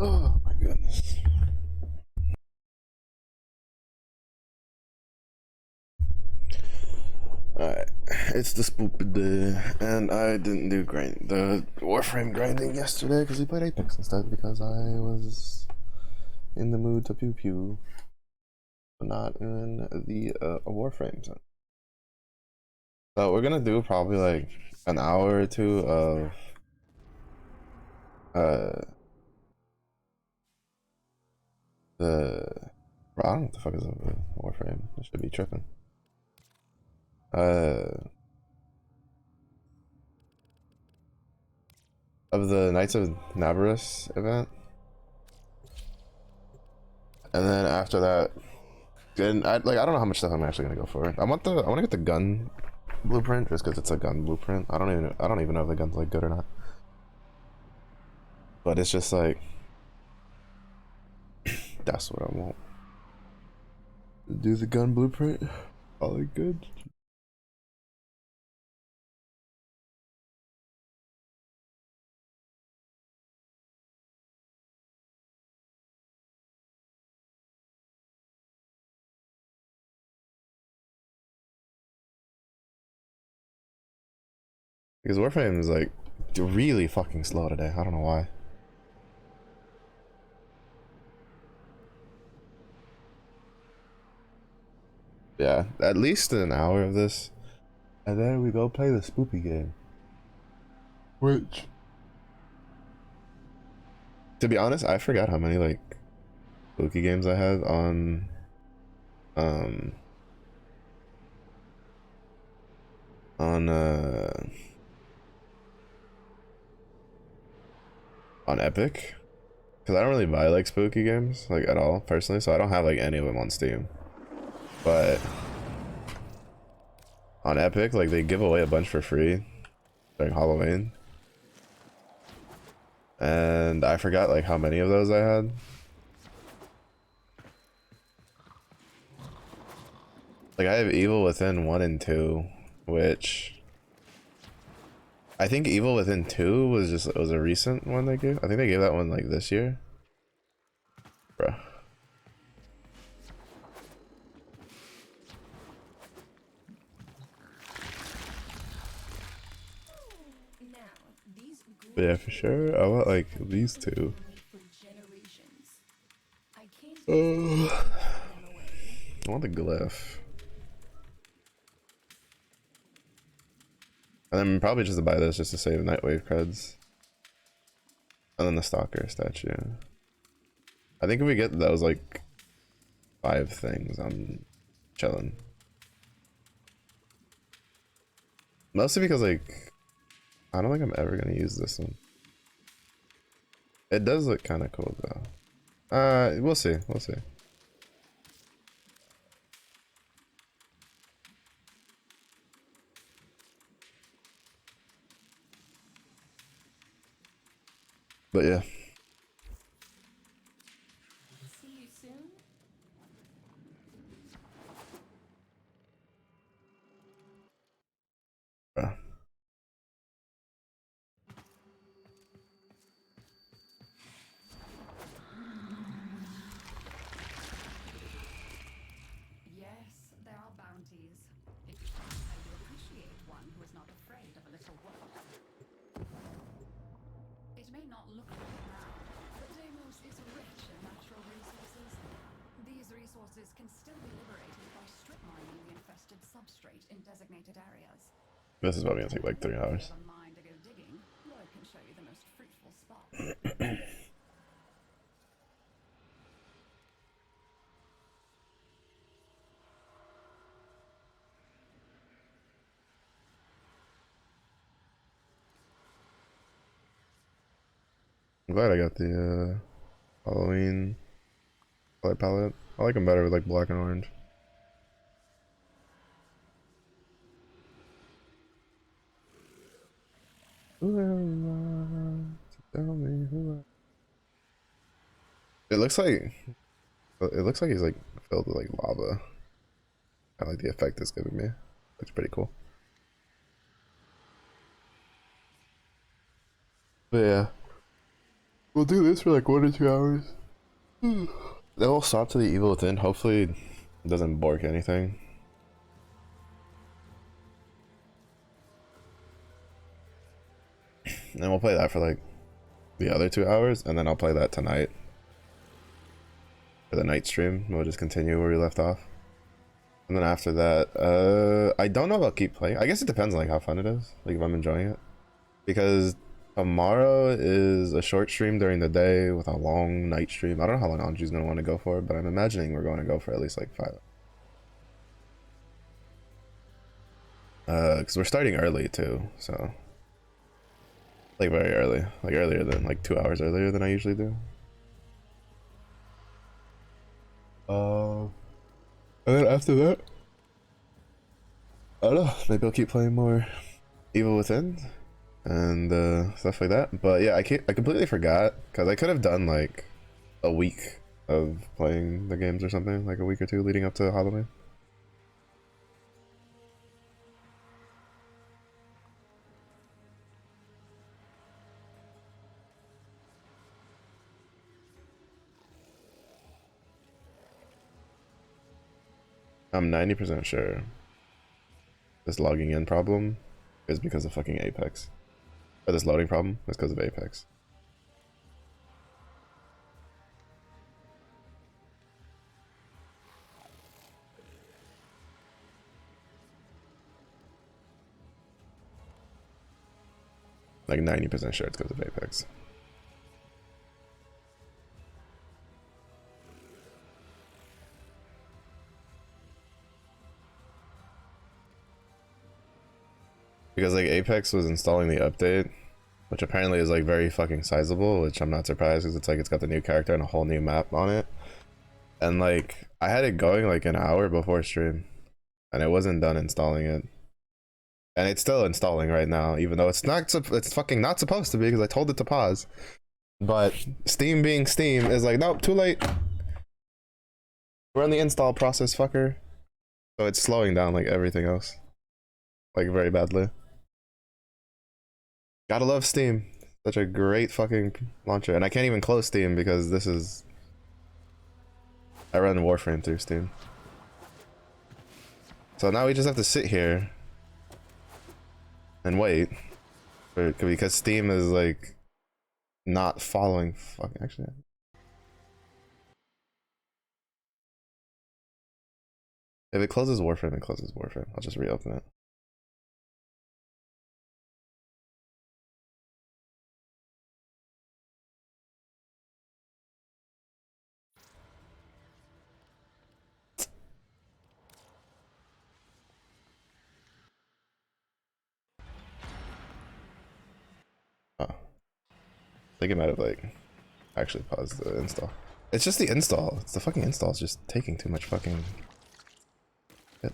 Oh my goodness. Alright, it's the spoopy day, and I didn't do the Warframe grinding yesterday because we played Apex instead because I was in the mood to pew pew, but not in the Warframe zone. So we're gonna do probably like an hour or two of uh the I don't know what the fuck is up with Warframe. I should be tripping. Uh, of the Knights of Navarus event, and then after that, and I don't know how much stuff I'm actually gonna go for. I want to get the gun blueprint just because it's a gun blueprint. I don't even know if the gun's like good or not. But it's just like that's what I want. Do the gun blueprint. Probably good. Because Warframe is like really fucking slow today. I don't know why. Yeah, at least an hour of this, and then we go play the spoopy game. Which, to be honest, I forgot how many like spooky games I had um on on Epic, because I don't really buy like spooky games like at all personally, so I don't have like any of them on Steam. But on Epic, like they give away a bunch for free during Halloween, and I forgot like how many of those I had. Like I have Evil Within 1 and 2, which I think Evil Within 2 was a recent one they gave. I think they gave that one like this year. Bruh. But yeah, for sure. I want like these two. I want the glyph. And then probably just to buy this just to save Nightwave creds. And then the Stalker statue. I think if we get those like 5 things, I'm chilling. Mostly because like I don't think I'm ever gonna use this one. It does look kind of cool though. We'll see. We'll see. But yeah. Bruh. This is probably gonna take like 3 hours. I'm glad I got the Halloween color palette. I like them better with like black and orange. Tell me who It looks like he's like filled with like lava. I like the effect it's giving me. Looks pretty cool. But yeah. We'll do this for like 1 or 2 hours. Then we'll swap to the Evil Within. Hopefully it doesn't bork anything. And we'll play that for like the other 2 hours, and then I'll play that tonight for the night stream. We'll just continue where we left off. And then after that, I don't know if I'll keep playing. I guess it depends on like how fun it is, like if I'm enjoying it. Because tomorrow is a short stream during the day with a long night stream. I don't know how long Anju's gonna want to go for, but I'm imagining we're going to go for at least like 5. Because we're starting early too, so like very early, like earlier than like 2 hours earlier than I usually do. And then after that, I don't know, maybe I'll keep playing more Evil Within and stuff like that. But yeah, I completely forgot, because I could have done like a week of playing the games or something, like a week or 2 leading up to Halloween. I'm 90% sure this logging in problem is because of fucking Apex. Or this loading problem is because of Apex. Like 90% sure it's because of Apex. Because like Apex was installing the update, which apparently is like very fucking sizable, which I'm not surprised because it's like it's got the new character and a whole new map on it. And like I had it going like an hour before stream, and it wasn't done installing it. And it's still installing right now, even though it's fucking not supposed to be, because I told it to pause. But Steam being Steam is like, nope, too late. We're in the install process, fucker. So it's slowing down like everything else, like very badly. Gotta love Steam. Such a great fucking launcher. And I can't even close Steam because this is... I run Warframe through Steam. So now we just have to sit here and wait. Because Steam is like not following fucking... Actually... If it closes Warframe, it closes Warframe. I'll just reopen it. Oh. I think it might have like actually paused the install. It's just the install. It's the fucking install. It's just taking too much fucking shit.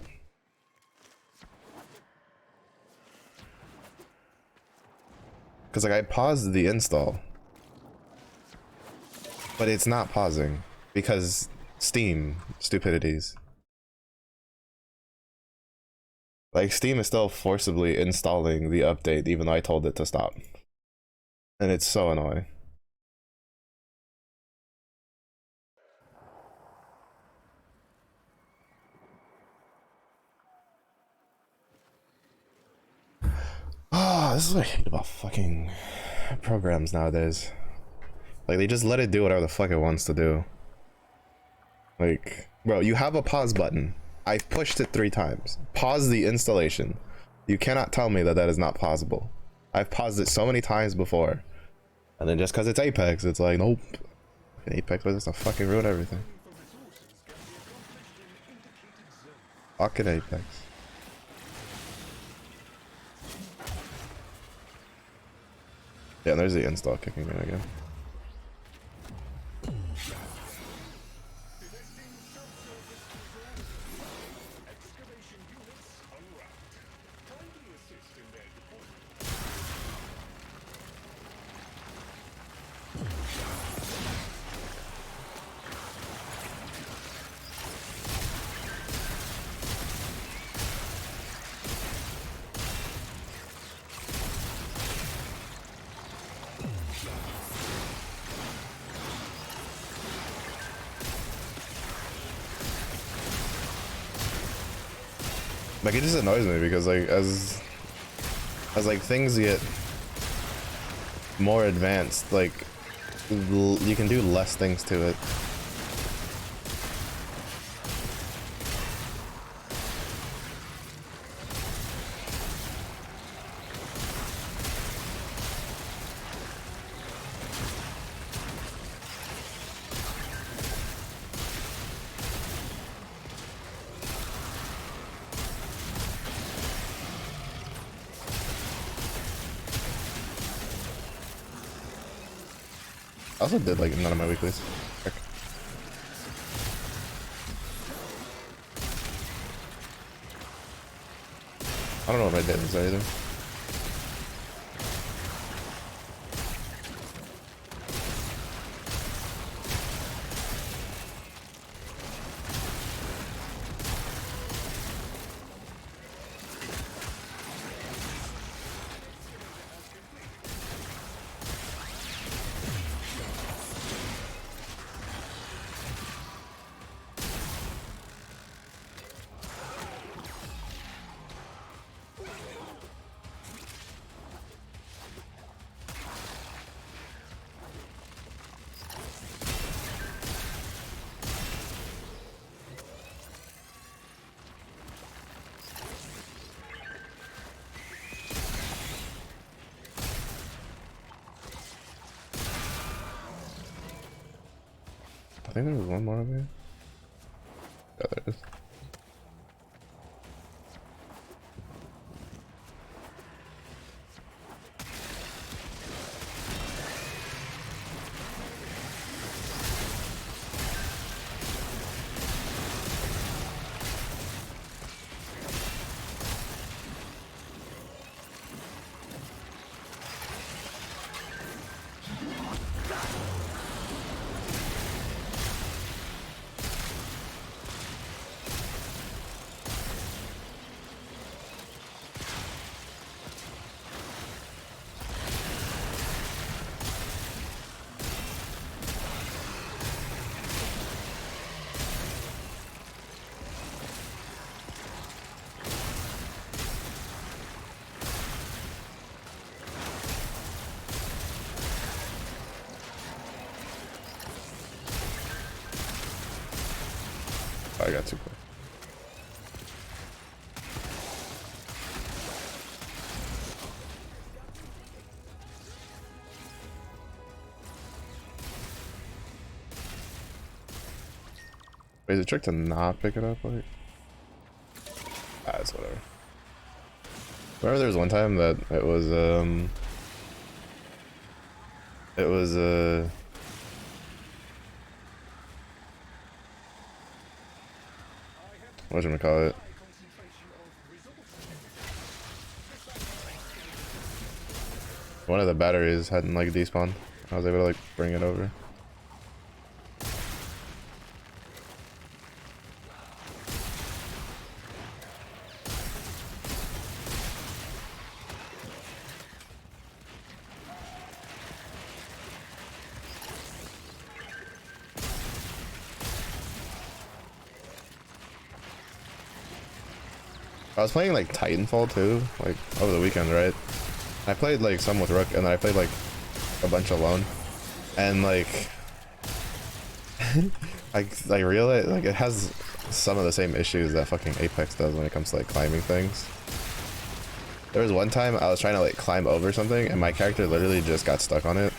Because like I paused the install, but it's not pausing because Steam stupidities. Like Steam is still forcibly installing the update even though I told it to stop. And it's so annoying. Ah, this is what I hate about fucking programs nowadays. Like they just let it do whatever the fuck it wants to do. Like, bro, you have a pause button. I've pushed it 3 times. Pause the installation. You cannot tell me that that is not possible. I've paused it so many times before. And then just because it's Apex, it's like, nope. Apex was just to fucking ruin everything. Fucking Apex. Yeah, and there's the install kicking in again. Like, it just annoys me because like as like things get more advanced, like you can do less things to it. I also did like none of my weeklies. Heck. I don't know what I did inside either. I think there was one more over here. Yeah, there is. I got 2 points. Wait, is it trick to not pick it up? Like, it's whatever. Remember there was one time that it was whatchamacallit? One of the batteries hadn't like despawned. I was able to like bring it over. I was playing like Titanfall too, like over the weekend, right? I played like some with Rook, and then I played like a bunch alone, and like I realized like it has some of the same issues that fucking Apex does when it comes to like climbing things. There was one time I was trying to like climb over something, and my character literally just got stuck on it.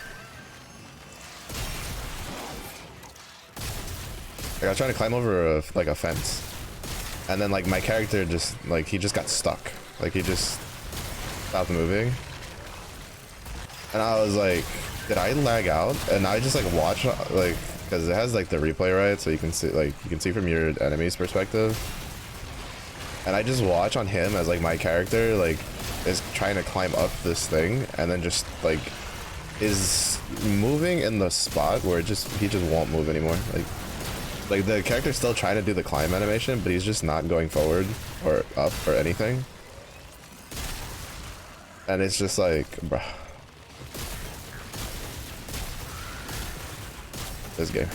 Like I was trying to climb over like a fence. And then like my character just like he just got stuck, like he just stopped moving, and I was like, did I lag out? And I just like watch like, because it has like the replay, right, so you can see from your enemy's perspective, and I just watch on him as like my character like is trying to climb up this thing, and then just like is moving in the spot where he just won't move anymore. Like the character's still trying to do the climb animation, but he's just not going forward or up or anything. And it's just like, bruh. This game.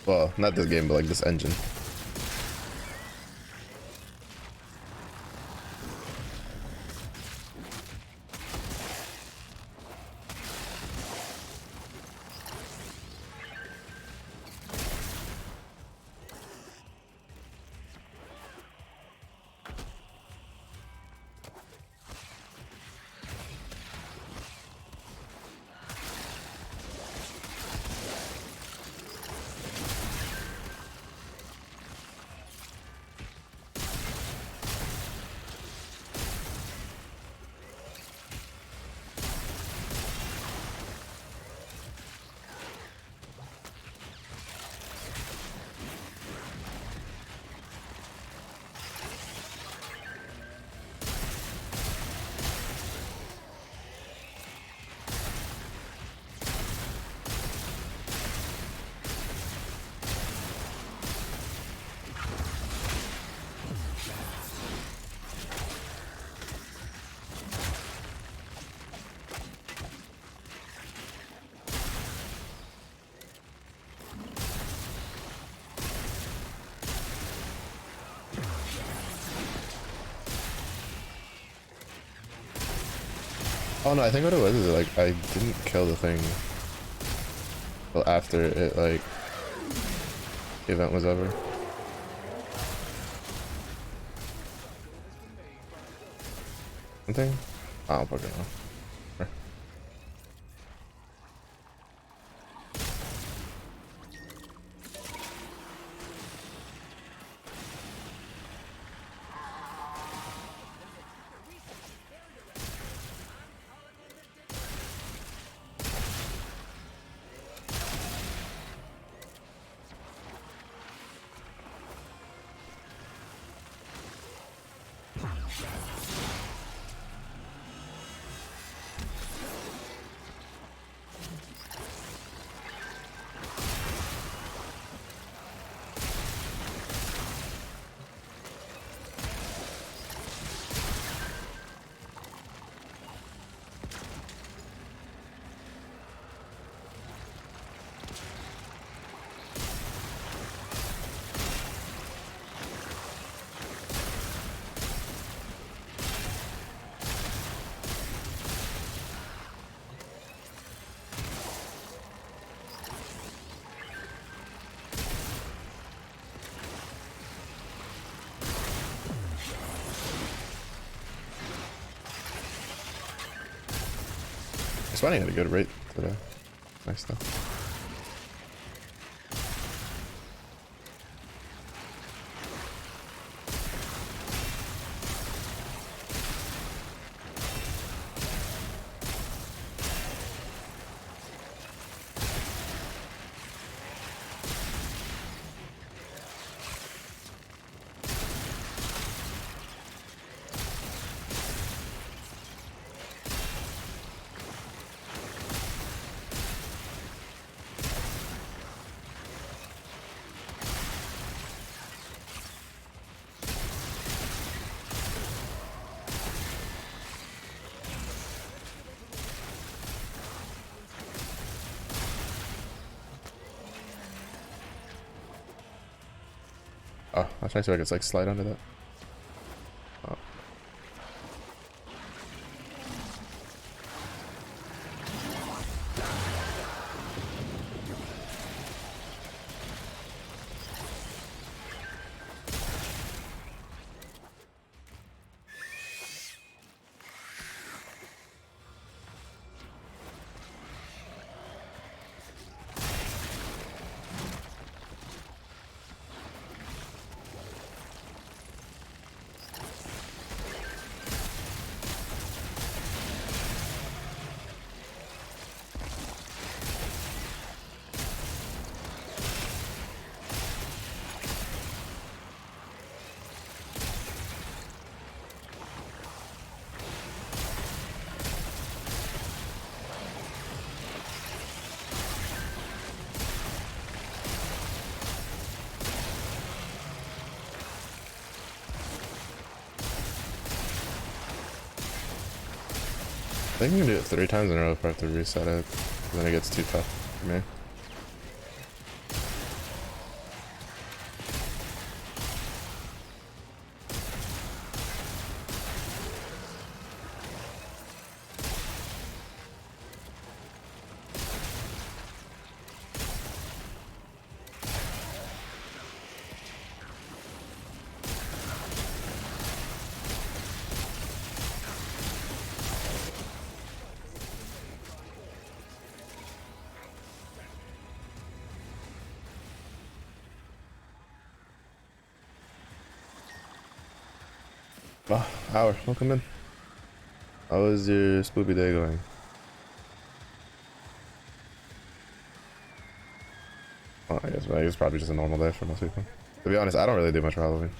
Well, not this game, but like this engine. Oh no, I think what it was is like I didn't kill the thing till after it like the event was over. Something? I don't fucking know. It's funny, I had a good rate today. Nice stuff. Oh, I was trying to see if I could like slide under that. Oh. I think we can do it 3 times in a row if I have to reset it, then it gets too tough for me. Oh, Howard, welcome in. How is your spoopy day going? Well, I guess it's probably just a normal day for most people. To be honest, I don't really do much for Halloween.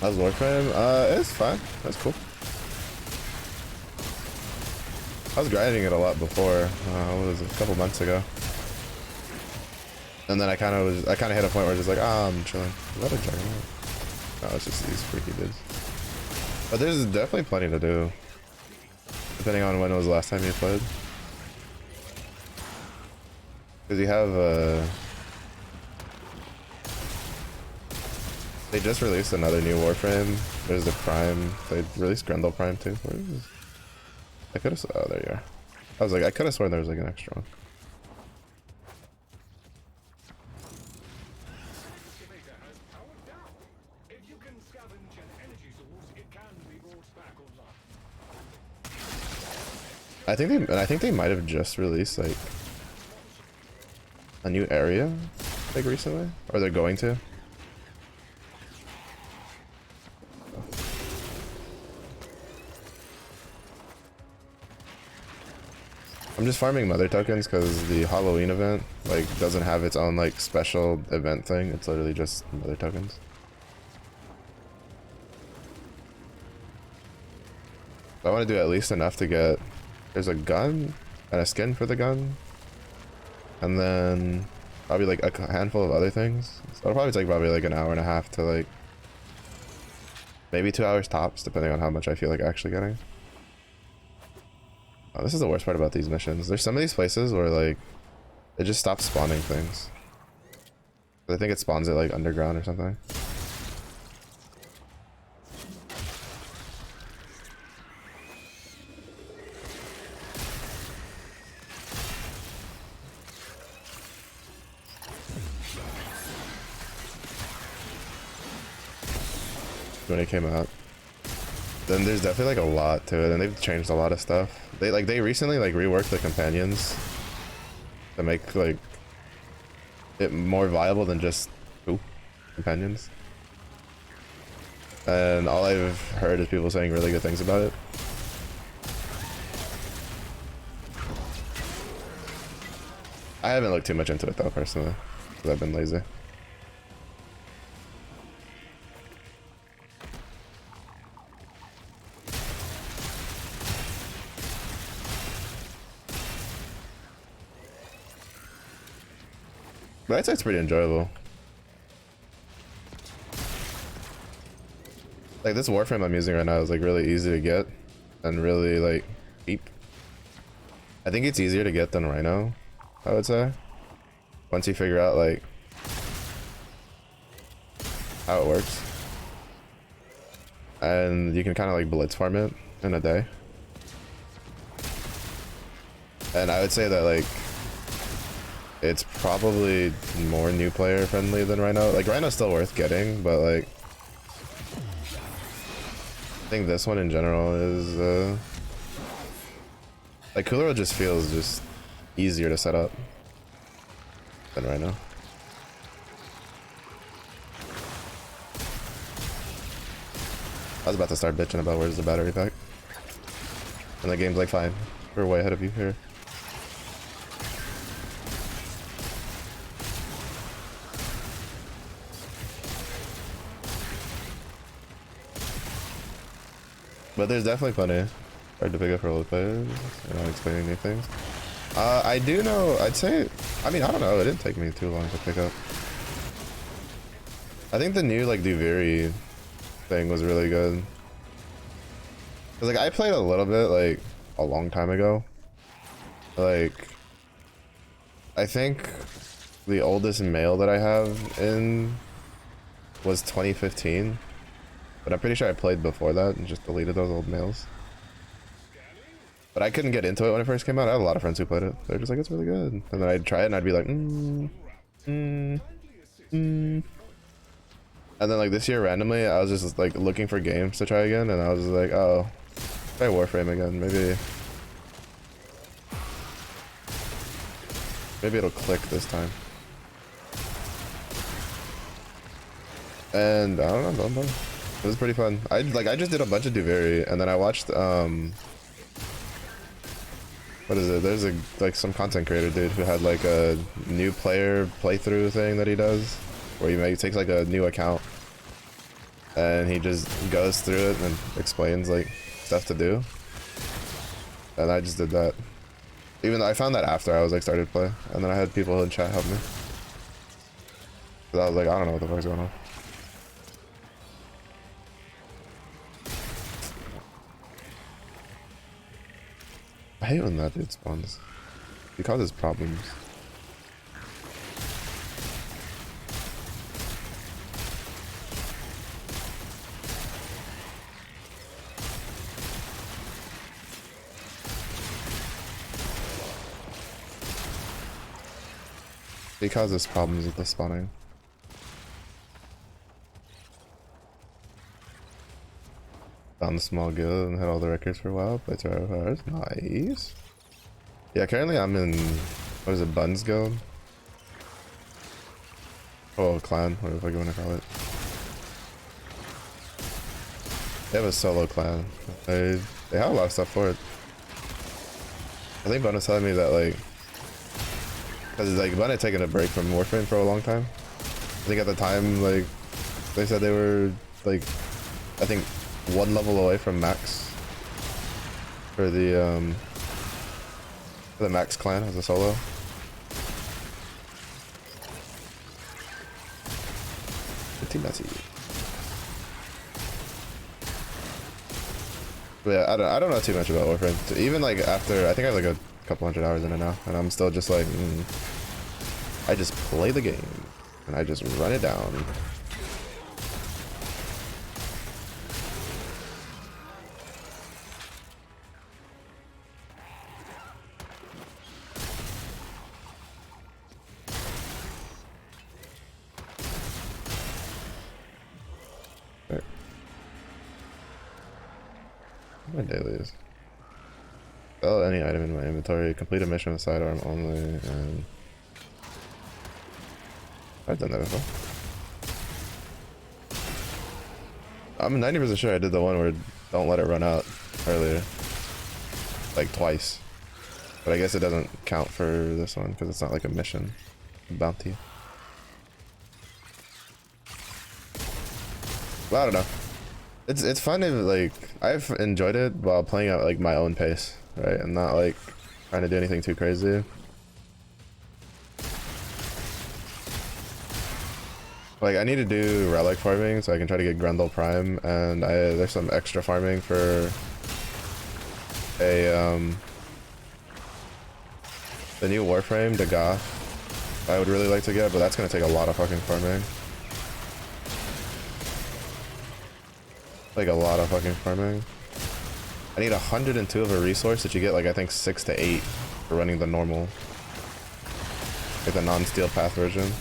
How's Warframe? It's fine. That's cool. I was grinding it a lot before. What was it, a couple months ago? And then I kind of hit a point where I was just like, I'm chilling. Is that a juggernaut? No, it's just these freaky dudes. But there's definitely plenty to do, depending on when was the last time you played. Because you have they just released another new Warframe. There's the Prime. They released Grendel Prime too. Where is this? I could have. Oh, there you are. I was like, I could have sworn there was like an extra one. I think they might have just released like a new area like recently, or they're going to. I'm just farming mother tokens because the Halloween event like doesn't have its own like special event thing. It's literally just mother tokens. I want to do at least enough to get. There's a gun and a skin for the gun, and then probably like a handful of other things. So it'll probably take probably like an hour and a half to like maybe 2 hours tops, depending on how much I feel like actually getting. Oh, this is the worst part about these missions. There's some of these places where like it just stops spawning things. I think it spawns it like underground or something. When it came out. Then there's definitely like a lot to it, and they've changed a lot of stuff. They recently like reworked the companions to make like it more viable than just companions. And all I've heard is people saying really good things about it. I haven't looked too much into it though, personally, because I've been lazy. But I'd say it's pretty enjoyable. Like this Warframe I'm using right now is like really easy to get and really like cheap. I think it's easier to get than Rhino, I would say. Once you figure out like how it works. And you can kind of like blitz farm it in a day. And I would say that like it's probably more new player friendly than Rhino. Like Rhino's still worth getting, but like I think this one in general is like Cooler just feels just easier to set up than right now. I was about to start bitching about where's the battery pack. And the game's like, fine, we're way ahead of you here. But there's definitely plenty. Hard to pick up for old players. I'm not explaining new things. I do know, I'd say, I mean, I don't know, it didn't take me too long to pick up. I think the new, like, Duviri thing was really good. Cause, like, I played a little bit, like, a long time ago. Like, I think the oldest mail that I have in was 2015. But I'm pretty sure I played before that and just deleted those old mails. But I couldn't get into it when it first came out. I had a lot of friends who played it. They're just like, it's really good. And then I'd try it and I'd be like, And then like this year randomly, I was just like looking for games to try again. And I was like, oh, try Warframe again. Maybe it'll click this time. And I don't know. It was pretty fun. I just did a bunch of Duviri and then I watched what is it? There's like some content creator dude who had like a new player playthrough thing that he does, where he takes like a new account and he just goes through it and explains like stuff to do. And I just did that. Even though I found that after I was like started to play, and then I had people in chat help me. So I was like, I don't know what the fuck's going on. I hate when that dude spawns. He causes problems. He causes problems with the spawning. Found a small guild and had all the records for a while. Played 2 hours. Nice. Yeah, currently I'm in, what is it, Buns Guild? Oh, clan, whatever the fuck you want to call it. They have a solo clan. They have a lot of stuff for it. I think Bun was telling me that, like, because like Bun had taken a break from Warframe for a long time. I think at the time, like, they said they were, like, I think 1 level away from max for the max clan as a solo. Pretty messy. But yeah, I don't know too much about Warframe. So even like after, I think I have like a couple hundred hours in it now, and I'm still just like, I just play the game and I just run it down. My dailies. Sell any item in my inventory. Complete a mission with sidearm only. And I've done that before. I'm 90% sure I did the one where don't let it run out earlier, like twice. But I guess it doesn't count for this one because it's not like a mission, bounty. Well, I don't know. It's fun to like, I've enjoyed it while playing at like my own pace, right? And not like trying to do anything too crazy. Like I need to do relic farming so I can try to get Grendel Prime, and there's some extra farming for a the new Warframe, the Goth. I would really like to get, but that's gonna take a lot of fucking farming. Like a lot of fucking farming. I need 102 of a resource that you get like I think 6 to 8 for running the normal, like the non-steel path version.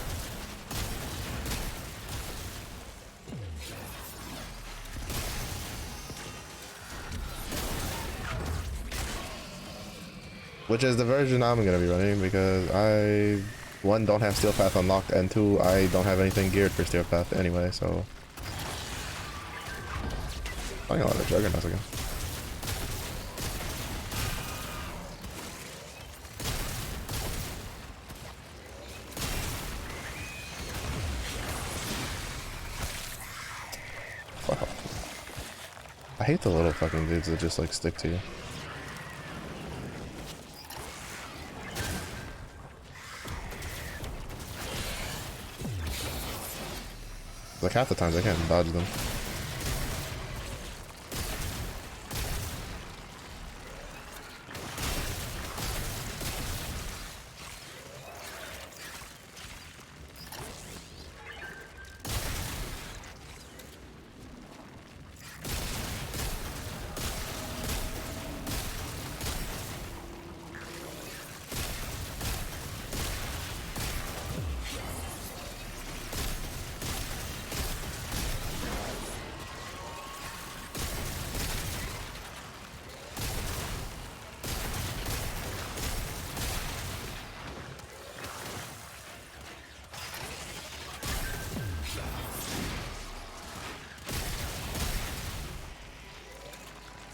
which is the version I'm gonna be running because I, one, don't have Steel Path unlocked, and two, I don't have anything geared for Steel Path anyway, so. Playing a lot of Juggernauts again. Fuck off. I hate the little fucking dudes that just like stick to you. Like half the times I can't dodge them.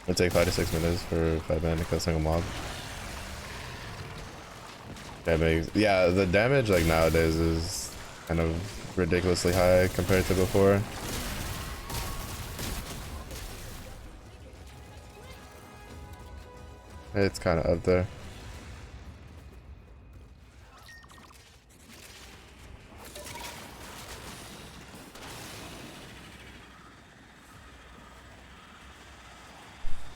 It'll take 5 to 6 minutes for 5 men to kill a single mob. That makes, yeah, the damage like nowadays is kind of ridiculously high compared to before. It's kind of up there.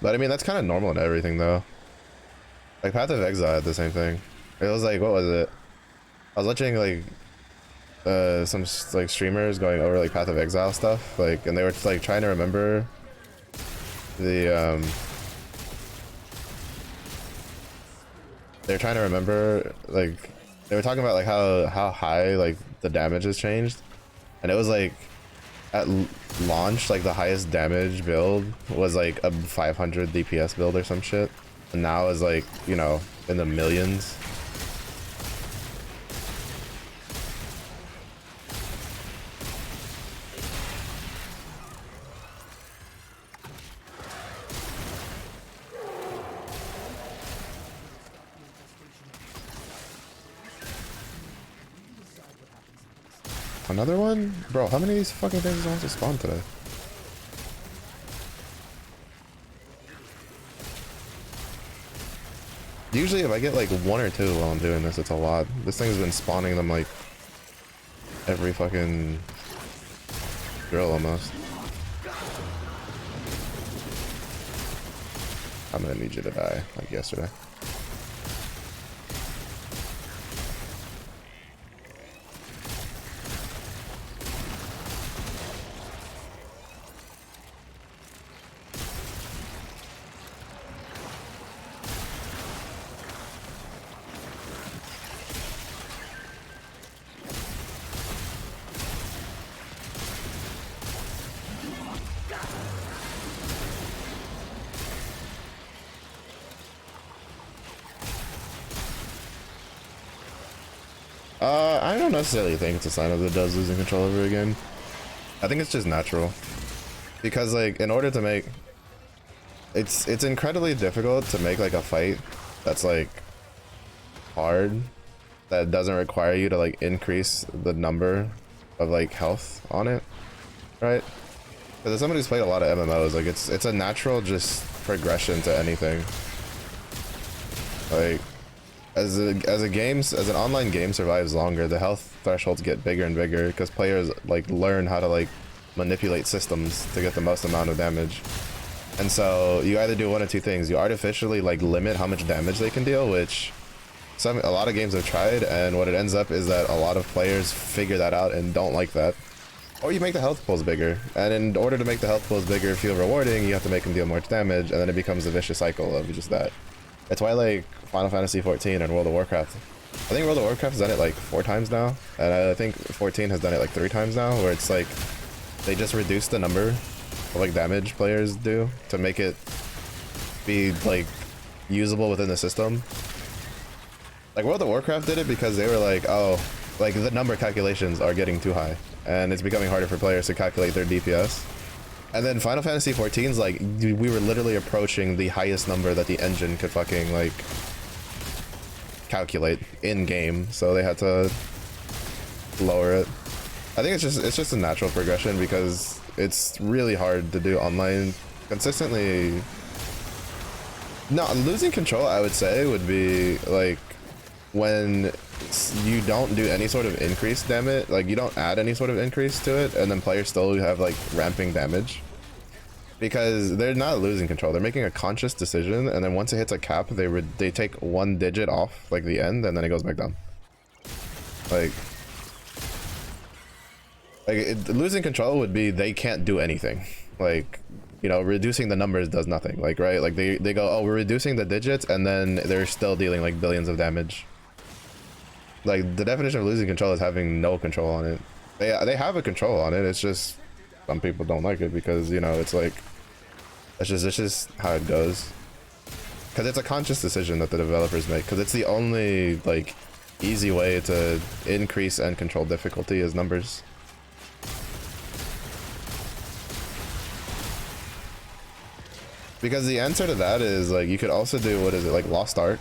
But I mean, that's kind of normal in everything though. Like Path of Exile had the same thing. It was like, what was it? I was watching like some like streamers going over like Path of Exile stuff, like, and they were like trying to remember the they're trying to remember, like, they were talking about like how high like the damage has changed, and it was like at launch, like the highest damage build was like a 500 DPS build or some shit, and now is like, you know, in the millions. Another one? Bro, how many of these fucking things want to spawn today? Usually if I get like 1 or 2 while I'm doing this, it's a lot. This thing's been spawning them like every fucking drill almost. I'm gonna need you to die like yesterday. I don't necessarily think it's a sign of the devs losing control over a game. I think it's just natural. Because like, in order to make... It's incredibly difficult to make like a fight that's like hard, that doesn't require you to like increase the number of like health on it, right? Because as somebody who's played a lot of MMOs, like it's a natural just progression to anything. Like, as an online game survives longer, the health thresholds get bigger and bigger because players like learn how to like manipulate systems to get the most amount of damage. And so you either do one of two things: you artificially like limit how much damage they can deal, which a lot of games have tried, and what it ends up is that a lot of players figure that out and don't like that. Or you make the health pools bigger, and in order to make the health pools bigger feel rewarding, you have to make them deal more damage, and then it becomes a vicious cycle of just that. It's why like Final Fantasy 14 and World of Warcraft, I think World of Warcraft has done it like 4 times now, and I think 14 has done it like 3 times now, where it's like they just reduce the number of like damage players do to make it be like usable within the system, Like World of Warcraft did it because they were like, oh, like the number calculations are getting too high and it's becoming harder for players to calculate their DPS. And then Final Fantasy 14's like, we were literally approaching the highest number that the engine could fucking like calculate in game, so they had to lower it. I think it's just a natural progression because it's really hard to do online consistently. No, losing control, I would say, would be like when you don't do any sort of increase damage, like you don't add any sort of increase to it, and then players still have like ramping damage. Because they're not losing control, they're making a conscious decision, and then once it hits a cap, they take one digit off, like the end, and then it goes back down. Losing control would be they can't do anything. Like, you know, reducing the numbers does nothing. Like, right? Like they go, oh, we're reducing the digits, and then they're still dealing like billions of damage. Like the definition of losing control is having no control on it. They have a control on it. It's just some people don't like it because, you know, it's like it's just how it goes. Because it's a conscious decision that the developers make. Because it's the only like easy way to increase and control difficulty is numbers. Because the answer to that is like you could also do, what is it, like Lost Ark.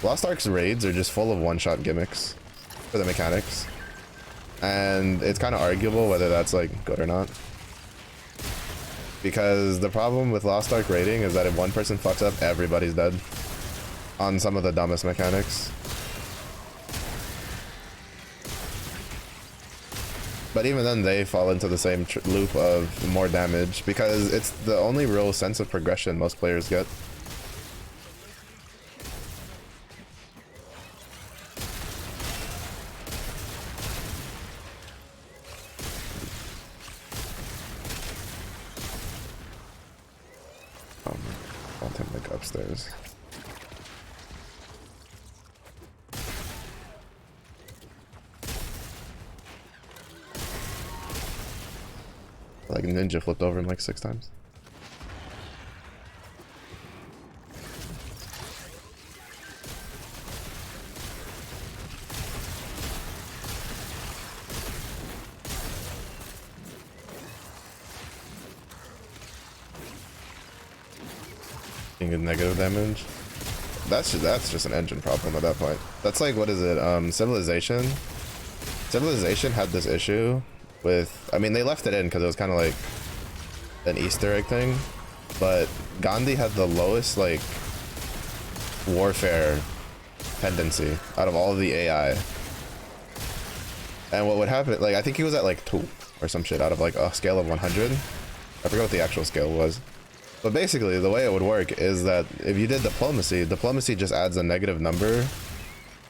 Lost Ark's raids are just full of one-shot gimmicks for the mechanics. And it's kind of arguable whether that's like good or not. Because the problem with Lost Ark raiding is that if one person fucks up, everybody's dead on some of the dumbest mechanics. But even then they fall into the same loop of more damage because it's the only real sense of progression most players get. I want him like upstairs. Like Ninja flipped over him like 6 times. Being a negative damage. That's just an engine problem at that point. That's like, what is it? Civilization. Civilization had this issue with, I mean, they left it in because it was kind of like an Easter egg thing, but Gandhi had the lowest like warfare tendency out of all of the AI. And what would happen, like I think he was at like 2 or some shit out of like a scale of 100. I forgot what the actual scale was. But basically the way it would work is that if you did diplomacy just adds a negative number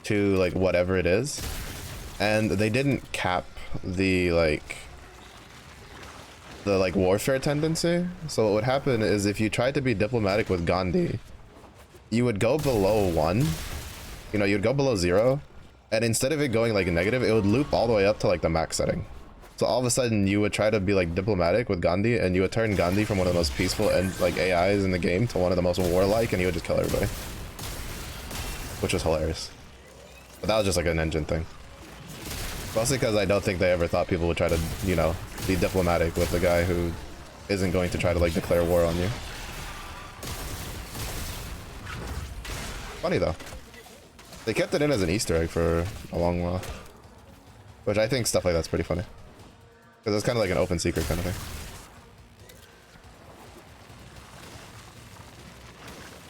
to like whatever it is. And they didn't cap the warfare tendency. So what would happen is if you tried to be diplomatic with Gandhi, you would go below 1, you know, you'd go below 0, and instead of it going like negative, it would loop all the way up to like the max setting. So all of a sudden you would try to be like diplomatic with Gandhi, and you would turn Gandhi from one of the most peaceful and like AIs in the game to one of the most warlike, and he would just kill everybody, which was hilarious. But that was just like an engine thing. Mostly because I don't think they ever thought people would try to, you know, be diplomatic with the guy who isn't going to try to like declare war on you. Funny though. They kept it in as an Easter egg for a long while. Which I think stuff like that's pretty funny. Because it's kind of like an open secret kind of thing.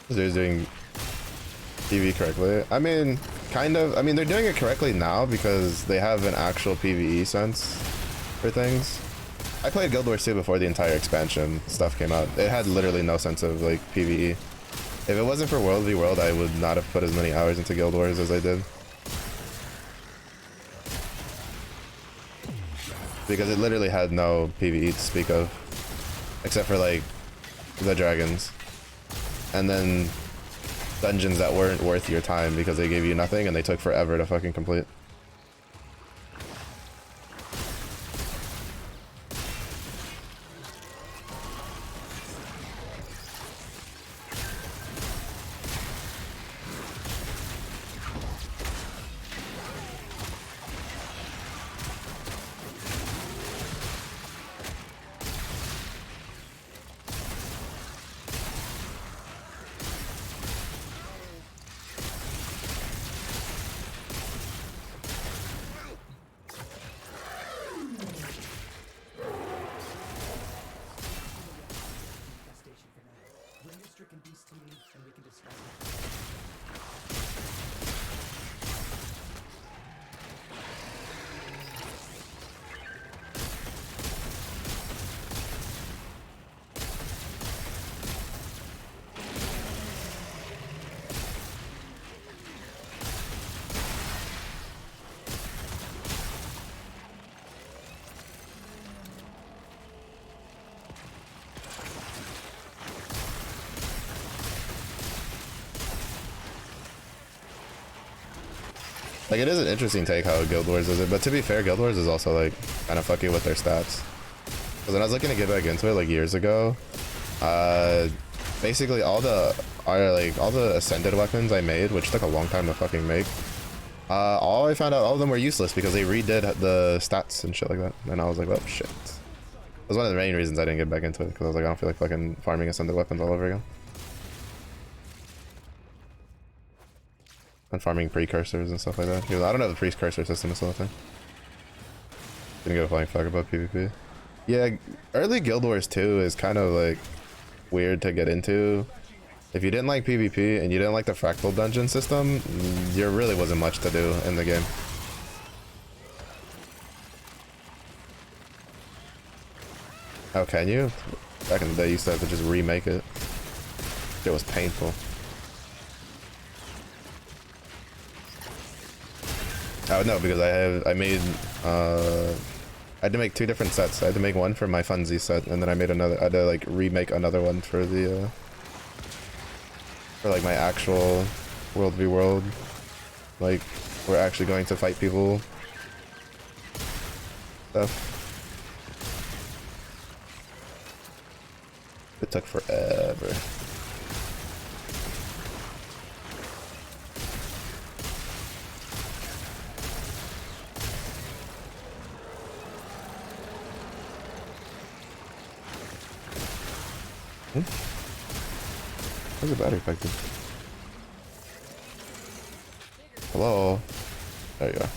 This dude's doing PvE correctly. I mean, kind of. I mean, they're doing it correctly now because they have an actual PvE sense for things. I played Guild Wars 2 before the entire expansion stuff came out. It had literally no sense of like PvE. If it wasn't for World v World, I would not have put as many hours into Guild Wars as I did. Because it literally had no PvE to speak of. Except for like the dragons. And then dungeons that weren't worth your time because they gave you nothing and they took forever to fucking complete. Like, it is an interesting take how Guild Wars does it, but to be fair, Guild Wars is also like kind of fucky with their stats. Because when I was looking to get back into it like years ago, basically all the ascended weapons I made, which took a long time to fucking make, all I found out, all of them were useless because they redid the stats and shit like that. And I was like, oh shit. It was one of the main reasons I didn't get back into it, because I was like, I don't feel like fucking farming ascended weapons all over again. And farming precursors and stuff like that. Because I don't know if the precursor system is still a thing. Didn't give a flying fuck about PvP. Yeah, early Guild Wars 2 is kind of like weird to get into. If you didn't like PvP and you didn't like the fractal dungeon system, there really wasn't much to do in the game. How can you? Back in the day, you used to have to just remake it. It was painful. Oh no, because I had to make 2 different sets. I had to make one for my Funzy set, and then I made another. I had to like remake another one for the for like my actual World v World. Like, we're actually going to fight people. Stuff. It took forever. Where's the battery effective? Hello? There you are.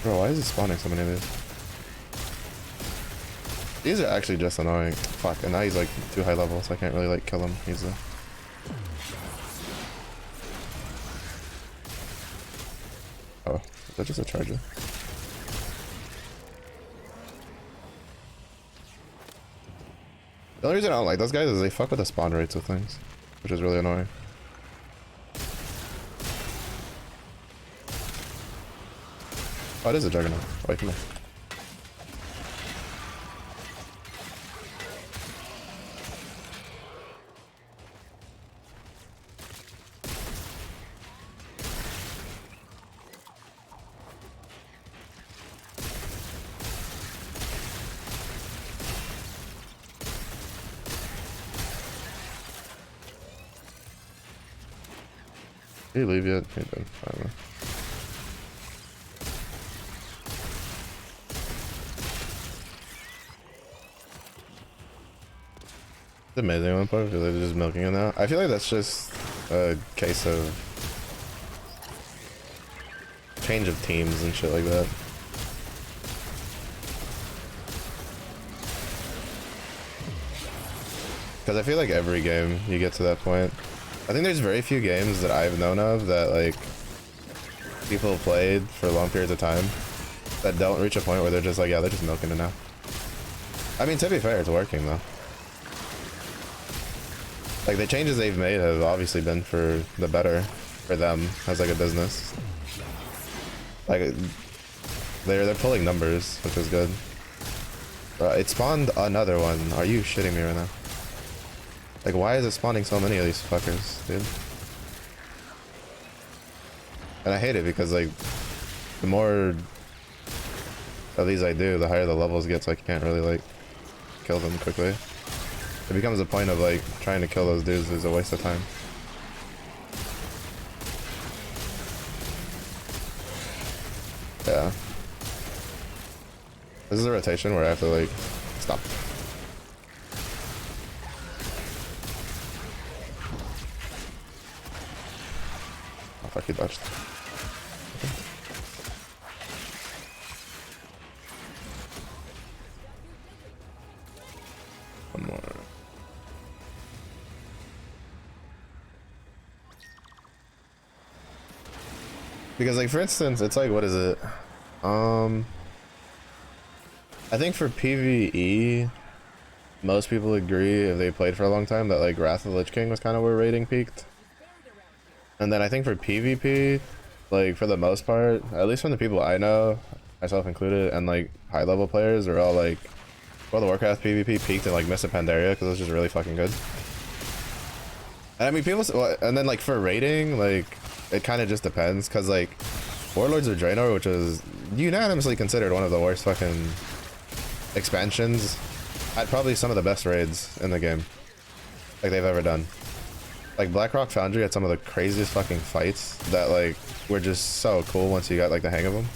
Bro, why is it spawning so many of these? These are actually just annoying. Fuck, and now he's like too high level, so I can't really like kill him easily. Oh, is that just a charger? The only reason I don't like those guys is they fuck with the spawn rates of things, which is really annoying. Oh, it is a Juggernaut. Wait, come here. Did he leave yet? He did. I don't know. It's amazing one part, they're just milking it now. I feel like that's just a case of change of teams and shit like that. Because I feel like every game you get to that point. I think there's very few games that I've known of that like people have played for long periods of time that don't reach a point where they're just like, yeah, they're just milking it now. I mean, to be fair, it's working though. Like, the changes they've made have obviously been for the better for them as like a business. Like, they're pulling numbers, which is good. It spawned another one. Are you shitting me right now? Like, why is it spawning so many of these fuckers, dude? And I hate it because, like, the more of these I do, the higher the levels get, so I can't really, like, kill them quickly. It becomes a point of, like, trying to kill those dudes is a waste of time. Yeah. This is a rotation where I have to, like, stop. Oh, fuck, he dodged. One more. Because like for instance, it's like what is it? Um, I think for PvE, most people agree if they played for a long time that like Wrath of the Lich King was kind of where raiding peaked. And then I think for PvP, like for the most part, at least from the people I know, myself included, and like high level players are all like, World of Warcraft PvP peaked in like Mists of Pandaria because it was just really fucking good. And I mean people, and then like for raiding, like it kind of just depends because like Warlords of Draenor, which is unanimously considered one of the worst fucking expansions, had probably some of the best raids in the game, like they've ever done. Like Blackrock Foundry had some of the craziest fucking fights that like were just so cool once you got like the hang of them.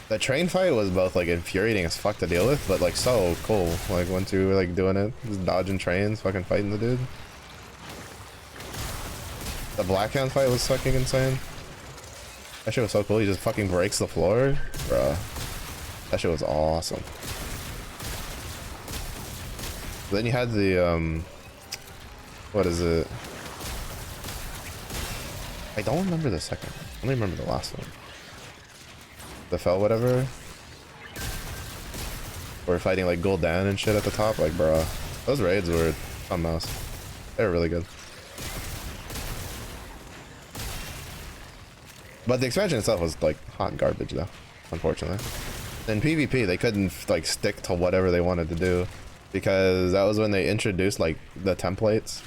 The train fight was both like infuriating as fuck to deal with, but like so cool. Like once you were like doing it, just dodging trains, fucking fighting the dude. The Blackhand fight was fucking insane. That shit was so cool. He just fucking breaks the floor, bruh. That shit was awesome. Then you had the what is it? I don't remember the second one. I only remember the last one. The Fell whatever. We're fighting like Gul'dan and shit at the top. Like, bro, those raids were something else. They were really good. But the expansion itself was like hot garbage though, unfortunately. In PvP, they couldn't like stick to whatever they wanted to do because that was when they introduced like the templates,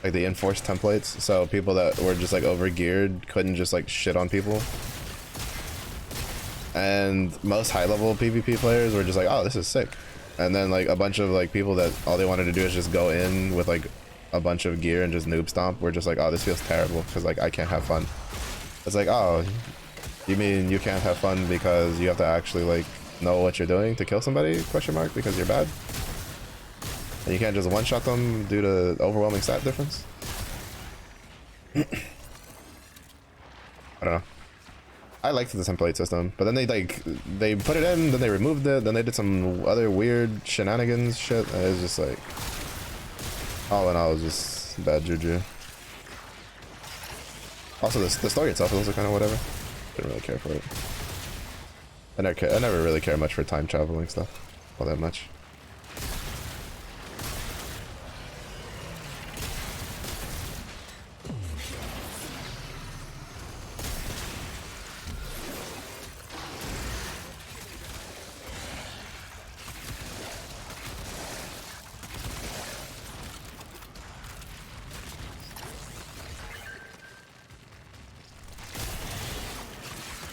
like the enforced templates. So people that were just like over geared couldn't just like shit on people. And most high level PvP players were just like, oh, this is sick. And then like a bunch of like people that all they wanted to do is just go in with like a bunch of gear and just noob stomp were just like, oh, this feels terrible because like I can't have fun. It's like, oh, you mean you can't have fun because you have to actually like know what you're doing to kill somebody, question mark, because you're bad? And you can't just one-shot them due to overwhelming stat difference? I don't know. I liked the template system, but then they put it in, then they removed it, then they did some other weird shenanigans shit. And it was just like, all in all, it was just bad juju. Also, the story itself was also kind of whatever. Didn't really care for it. I never really care much for time traveling stuff, all that much.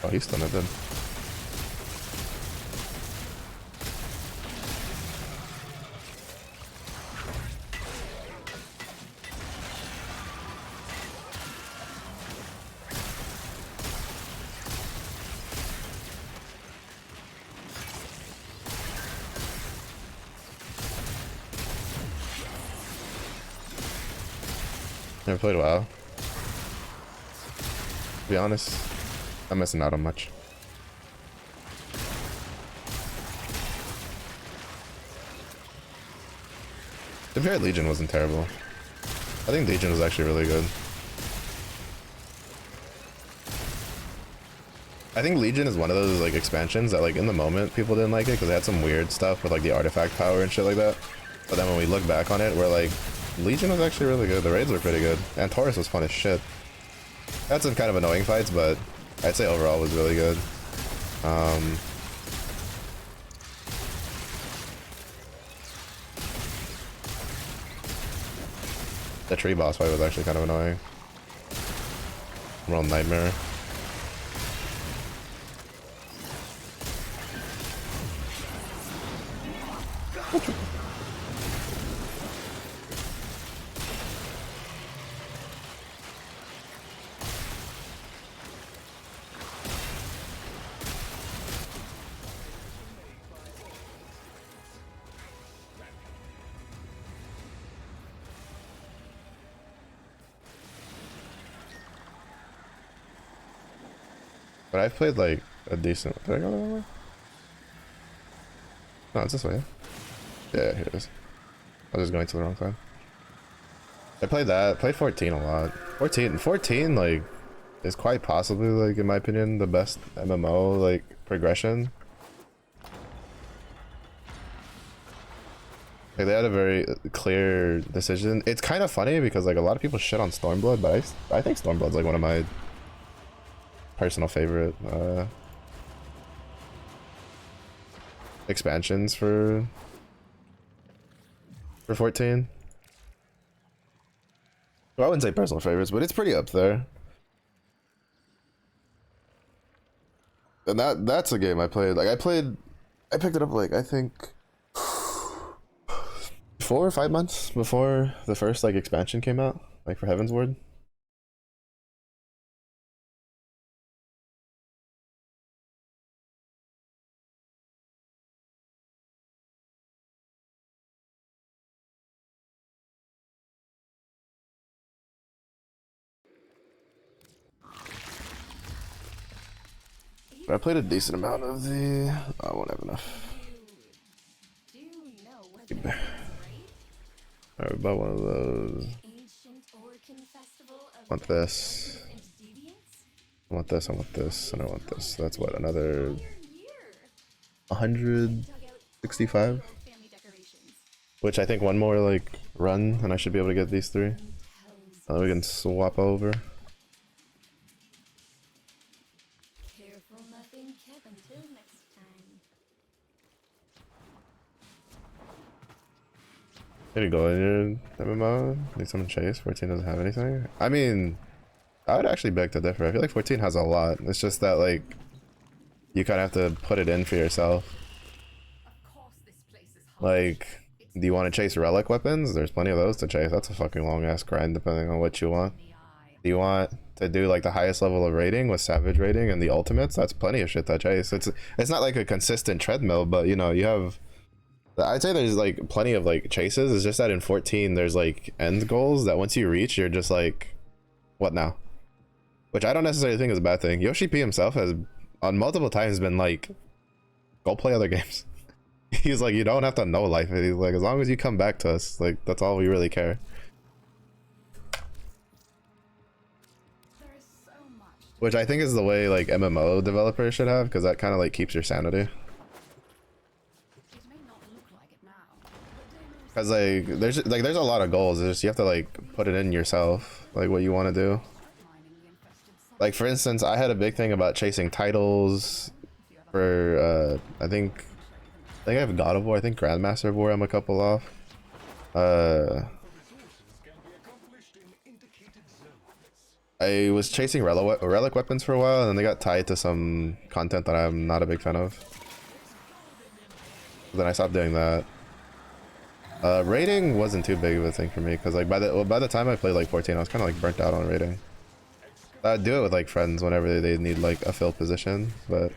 Oh, he's done it then. Never played WoW. To be honest, I'm missing out on much. To be fair, Legion wasn't terrible. I think Legion was actually really good. I think Legion is one of those like expansions that like in the moment people didn't like it because they had some weird stuff with like the artifact power and shit like that. But then when we look back on it, we're like, Legion was actually really good. The raids were pretty good. And Taurus was fun as shit. Had some kind of annoying fights, but I'd say overall was really good. The tree boss fight was actually kind of annoying. Real nightmare. But I've played like a decent. Did I go the wrong way? No, it's this way. Yeah, here it is. I was just going to the wrong side. I played that. Played 14 a lot. 14 like is quite possibly, like, in my opinion, the best MMO like progression. Like, they had a very clear decision. It's kind of funny because like a lot of people shit on Stormblood, but I think Stormblood's like one of my personal favorite expansions for 14. Well, I wouldn't say personal favorites, but it's pretty up there. And that's a game I played. Like I picked it up like I think 4 or 5 months before the first like expansion came out, like for Heaven's Ward. But I played a decent amount of the. Oh, I won't have enough. Alright, about one of those. I want this. I want this, I want this, and I want this. So that's what, another 165? Which I think one more like run and I should be able to get these 3. And then we can swap over. There you go in your MMO. Need someone chase. 14 doesn't have anything. I mean, I would actually beg to differ. I feel like 14 has a lot. It's just that like you kind of have to put it in for yourself. Like, do you want to chase relic weapons? There's plenty of those to chase. That's a fucking long ass grind depending on what you want. Do you want to do like the highest level of rating with savage rating and the ultimates? That's plenty of shit to chase. It's not like a consistent treadmill, but you know, you have, I'd say there's like plenty of like chases. It's just that in 14 there's like end goals that once you reach you're just like, what now? Which I don't necessarily think is a bad thing. Yoshi P himself has on multiple times been like, go play other games. He's like, you don't have to know life. He's like, as long as you come back to us, like that's all we really care. Which I think is the way like MMO developers should have, because that kind of like keeps your sanity. Because like there's a lot of goals. It's just you have to like put it in yourself, like what you want to do. Like for instance, I had a big thing about chasing titles for I think I have God of War. I think Grandmaster of War. I'm a couple off. I was chasing relic weapons for a while, and then they got tied to some content that I'm not a big fan of. Then I stopped doing that. Raiding wasn't too big of a thing for me, because like by the time I played like 14, I was kind of like burnt out on raiding. I'd do it with like friends whenever they need like a fill position, but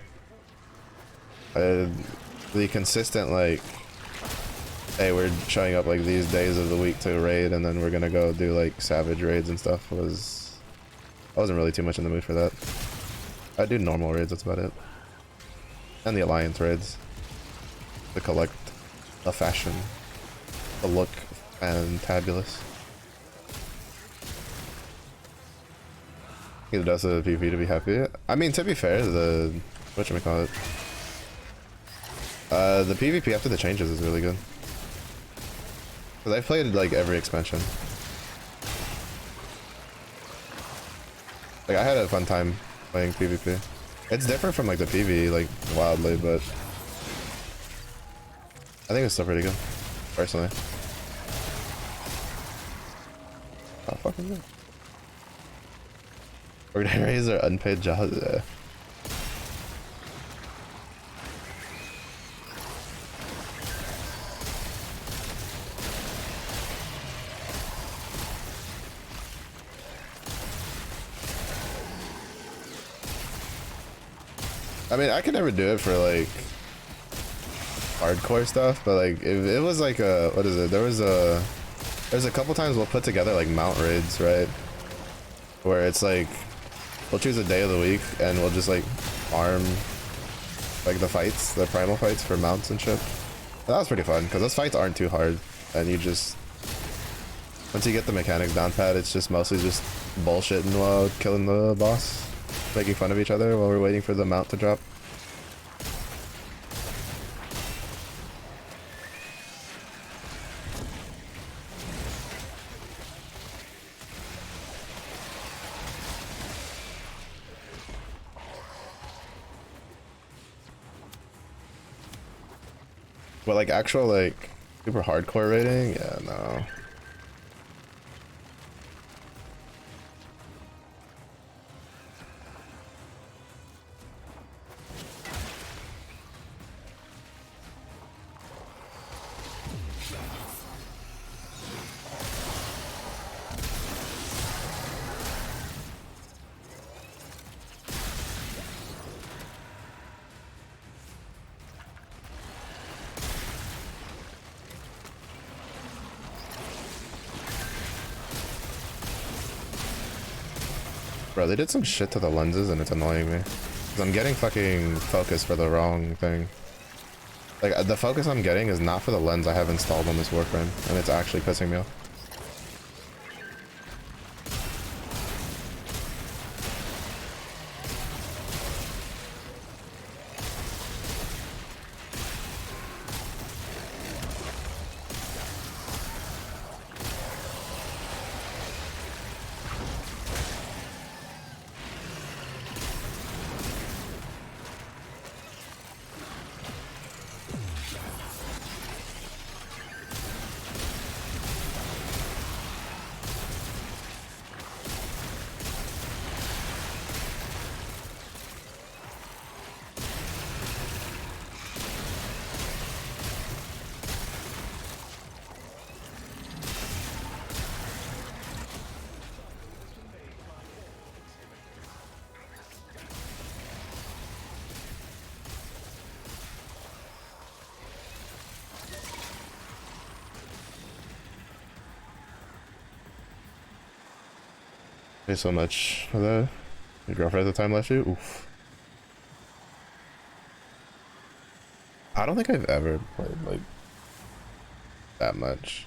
the consistent like, hey, we're showing up like these days of the week to raid, and then we're gonna go do like savage raids and stuff I wasn't really too much in the mood for that. I do normal raids, that's about it. And the alliance raids. To collect a fashion. A look fantabulous. He does the PvP to be happy. I mean, to be fair, the whatchamacallit, the PvP after the changes is really good. Cause I've played like every expansion. Like I had a fun time playing PvP. It's different from like the PvE like wildly, but I think it's still pretty good, personally. Oh fucking good. We're gonna raise our unpaid jobs. I mean, I could never do it for like hardcore stuff, but like if it was like a, what is it? There's a couple times we'll put together like mount raids, right? Where it's like we'll choose a day of the week and we'll just like farm like the fights, the primal fights for mounts and shit. That was pretty fun because those fights aren't too hard, and you just Once you get the mechanics down pat, it's just mostly just bullshitting while killing the boss. Making fun of each other while we're waiting for the mount to drop. But like actual like super hardcore rating? Yeah, no. Bro, they did some shit to the lenses and it's annoying me. Cause I'm getting fucking focus for the wrong thing. Like, the focus I'm getting is not for the lens I have installed on this Warframe, and it's actually pissing me off. Pay so much for that. Your girlfriend at the time left you? Oof. I don't think I've ever played like that much.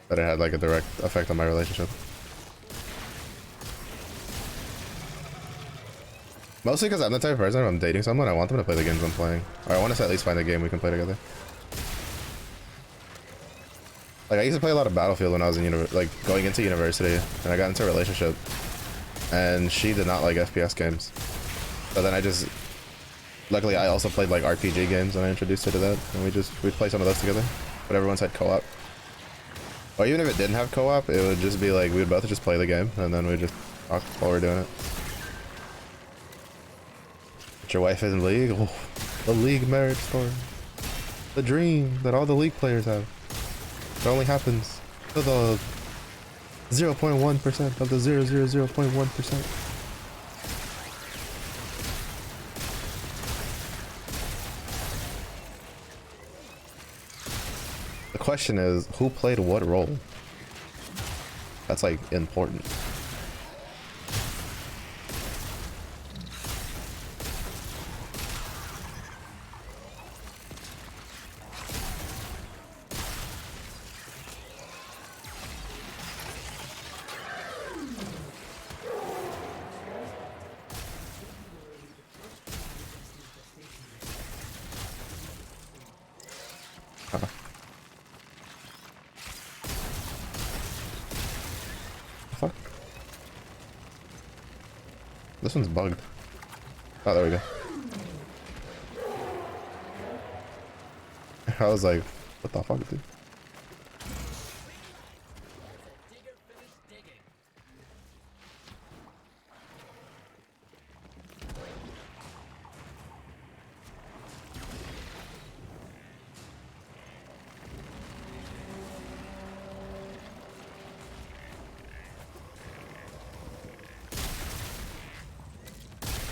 That it had like a direct effect on my relationship. Mostly because I'm the type of person, if I'm dating someone, I want them to play the games I'm playing. Or I want us to at least find a game we can play together. Like, I used to play a lot of Battlefield when I was in going into university, and I got into a relationship, and she did not like FPS games. So then luckily I also played like RPG games, and I introduced her to that, and we'd play some of those together, but everyone's had co-op. Or even if it didn't have co-op, it would just be like, we would both just play the game, and then we'd just talk while we're doing it. But your wife is in League? Oh, the League marriage story. The dream that all the League players have. It only happens to the 0.1% of the 0.1%. The question is, who played what role? That's like important. Fuck. This one's bugged. Oh, there we go. I was like, what the fuck, dude?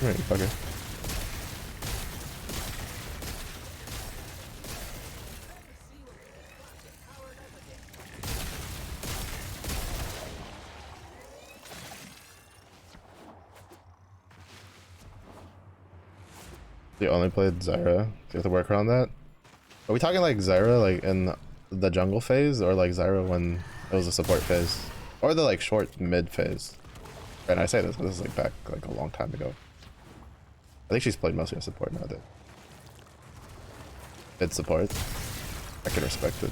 Right, fucker. You only played Zyra? Do you have to work around that? Are we talking like Zyra like in the jungle phase, or like Zyra when it was a support phase, or the like short mid phase. And I say this is like back like a long time ago. I think she's played mostly on support now. That mid support, I can respect it.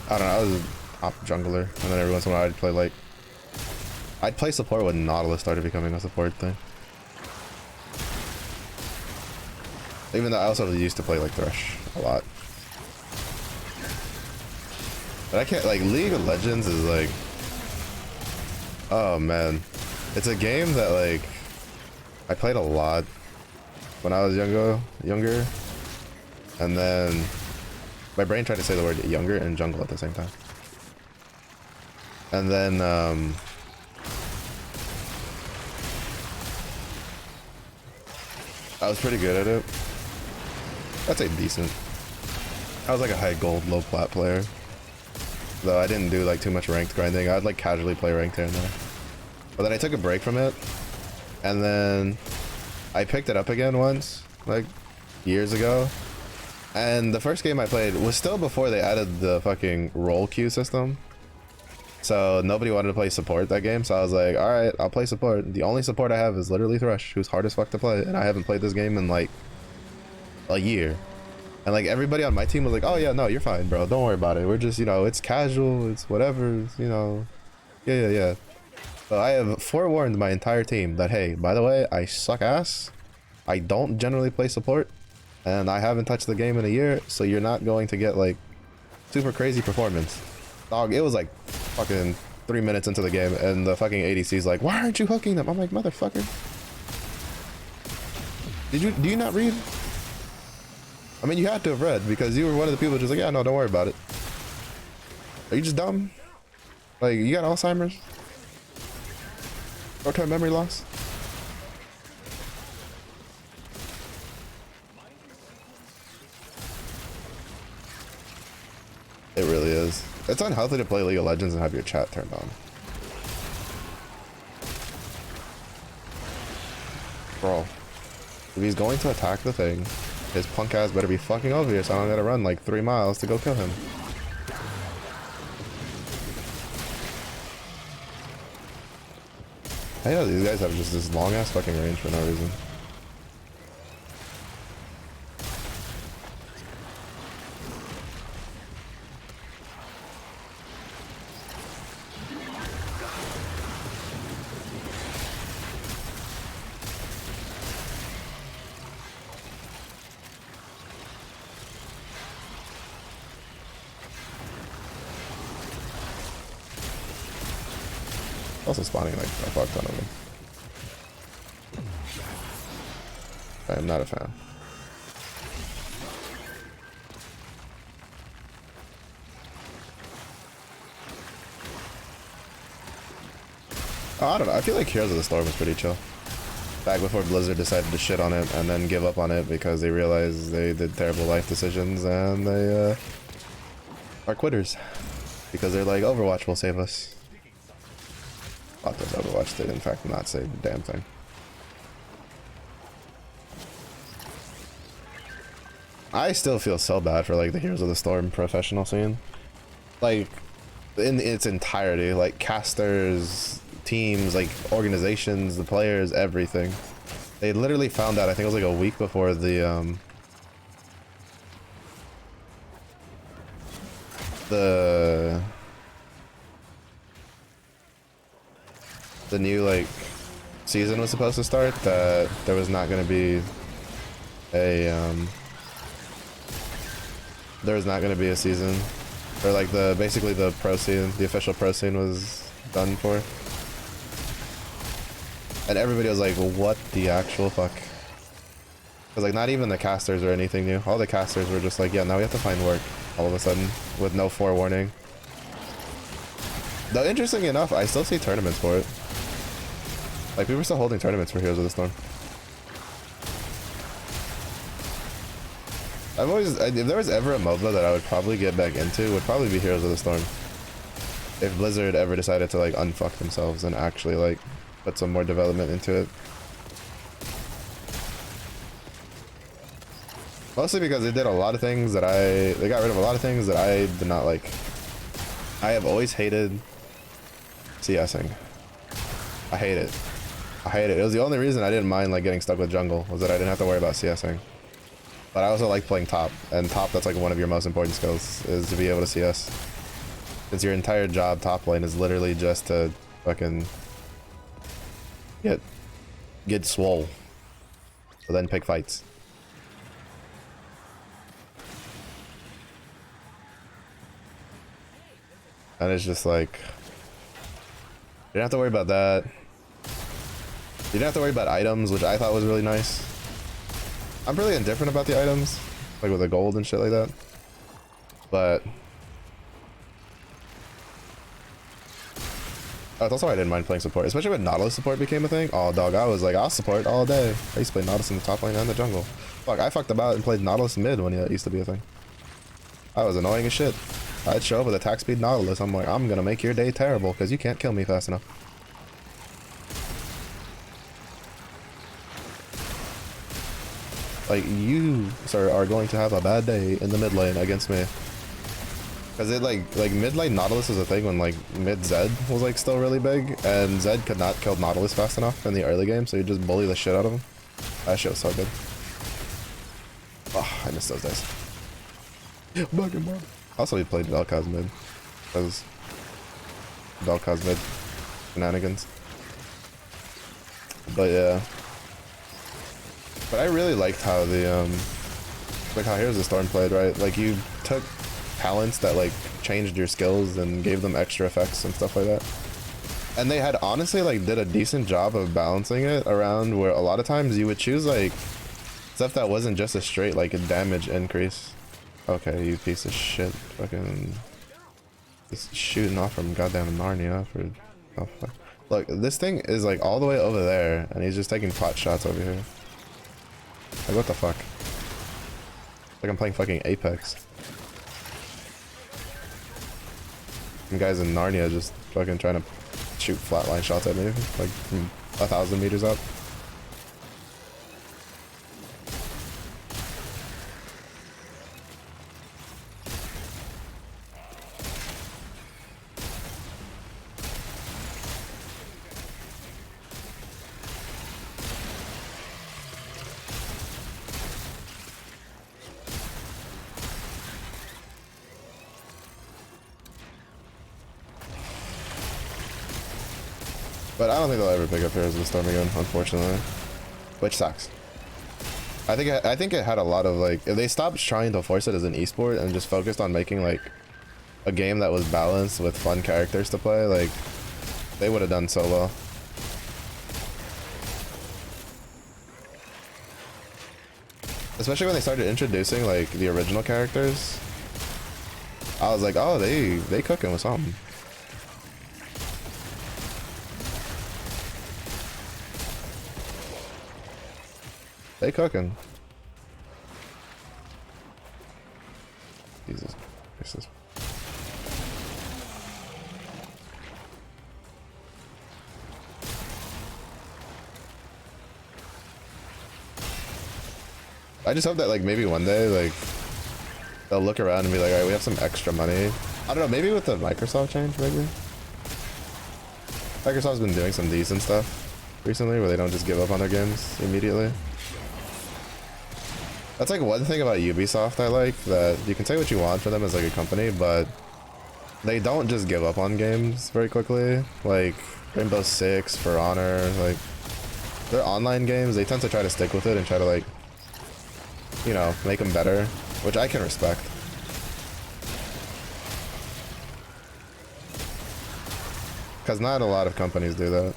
I don't know, I was top jungler, and then every once in a while I'd play support when Nautilus started becoming a support thing. Even though I also used to play like Thresh a lot. But I can't, like, League of Legends is like, oh man. It's a game that like, I played a lot when I was younger, and then my brain tried to say the word younger and jungle at the same time. And then, I was pretty good at it. I'd say decent. I was like a high gold, low plat player. Though I didn't do like too much ranked grinding. I'd like casually play ranked here and there. But then I took a break from it. And then I picked it up again once, like years ago. And the first game I played was still before they added the fucking roll queue system. So nobody wanted to play support that game. So I was like, all right, I'll play support. The only support I have is literally Thresh, who's hard as fuck to play. And I haven't played this game in like a year. And like everybody on my team was like, oh yeah, no, you're fine, bro. Don't worry about it. We're just, you know, it's casual. It's whatever, it's, you know. Yeah. So I have forewarned my entire team that, hey, by the way, I suck ass. I don't generally play support. And I haven't touched the game in a year, so you're not going to get like super crazy performance. Dog, it was like fucking 3 minutes into the game and the fucking ADC's like, why aren't you hooking them? I'm like, motherfucker. Do you not read? I mean, you had to have read because you were one of the people just like, yeah, no, don't worry about it. Are you just dumb? Like, you got Alzheimer's? Short-term memory loss? It really is. It's unhealthy to play League of Legends and have your chat turned on. Bro, if he's going to attack the thing, his punk ass better be fucking over here so I don't gotta run like 3 miles to go kill him. I know these guys have just this long ass fucking range for no reason. Also spawning like a fuck ton of them. I am not a fan. Oh, I don't know. I feel like Heroes of the Storm was pretty chill. Back before Blizzard decided to shit on it and then give up on it because they realized they did terrible life decisions and they are quitters. Because they're like, Overwatch will save us. Fuck those Overwatch did in fact not save the damn thing. I still feel so bad for like the Heroes of the Storm professional scene. Like in its entirety, like casters, teams, like organizations, the players, everything. They literally found out, I think it was like a week before the new like season was supposed to start, that there was not going to be a season Or like basically the pro scene, the official pro scene was done for. And everybody was like, what the actual fuck? Because like not even the casters or anything new. All the casters were just like, yeah, now we have to find work all of a sudden with no forewarning. Though interesting enough, I still see tournaments for it. Like people are still holding tournaments for Heroes of the Storm. If there was ever a MOBA that I would probably get back into, it would probably be Heroes of the Storm. If Blizzard ever decided to like unfuck themselves and actually like put some more development into it. Mostly because they did a lot of things that they got rid of a lot of things that I did not like. I have always hated CSing. I hate it. I hate it. It was the only reason I didn't mind like getting stuck with jungle, was that I didn't have to worry about CSing. But I also like playing top, and top, that's like one of your most important skills, is to be able to CS. Since your entire job top lane is literally just to fucking get swole, so then pick fights. And it's just like, you don't have to worry about that. You don't have to worry about items, which I thought was really nice. I'm really indifferent about the items, like with the gold and shit like that. But that's also why I didn't mind playing support, especially when Nautilus support became a thing. Oh dog, I was like, I'll support all day. I used to play Nautilus in the top lane and the jungle. Fuck, I fucked about and played Nautilus mid when that used to be a thing. I was annoying as shit. I'd show up with attack speed Nautilus. I'm like, I'm gonna make your day terrible because you can't kill me fast enough. Like, you, sir, are going to have a bad day in the mid lane against me. Because it like mid lane Nautilus was a thing when like mid Zed was like still really big, and Zed could not kill Nautilus fast enough in the early game, so you just bully the shit out of him. That shit was so good. Oh, I miss those days. Also, we played Vel'Koz mid, because Vel'Koz mid shenanigans. But yeah. But I really liked how the like how Heroes of the Storm played, right? Like you took talents that like changed your skills and gave them extra effects and stuff like that. And they had honestly like did a decent job of balancing it around where a lot of times you would choose like stuff that wasn't just a straight like a damage increase. Okay, you piece of shit. Fucking just shooting off from goddamn Narnia for oh fuck. Look, this thing is like all the way over there and he's just taking pot shots over here. Like, what the fuck? Like I'm playing fucking Apex. Some guys in Narnia just fucking trying to shoot flatline shots at me, like from 1,000 meters up. But I don't think they'll ever pick up Heroes of the Storm again, unfortunately. Which sucks. I think it had a lot of like, if they stopped trying to force it as an esport and just focused on making like a game that was balanced with fun characters to play, like they would have done so well. Especially when they started introducing like the original characters. I was like, oh, they cooking with something. They cooking. Jesus Christ. I just hope that like maybe one day like they'll look around and be like, all right, we have some extra money. I don't know, maybe with the Microsoft change, maybe. Microsoft's been doing some decent stuff recently where they don't just give up on their games immediately. That's like one thing about Ubisoft I like, that you can say what you want for them as like a company, but they don't just give up on games very quickly. Like Rainbow Six, For Honor, like their online games, they tend to try to stick with it and try to like, you know, make them better, which I can respect. Because not a lot of companies do that.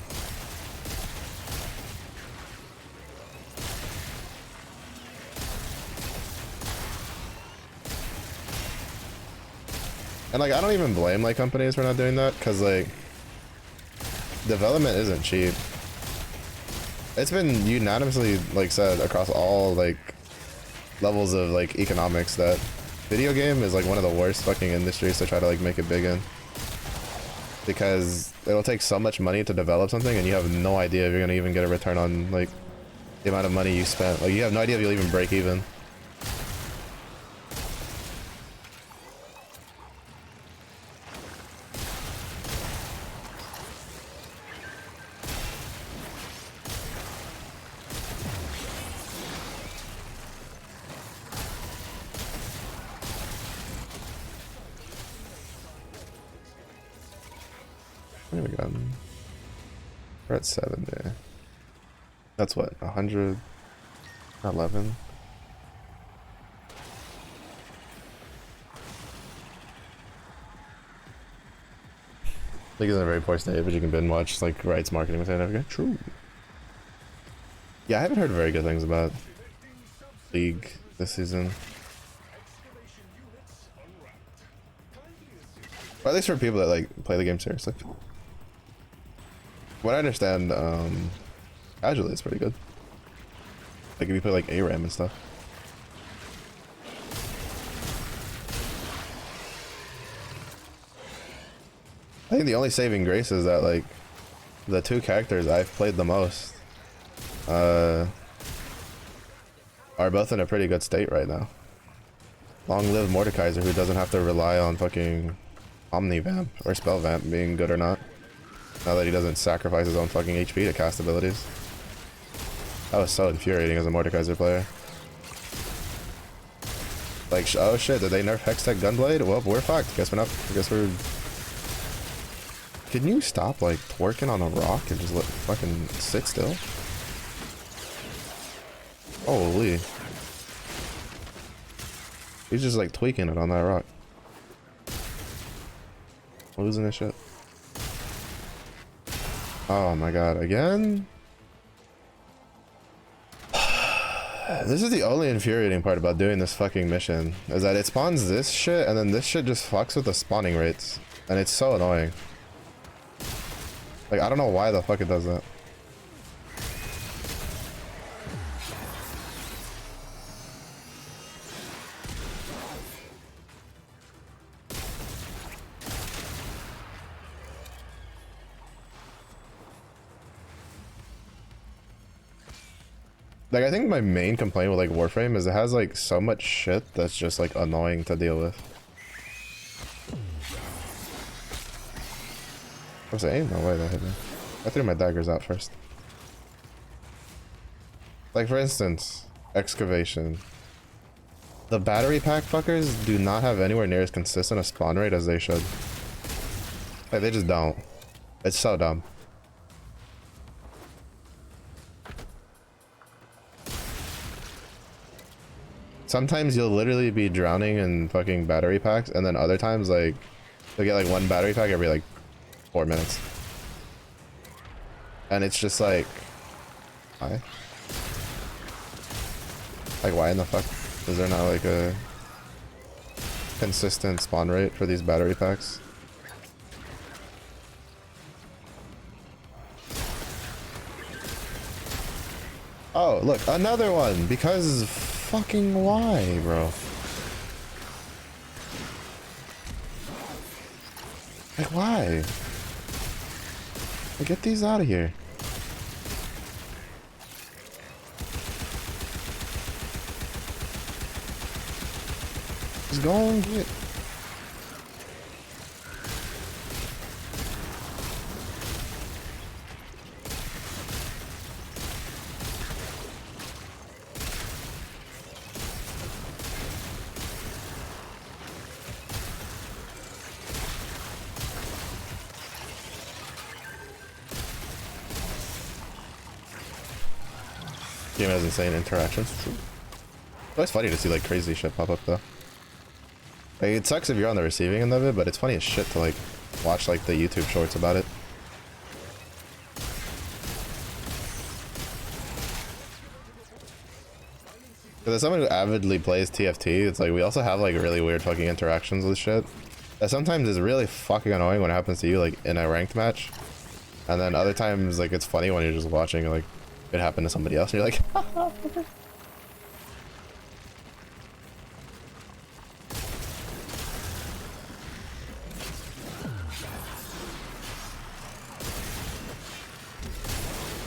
And like, I don't even blame like companies for not doing that, because like, development isn't cheap. It's been unanimously like said across all like levels of like economics that video game is like one of the worst fucking industries to try to like make it big in, because it'll take so much money to develop something and you have no idea if you're gonna even get a return on like the amount of money you spent. Like, you have no idea if you'll even break even. What have we gotten? We're at 70. That's what, 111? League is in a very poor state, but you can binge watch like rights marketing with it. Okay, true. Yeah, I haven't heard very good things about League this season. Or at least for people that like play the game seriously. What I understand, casually it's pretty good. Like if you play like ARAM and stuff. I think the only saving grace is that like the two characters I've played the most are both in a pretty good state right now. Long live Mordekaiser, who doesn't have to rely on fucking Omnivamp or Spellvamp being good or not. Now that he doesn't sacrifice his own fucking HP to cast abilities. That was so infuriating as a Mordekaiser player. Like, oh shit, did they nerf Hextech Gunblade? Well, we're fucked. Guess we're not. Guess we're... Can you stop, like, twerking on a rock and just let fucking sit still? Holy. He's just, like, tweaking it on that rock. Losing his shit. Oh my god, again? This is the only infuriating part about doing this fucking mission, is that it spawns this shit and then this shit just fucks with the spawning rates. And it's so annoying. Like, I don't know why the fuck it does that. Like, I think my main complaint with like Warframe is it has like so much shit that's just like annoying to deal with. I was like, ain't no way that hit me. I threw my daggers out first. Like, for instance, excavation. The battery pack fuckers do not have anywhere near as consistent a spawn rate as they should. Like, they just don't. It's so dumb. Sometimes you'll literally be drowning in fucking battery packs, and then other times, like, you'll get like one battery pack every like 4 minutes. And it's just like, why? Like, why in the fuck is there not like a consistent spawn rate for these battery packs? Oh, look, another one, because fucking why, bro? Like, why? Like, get these out of here. Just go and get. Game has insane interactions. It's always funny to see like crazy shit pop up though. Like, it sucks if you're on the receiving end of it, but it's funny as shit to like watch like the YouTube shorts about it. Because as someone who avidly plays TFT, it's like we also have like really weird fucking interactions with shit. That sometimes is really fucking annoying when it happens to you like in a ranked match. And then other times like it's funny when you're just watching like it happen to somebody else and you're like okay.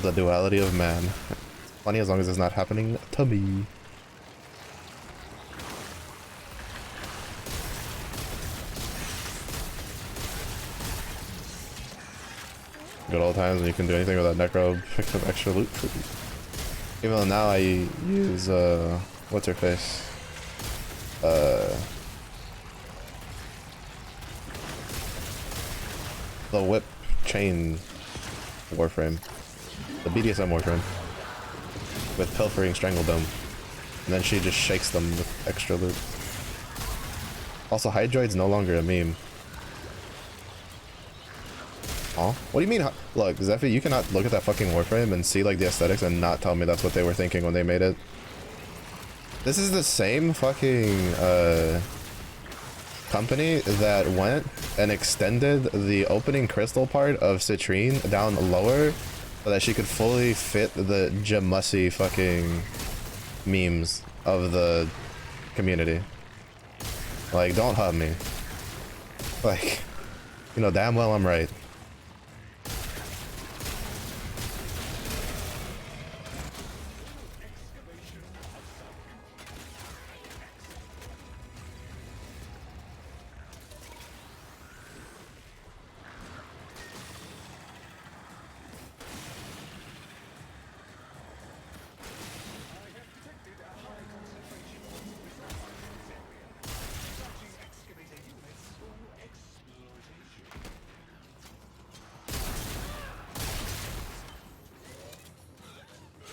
The duality of man. It's funny as long as it's not happening to me. Good old times when you couldn't do anything without necro pick up extra loot for you. Even though now I use what's her face? The whip chain warframe. The BDSM warframe. With pilfering strangledome. And then she just shakes them with extra loot. Also, Hydroid's no longer a meme. Huh? What do you mean? Look, Zephy, you cannot look at that fucking warframe and see like the aesthetics and not tell me that's what they were thinking when they made it. This is the same fucking company that went and extended the opening crystal part of Citrine down lower so that she could fully fit the Jamussy fucking memes of the community. Like, don't hug me. Like, you know damn well I'm right.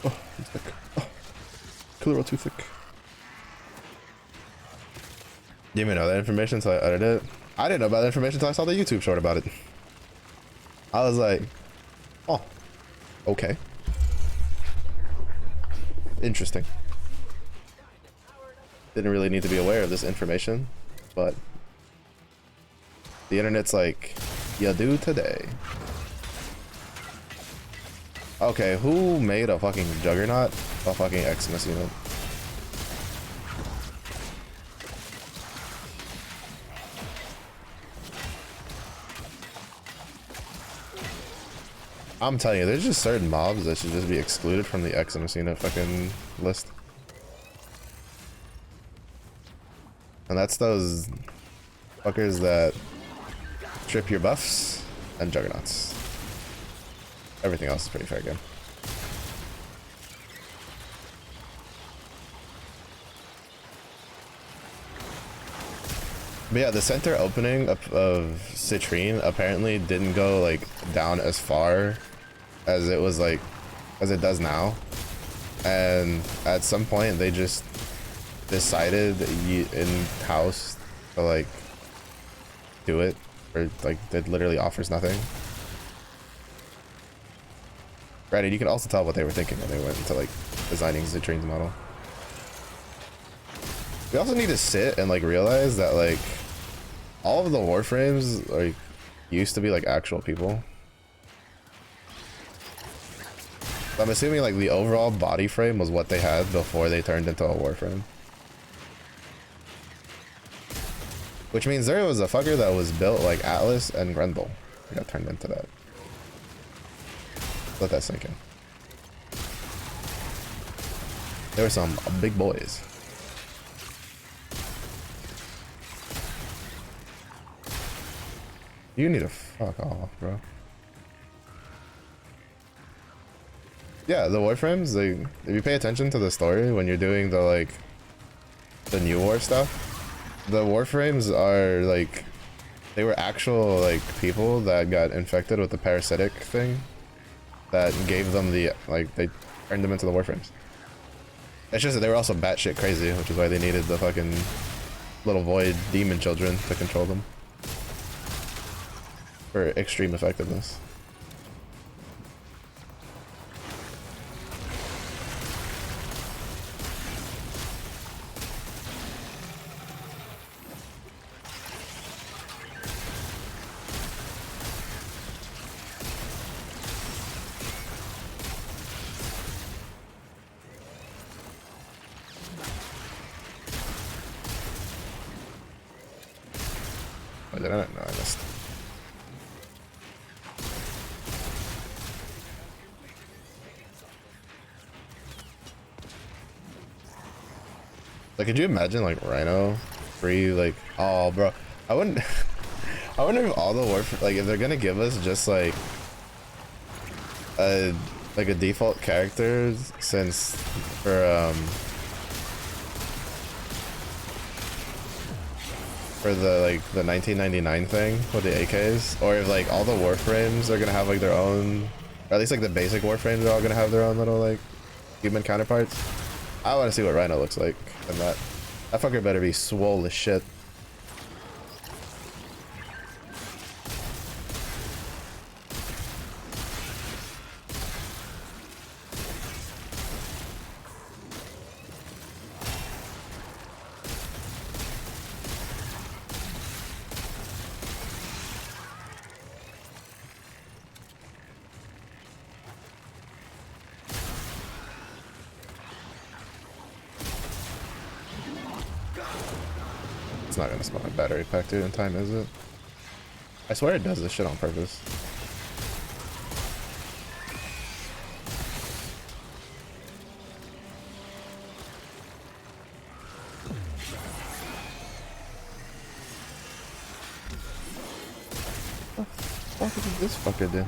Oh, too thick. Oh, Killer too thick. You didn't even know that information until I edited it? I didn't know about that information until I saw the YouTube short about it. I was like, oh, okay. Interesting. Didn't really need to be aware of this information, but the internet's like, you do today. Okay, who made a fucking juggernaut? A fucking Xmas unit. I'm telling you, there's just certain mobs that should just be excluded from the Xmas unit fucking list. And that's those fuckers that strip your buffs and juggernauts. Everything else is pretty fair game. But yeah, the center opening of Citrine apparently didn't go like down as far as it was like as it does now. And at some point they just decided in-house to like do it, or like it literally offers nothing. Granted, you can also tell what they were thinking when they went into like designing Citrine's model. We also need to sit and like realize that like all of the warframes like used to be like actual people. So I'm assuming like the overall body frame was what they had before they turned into a warframe. Which means there was a fucker that was built like Atlas and Grendel. It got turned into that. Let that sink in. There were some big boys. You need to fuck off, bro. Yeah, the warframes, like, if you pay attention to the story when you're doing the, like, the new war stuff, the warframes are, like, they were actual, like, people that got infected with the parasitic thing that gave them the, like, they turned them into the warframes. It's just that they were also batshit crazy, which is why they needed the fucking little void demon children to control them. For extreme effectiveness. I didn't. No, I missed. Like, could you imagine like Rhino free? Like, oh, bro, I wouldn't. I wonder if all the warfare, like, if they're gonna give us just like a default character, since for the like the 1999 thing with the AKs, or if like all the warframes are gonna have like their own, or at least like the basic warframes are all gonna have their own little like human counterparts. I want to see what Rhino looks like, and that fucker better be swole as shit. It's not gonna spawn a battery pack, dude, in time, is it? I swear it does this shit on purpose. What the fuck did this fucker do?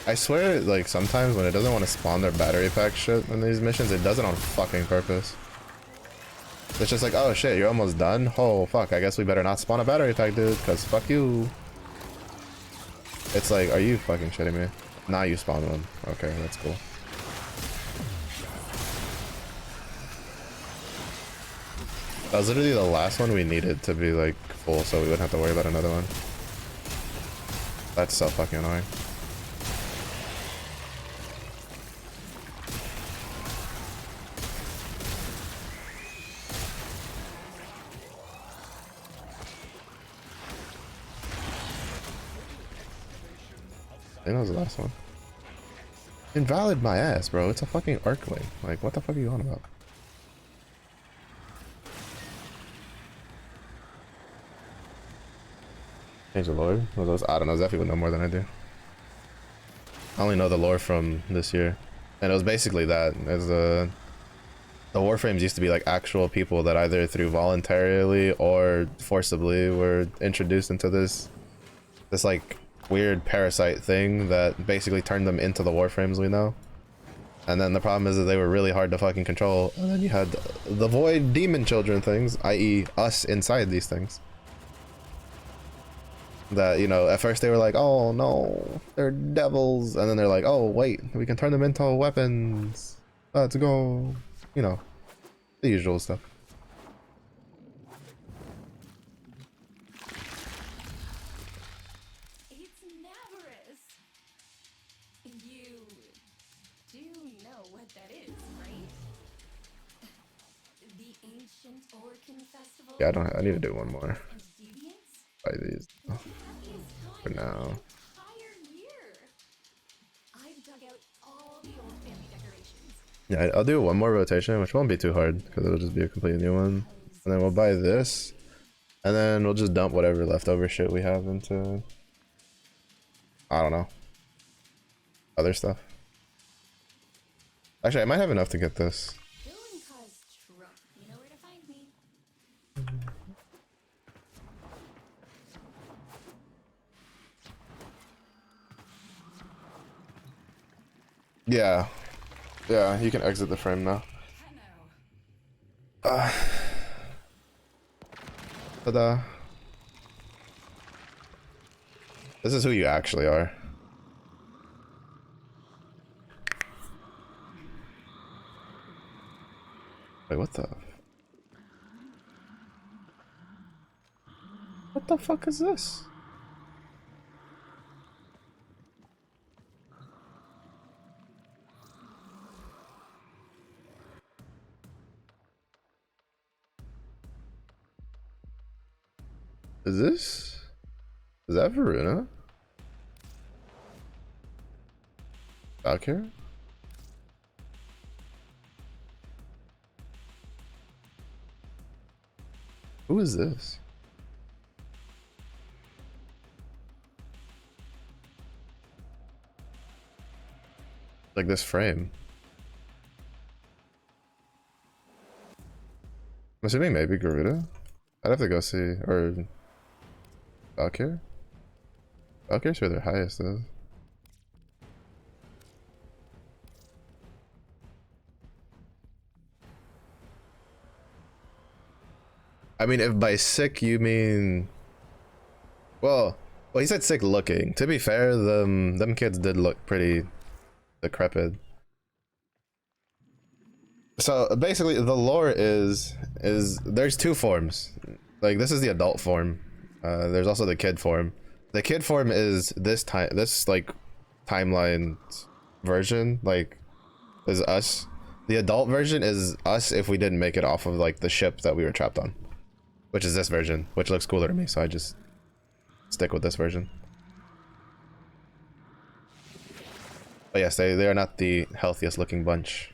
I swear, like, sometimes when it doesn't want to spawn their battery pack shit in these missions, it does it on fucking purpose. It's just like, oh shit, you're almost done? Oh fuck, I guess we better not spawn a battery pack, dude, because fuck you. It's like, are you fucking shitting me? Nah, you spawn one. Okay, that's cool. That was literally the last one we needed to be like full, so we wouldn't have to worry about another one. That's so fucking annoying. I think that was the last one. Invalid my ass, bro. It's a fucking Arcway. Like, what the fuck are you on about? Change the lore? I don't know. Zephy would know more than I do. I only know the lore from this year. And it was basically that. As the Warframes used to be like actual people that either through voluntarily or forcibly were introduced into this like weird parasite thing that basically turned them into the Warframes we know. And then the problem is that they were really hard to fucking control. And then you had the void demon children things, i.e. us inside these things. That, you know, at first they were like, oh no, they're devils. And then they're like, oh wait, we can turn them into weapons. Let's go. You know, the usual stuff. Yeah, I need to do one more. Buy these for now. Yeah, I'll do one more rotation, which won't be too hard because it'll just be a completely new one. And then we'll buy this, and then we'll just dump whatever leftover shit we have into, I don't know, other stuff. Actually, I might have enough to get this. Yeah. Yeah, you can exit the frame now. Ta-da. This is who you actually are. Wait, what the? What the fuck is this? Is that Varuna? Back here? Who is this? Like this frame. I'm assuming maybe Garuda? I'd have to go see. Or Valkyr? Valkyr's where their highest is. I mean, if by sick you mean... Well, he said sick looking. To be fair, them kids did look pretty decrepit. So basically, the lore is there's two forms. Like, this is the adult form. There's also the kid form. The kid form is this like timeline version, like, is us. The adult version is us if we didn't make it off of like the ship that we were trapped on, which is this version, which looks cooler to me, so I just stick with this version. But yes, they are not the healthiest looking bunch.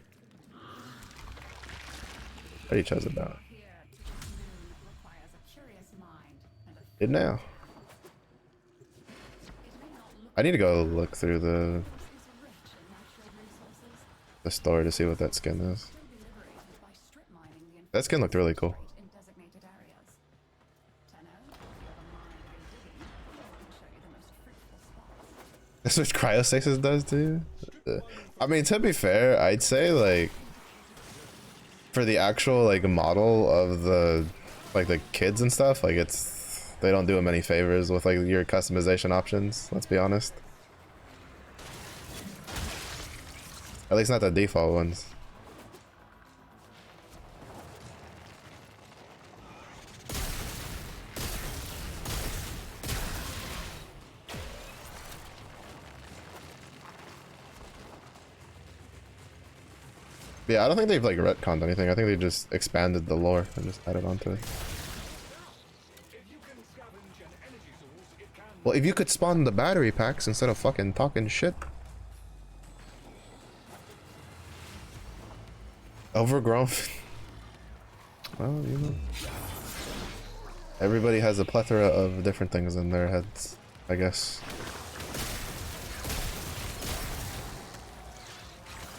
What he chose about. It now. I need to go look through the store to see what that skin is. That skin looked really cool. That's what cryostasis does to you? I mean, to be fair, I'd say like for the actual like model of the like the kids and stuff, like they don't do them any favors with like your customization options, let's be honest. At least not the default ones. Yeah, I don't think they've like retconned anything. I think they just expanded the lore and just added onto it. Well, if you could spawn the battery packs instead of fucking talking shit. Overgrown. Well, you know. Everybody has a plethora of different things in their heads, I guess.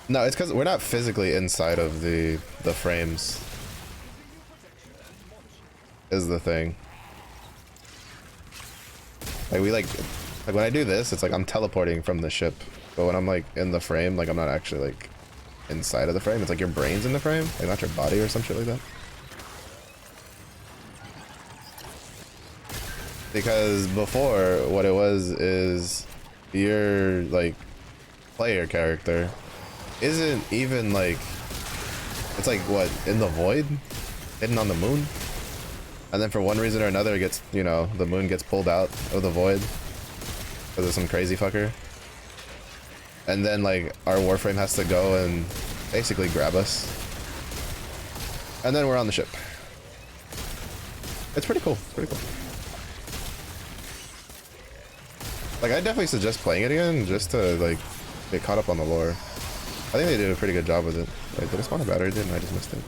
No, it's because we're not physically inside of the frames. Is the thing. Like when I do this, it's like I'm teleporting from the ship. But when I'm like in the frame, like I'm not actually like inside of the frame. It's like your brain's in the frame, like not your body or some shit like that. Because before, what it was is your like player character isn't even like, it's like what, in the void, hidden on the moon, and then for one reason or another it gets, you know, the moon gets pulled out of the void because of some crazy fucker, and then like our warframe has to go and basically grab us, and then we're on the ship. It's pretty cool. It's pretty cool. Like, I definitely suggest playing it again just to like get caught up on the lore. I think they did a pretty good job with it. Wait, did I spawn a battery? Didn't I? Just missed it.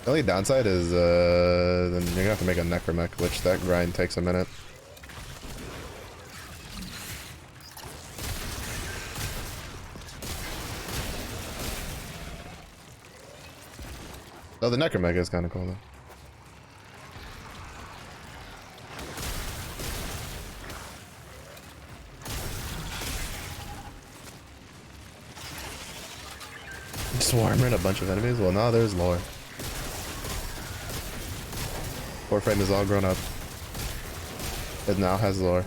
The only downside is then you're gonna have to make a necromech, which that grind takes a minute. Oh, the necromech is kind of cool though. Swarming a bunch of enemies? Well, now there's lore. Warframe is all grown up. It now has lore.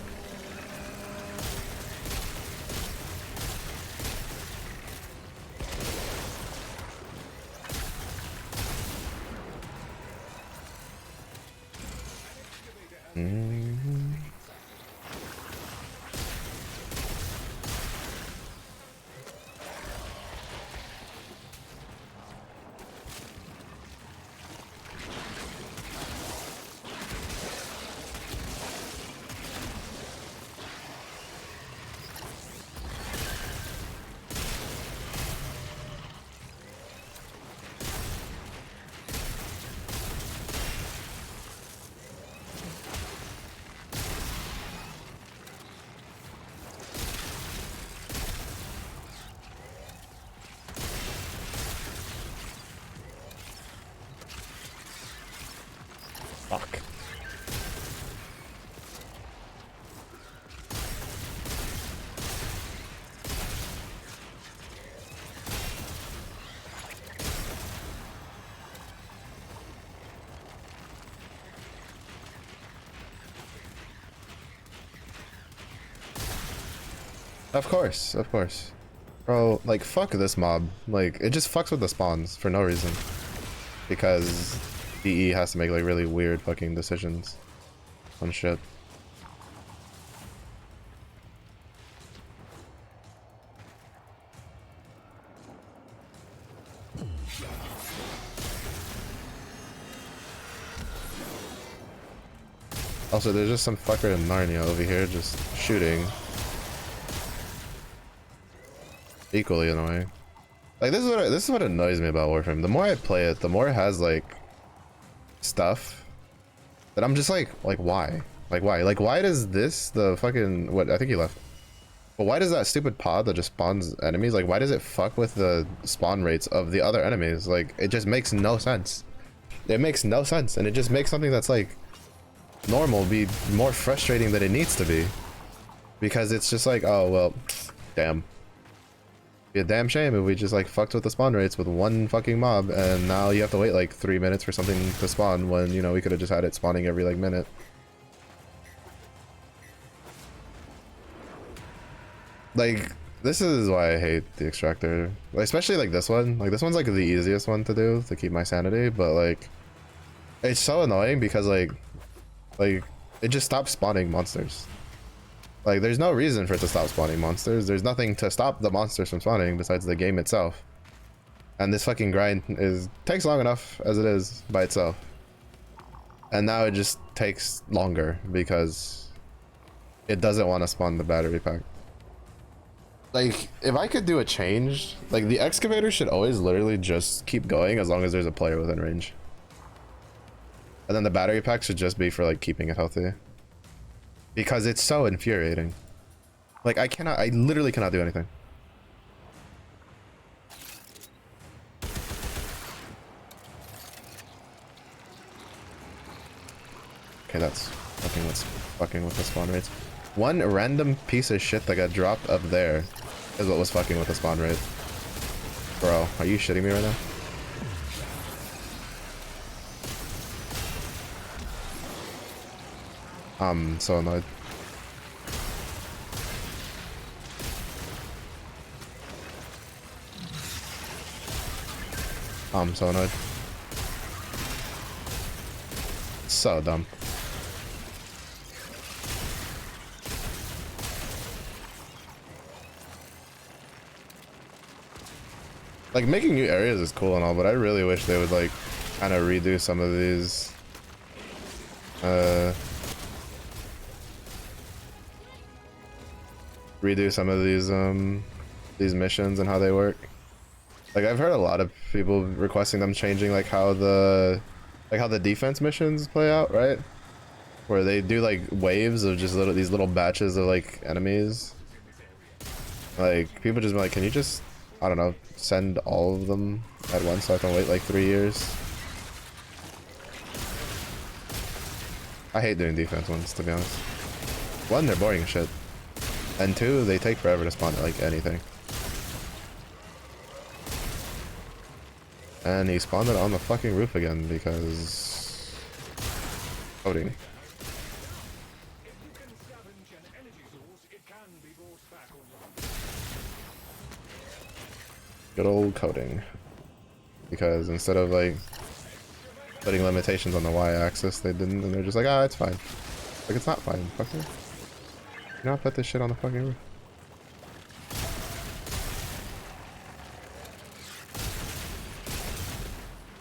Of course, of course. Bro, like, fuck this mob. Like, it just fucks with the spawns for no reason. Because DE has to make, like, really weird fucking decisions on shit. Also, there's just some fucker in Narnia over here just shooting. Equally annoying. Like, this is what annoys me about Warframe. The more I play it, the more it has, like, stuff that I'm just like why? Like, why? Like, why does this, the fucking, what, I think he left. But why does that stupid pod that just spawns enemies, like, why does it fuck with the spawn rates of the other enemies? Like, it just makes no sense. It makes no sense, and it just makes something that's, like, normal be more frustrating than it needs to be. Because it's just like, oh, well, damn. Be a damn shame if we just, like, fucked with the spawn rates with one fucking mob, and now you have to wait, like, 3 minutes for something to spawn when, you know, we could have just had it spawning every, like, minute. Like, this is why I hate the extractor. Like, especially, like, this one. Like, this one's, like, the easiest one to do to keep my sanity, but, like, it's so annoying because, like, it just stops spawning monsters. Like, there's no reason for it to stop spawning monsters. There's nothing to stop the monsters from spawning besides the game itself. And this fucking grind takes long enough as it is by itself. And now it just takes longer because it doesn't want to spawn the battery pack. Like, if I could do a change, like, the excavator should always literally just keep going as long as there's a player within range. And then the battery pack should just be for, like, keeping it healthy. Because it's so infuriating. Like, I literally cannot do anything. Okay, that's fucking what's fucking with the spawn rates. One random piece of shit that got dropped up there is what was fucking with the spawn rate. Bro, are you shitting me right now? I'm so annoyed. I'm so annoyed. So dumb. Like, making new areas is cool and all, but I really wish they would, like, kind of redo some of these these missions and how they work. Like, I've heard a lot of people requesting them changing, like, how the defense missions play out, right? Where they do, like, waves of just these little batches of, like, enemies. Like, people just be like, can you just, I don't know, send all of them at once so I can wait, like, 3 years? I hate doing defense ones, to be honest. One, they're boring as shit. And two, they take forever to spawn, like, anything. And he spawned it on the fucking roof again because coding. Good old coding. Because instead of, like, putting limitations on the y-axis, they didn't, and they're just like, ah, it's fine. Like, it's not fine, fucker. Do not put this shit on the fucking roof.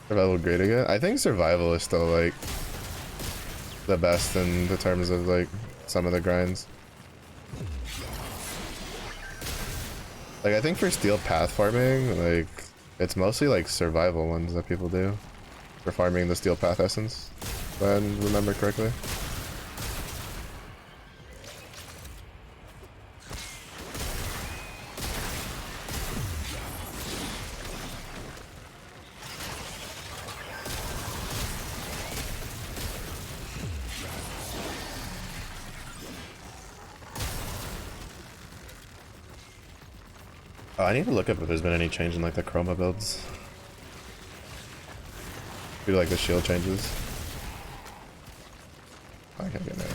Survival grading it? I think survival is still, like, the best in the terms of, like, some of the grinds. Like, I think for steel path farming, like, it's mostly, like, survival ones that people do for farming the steel path essence, if I remember correctly. Oh, I need to look up if there's been any change in, like, the chroma builds. Do, like, the shield changes. I can't get it.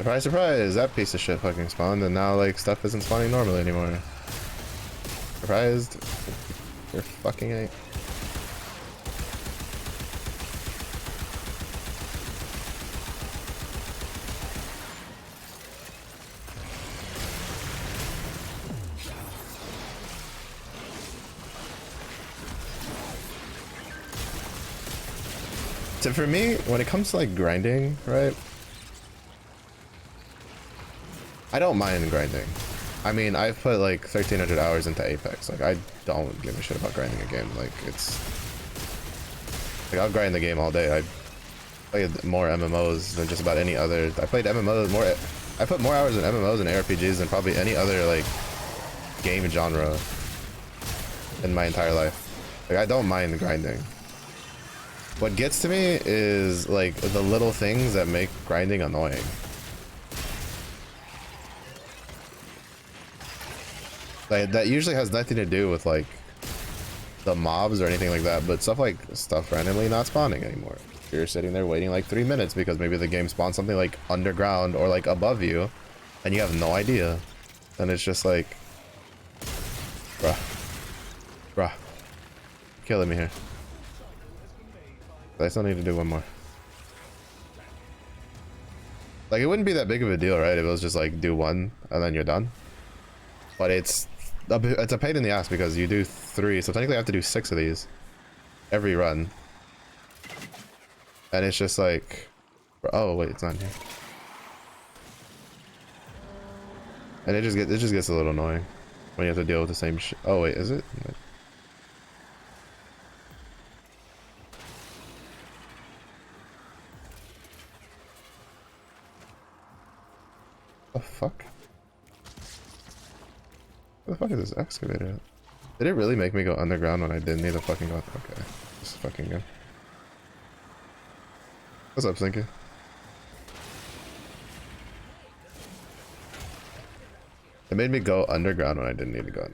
Surprise, surprise! That piece of shit fucking spawned, and now like stuff isn't spawning normally anymore. Surprised? You're fucking eight. So for me, when it comes to like grinding, right? I don't mind grinding. I mean, I've put like 1,300 hours into Apex. Like, I don't give a shit about grinding a game. Like, it's like I'll grind the game all day. I played more MMOs than just about any other. I played MMOs more. I put more hours in MMOs and ARPGs than probably any other like game genre in my entire life. Like, I don't mind grinding. What gets to me is like the little things that make grinding annoying. Like, that usually has nothing to do with like the mobs or anything like that, but stuff randomly not spawning anymore. You're sitting there waiting like 3 minutes because maybe the game spawned something like underground or like above you and you have no idea. And it's just like, bruh, killing me here. I still need to do one more. Like, it wouldn't be that big of a deal, right? If it was just like do one and then you're done. But it's a pain in the ass because you do 3, so technically I have to do 6 of these every run. And it's just like, oh wait, it's not here. And it just gets a little annoying when you have to deal with the same shit. Oh wait, is it? The fuck? Where the fuck is this excavator at? Did it really make me go underground when I didn't need to fucking go? Okay, just fucking go. What's up, Slinky? It made me go underground when I didn't need to go.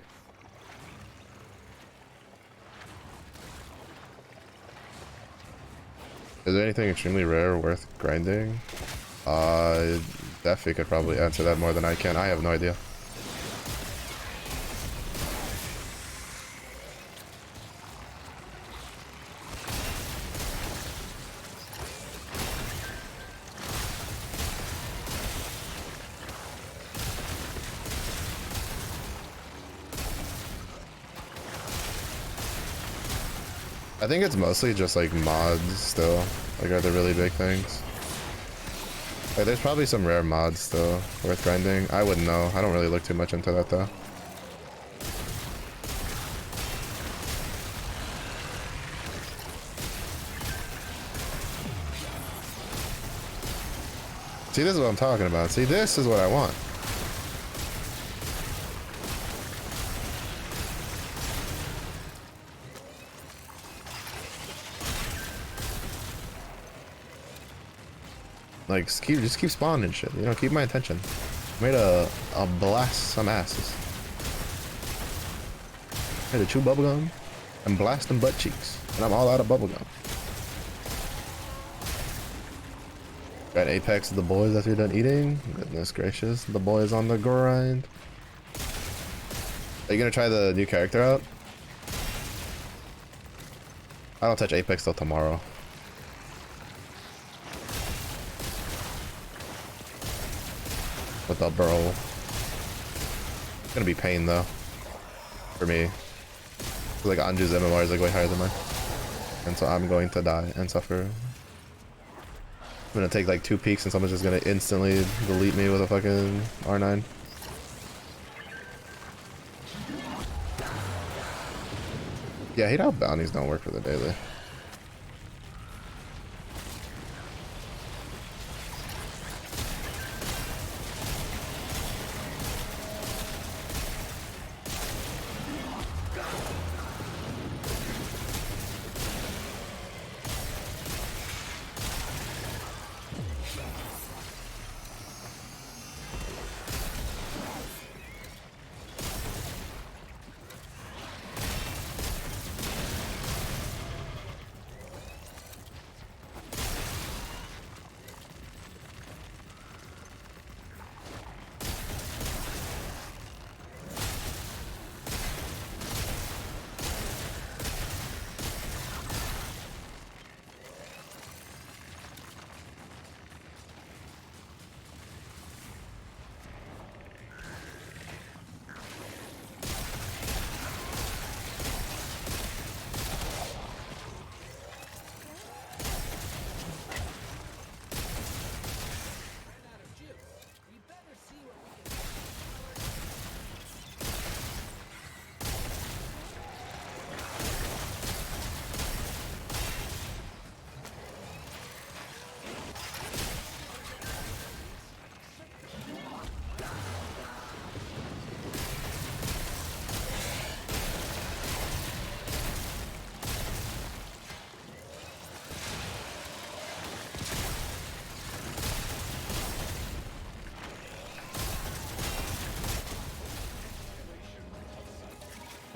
Is there anything extremely rare worth grinding? Definitely could probably answer that more than I can. I have no idea. I think it's mostly just like mods still, like are the really big things. Like, there's probably some rare mods still worth grinding. I wouldn't know. I don't really look too much into that though. See, this is what I'm talking about. See, this is what I want. Like, just keep spawning shit, you know, keep my attention. Made a blast some asses. Made a chew bubblegum and blast them butt cheeks. And I'm all out of bubblegum. Got Apex of the boys after you're done eating. Goodness gracious, the boys on the grind. Are you gonna try the new character out? I don't touch Apex till tomorrow. With the bro. It's gonna be pain though. For me. Like Anju's MMR is like way higher than mine. And so I'm going to die and suffer. I'm gonna take like 2 peeks and someone's just gonna instantly delete me with a fucking R9. Yeah, I hate how bounties don't work for the daily.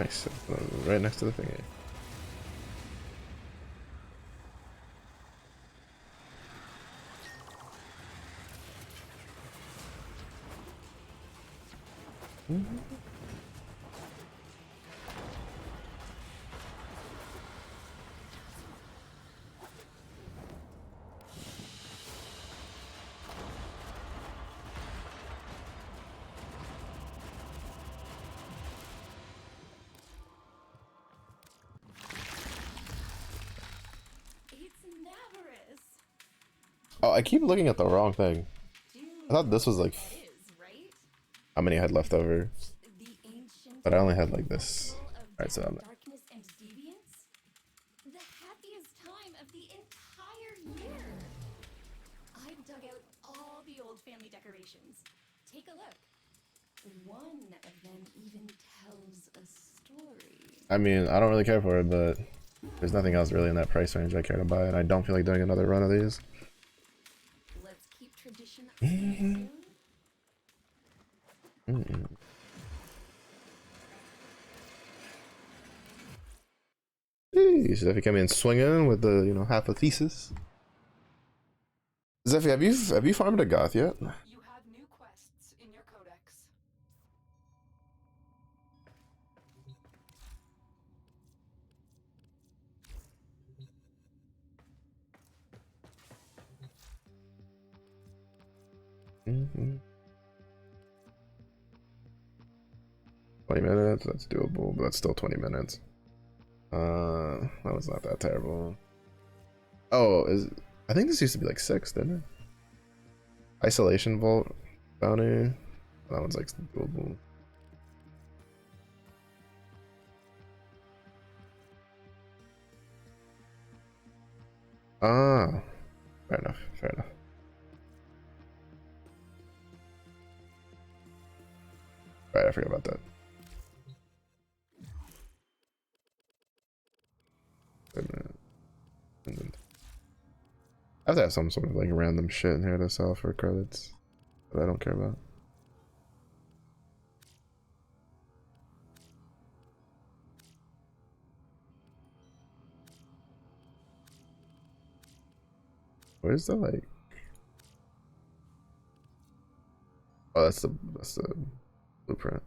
Nice. Right next to the thingy. Oh, I keep looking at the wrong thing. I thought this was like how many I had left over, but I only had like this. Alright, so I'm the happiest time of the entire year. I've dug out all the old family decorations. Take a look. One of them even tells a story. I mean, I don't really care for it, but there's nothing else really in that price range I care to buy, and I don't feel like doing another run of these. Let's keep tradition soon. Hey, Zephy came in swinging with the, you know, half a thesis. Zephy, have you farmed a goth yet? You have new quests in your codex. Mm-hmm. 20 minutes, that's doable, but that's still 20 minutes. That was not that terrible. Oh, I think this used to be like 6, didn't it? Isolation Vault bounty. That one's like doable. Ah, fair enough, fair enough. Right, I forgot about that. Wait a minute. I have to have some sort of like random shit in here to sell for credits that I don't care about. Where's the like? Oh, that's the blueprint.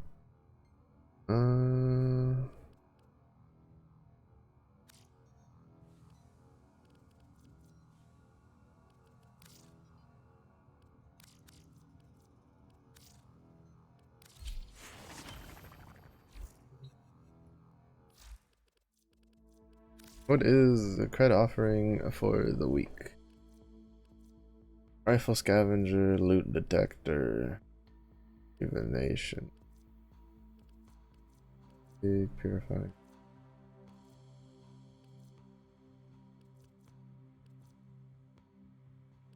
What is the credit offering for the week? Rifle scavenger, loot detector, divination, big purifying.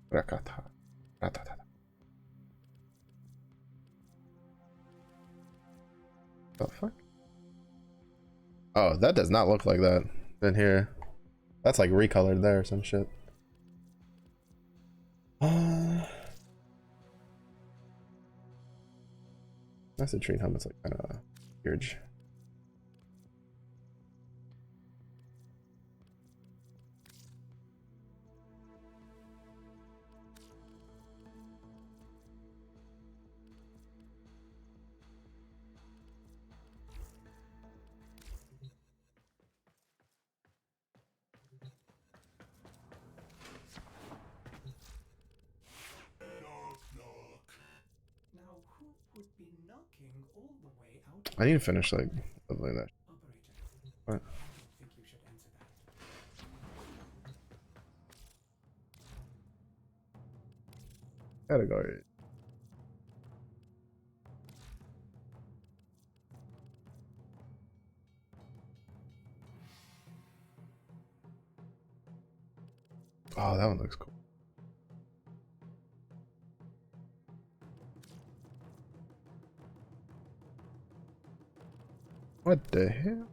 Rakata. Ratatata. The fuck? Oh, that does not look like that in here. That's like recolored there or some shit. That's a tree helmet's like kind of weird. Now, who would be knocking all the way out? I need to finish like leveling that. Operator. What? I don't think you should answer that. Category. Oh, that one looks cool. What the hell?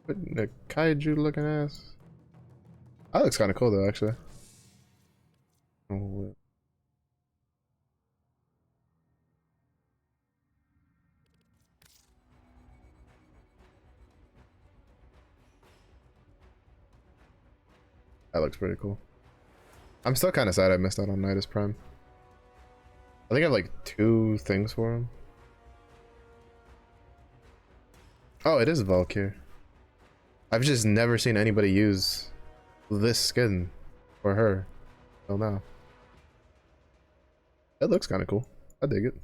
What the kaiju looking ass? That looks kind of cool though, actually. Oh, That looks pretty cool. I'm still kind of sad I missed out on Nidus Prime. I think I have like 2 things for him. Oh, it is Valkyr. I've just never seen anybody use this skin for her till now. It looks kind of cool. I dig it.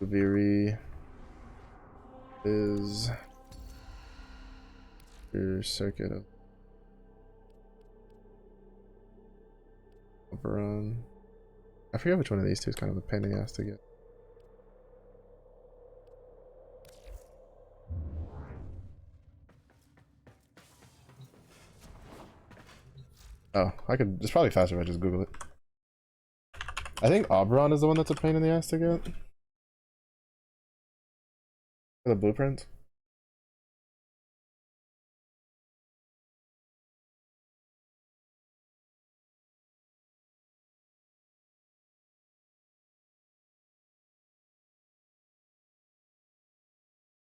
Viri is your circuit of Oberon. I forget which one of these two is kind of a pain in the ass to get. Oh, I could. It's probably faster if I just Google it. I think Oberon is the one that's a pain in the ass to get. For the blueprint.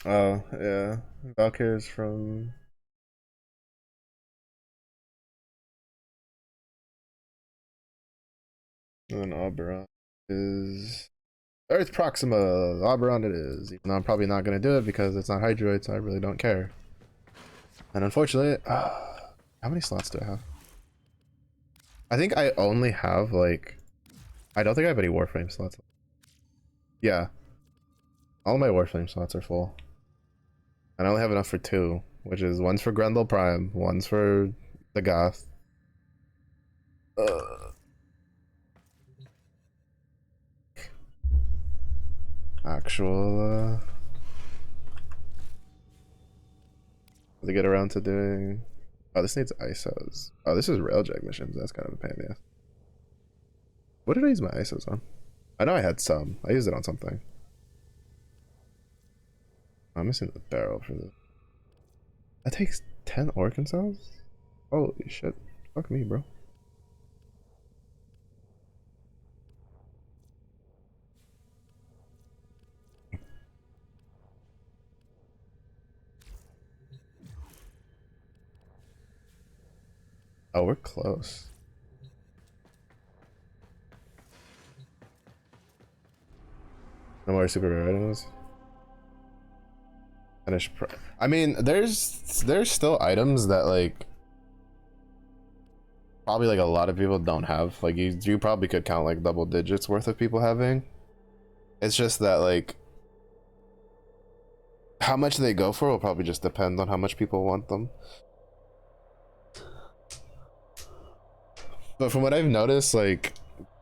Oh, yeah. Valkyr's from... And then Oberon is... Earth Proxima! Oberon it is. Even though I'm probably not going to do it because it's not Hydroid, so I really don't care. And unfortunately... how many slots do I have? I think I only have, like... I don't think I have any Warframe slots. Yeah. All my Warframe slots are full. And I only have enough for 2, which is one's for Grendel Prime, one's for the Goth. Actual, to get around to doing... Oh, this needs ISOs. Oh, this is Railjack missions. That's kind of a pain, yeah. What did I use my ISOs on? I know I had some. I used it on something. I'm missing the barrel for this. That takes 10 Orkin cells? Holy shit. Fuck me, bro. Oh, we're close. No more super rare items. Finish. I mean, there's still items that like probably like a lot of people don't have. Like you probably could count like double digits worth of people having. It's just that like how much they go for will probably just depend on how much people want them. But from what I've noticed, like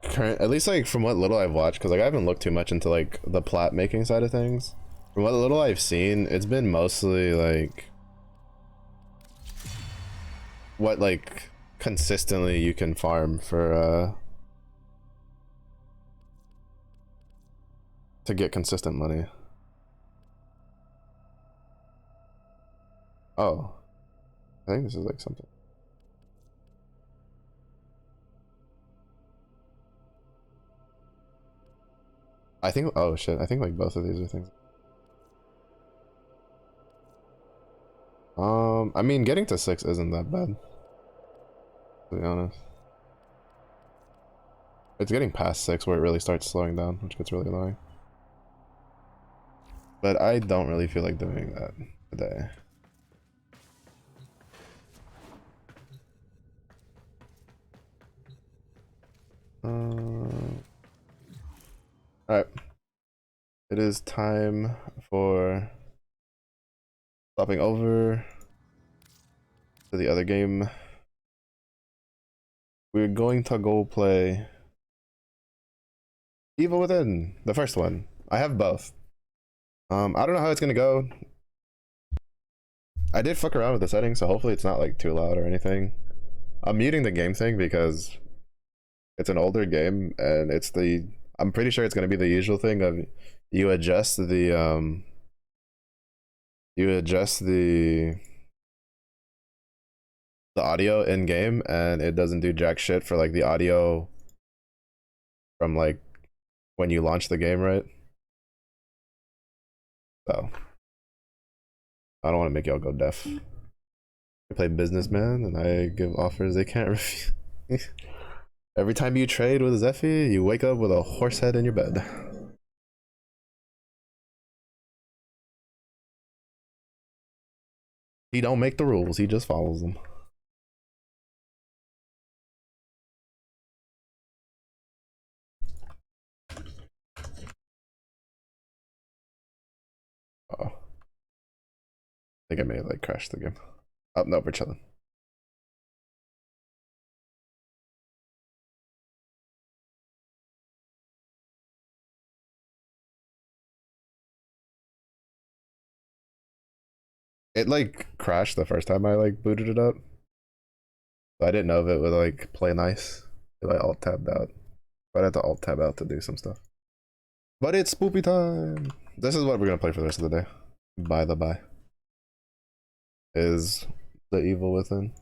at least like from what little I've watched, because like I haven't looked too much into like the plat making side of things. From what little I've seen, it's been mostly like what like consistently you can farm for to get consistent money. Oh, I think this is like something. I think, oh shit, I think like both of these are things. I mean, getting to 6 isn't that bad, to be honest. It's getting past 6 where it really starts slowing down, which gets really annoying. But I don't really feel like doing that today. Alright. It is time for stopping over to the other game. We're going to go play Evil Within, the first one. I have both. I don't know how it's gonna go. I did fuck around with the settings, so hopefully it's not like too loud or anything. I'm muting the game thing because it's an older game and it's the I'm pretty sure it's gonna be the usual thing of you adjust the audio in game and it doesn't do jack shit for like the audio from like when you launch the game, right? So I don't want to make y'all go deaf. I play businessman and I give offers they can't refuse. Every time you trade with Zephy, you wake up with a horse head in your bed. He don't make the rules, he just follows them. Oh. I think I may have like crashed the game. Oh no, we're chilling. It like crashed the first time I like booted it up. So I didn't know if it would like play nice if I alt tabbed out. But I had to alt tab out to do some stuff. But it's spoopy time. This is what we're gonna play for the rest of the day. By the by. Is the evil within.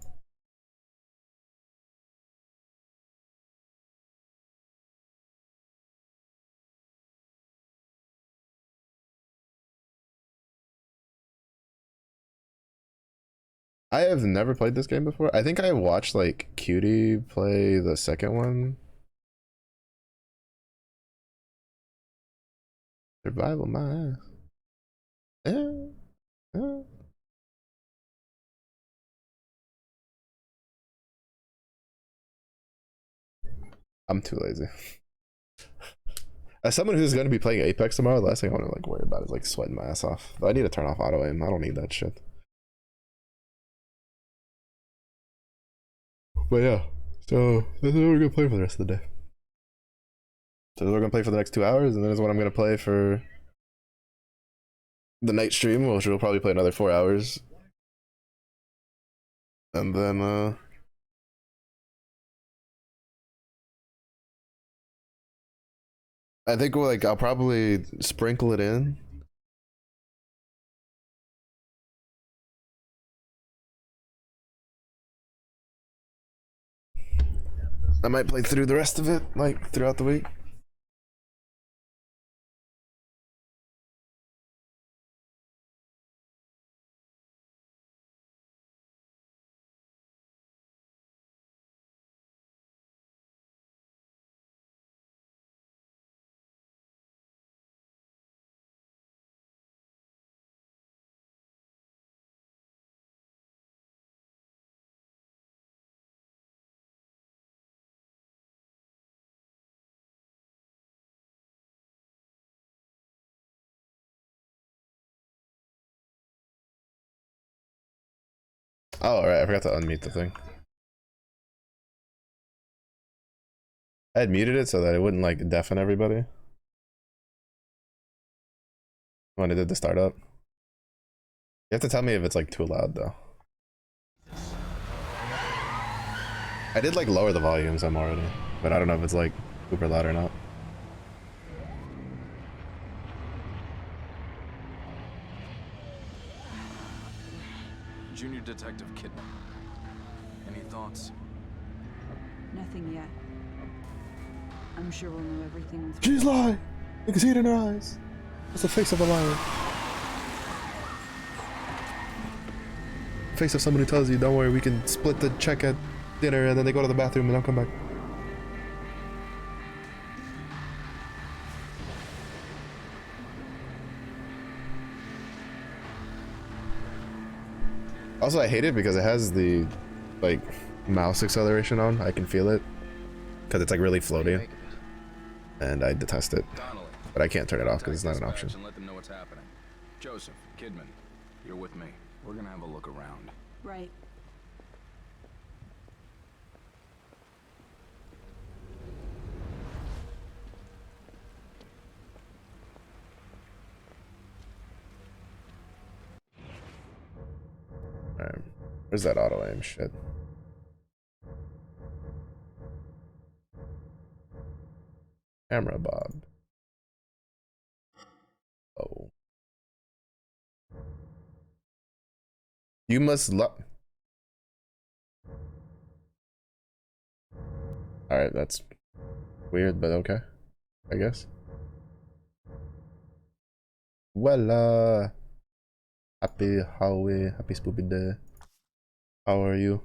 I have never played this game before. I think I watched like Cutie play the second one. Survival my ass. Yeah. Yeah. I'm too lazy. As someone who's going to be playing Apex tomorrow, the last thing I want to like worry about is like sweating my ass off. But I need to turn off auto aim. I don't need that shit. But yeah, so this is what we're gonna play for the rest of the day. So we're gonna play for the next 2 hours, and then is what I'm gonna play for the night stream, which we'll probably play another 4 hours. And then I think like I'll probably sprinkle it in. I might play through the rest of it, like throughout the week. Oh, right, I forgot to unmute the thing. I had muted it so that it wouldn't like deafen everybody when I did the startup. You have to tell me if it's like too loud though. I did like lower the volume some already, but I don't know if it's like super loud or not. Junior Detective Kidman. Any thoughts? Nothing yet. I'm sure we'll know everything. She's lying! You can see it in her eyes. It's the face of a liar. Face of someone who tells you, don't worry, we can split the check at dinner, and then they go to the bathroom and don't come back. Also, I hate it because it has the like mouse acceleration on. I can feel it because it's like really floaty, and I detest it. But I can't turn it off because it's not an option. Let them know what's happening. Joseph, Kidman, you're with me. We're gonna have a look around. Right. Alright, where's that auto aim shit? Camera Bob. Oh. You must love. Alright, that's weird, but okay, I guess. Well, happy Halloween, happy spoopy day. How are you?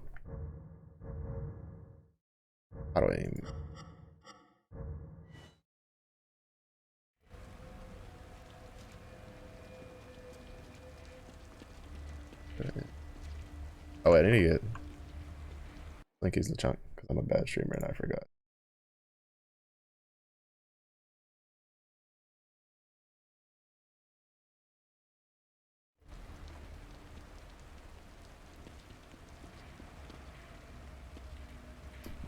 How do I aim? Oh, wait, I need to get Linky's the chunk because I'm a bad streamer and I forgot.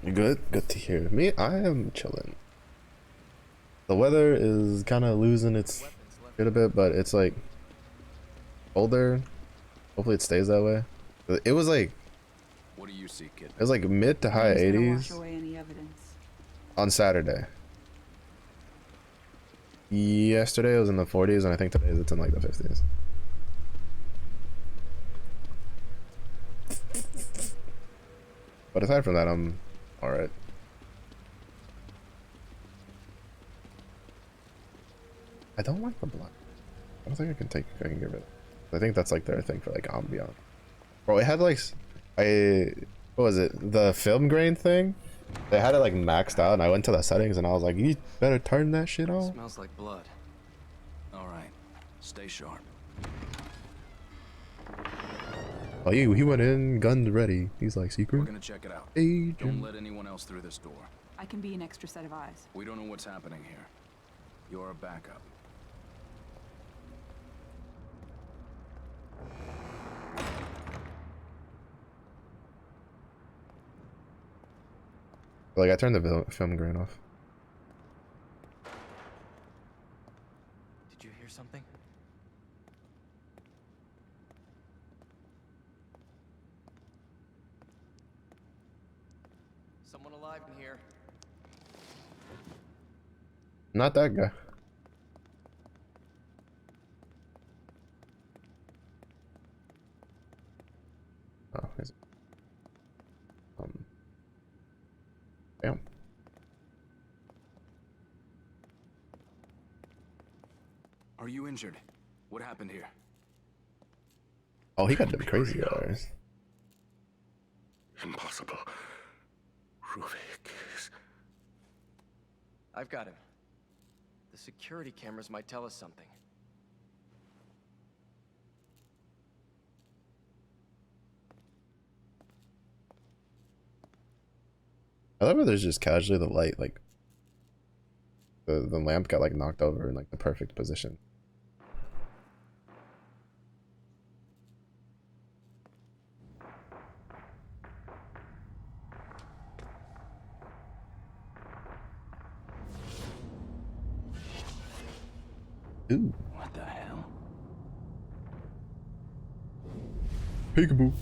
You good? Good to hear. Me, I am chilling. The weather is kind of losing its shit a bit, but it's like colder. Hopefully it stays that way. It was like, What do you see, kid? it was like mid to high Rain's gonna 80s wash away any evidence. on Saturday. Yesterday it was in the 40s, and I think today it's in like the 50s. But aside from that, I'm alright. I don't like the black. I don't think I can get rid of it. I think that's like their thing for like ambient. Bro, it had like, what was it? The film grain thing? They had it like maxed out, and I went to the settings and I was like, you better turn that shit off. Smells like blood. All right, stay sharp. Oh, he went in, guns ready. He's like, secret We're gonna check it out. agent. Don't let anyone else through this door. I can be an extra set of eyes. We don't know what's happening here. You're a backup. Like, I turned the film grain off. Did you hear something? Someone alive in here. Not that guy. Oh, is it? Damn. Are you injured? What happened here? Oh, he got them crazy eyes. Impossible. Ruvik is... I've got him. The security cameras might tell us something. I love how there's just casually the light, like the lamp got like knocked over in like the perfect position. Ooh. What the hell? Peekaboo.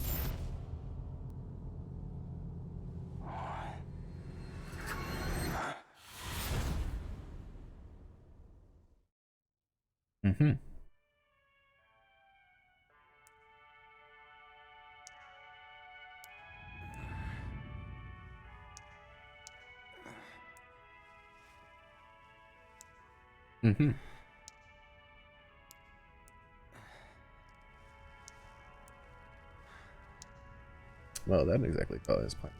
Mm-hmm. Mm-hmm. Well, that didn't exactly tell his plan.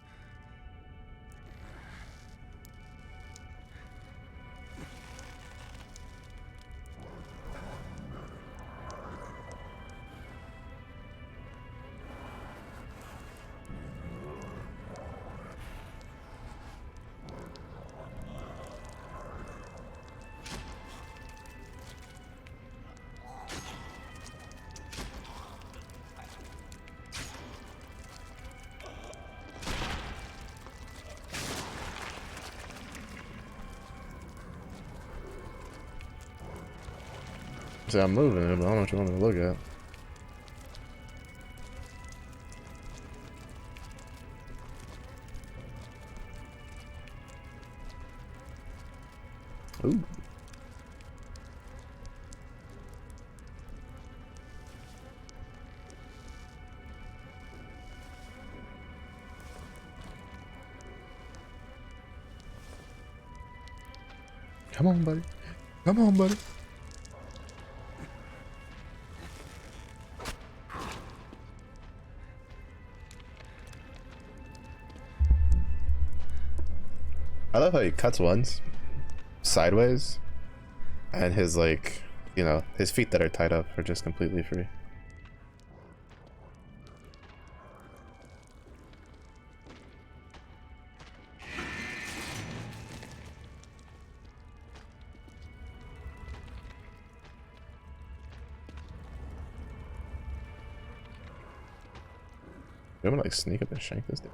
See, I'm moving it, but I don't know what you want me to look at. Ooh. Come on, buddy. Come on, buddy. I love how he cuts once sideways and his like, you know, his feet that are tied up are just completely free. I'm gonna like sneak up and shank this dude.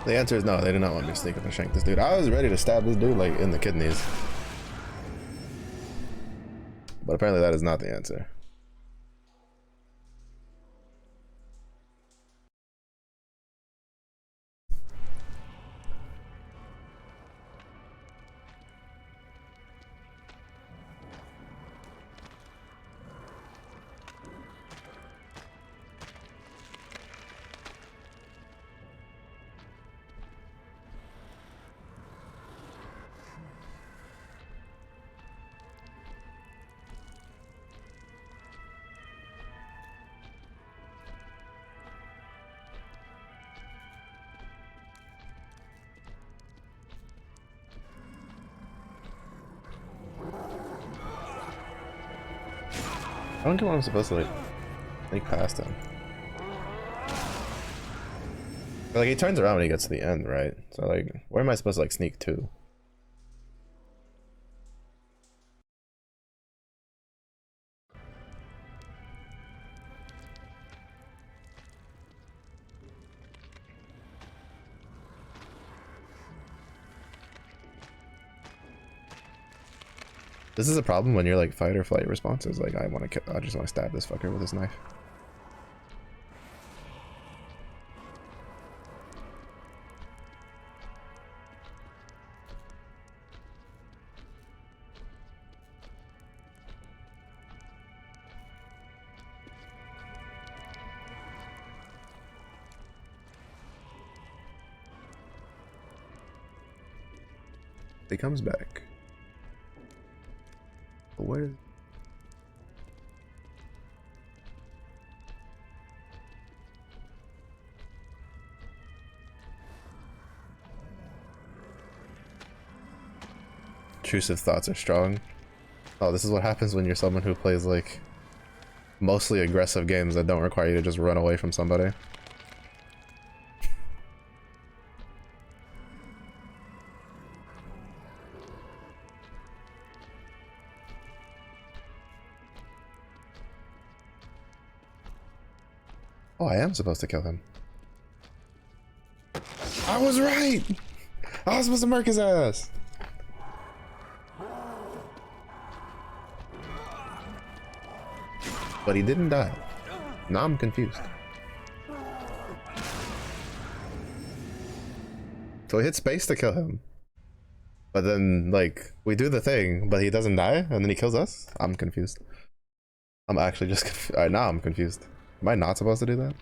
The answer is no, they did not want me to sneak up and shank this dude. I was ready to stab this dude like in the kidneys. But apparently that is not the answer. I don't get what I'm supposed to like sneak past him. But, like he turns around when he gets to the end, right? So like, where am I supposed to like sneak to? This is a problem when you're like fight or flight responses. Like I just want to stab this fucker with this knife. He comes back. But where? Intrusive thoughts are strong. Oh, this is what happens when you're someone who plays like mostly aggressive games that don't require you to just run away from somebody. Oh, I am supposed to kill him. I was right! I was supposed to mark his ass! But he didn't die. Now I'm confused. So I hit space to kill him. But then, like, we do the thing, but he doesn't die, and then he kills us? I'm confused. I'm actually just confused. Alright, now I'm confused. Am I not supposed to do that?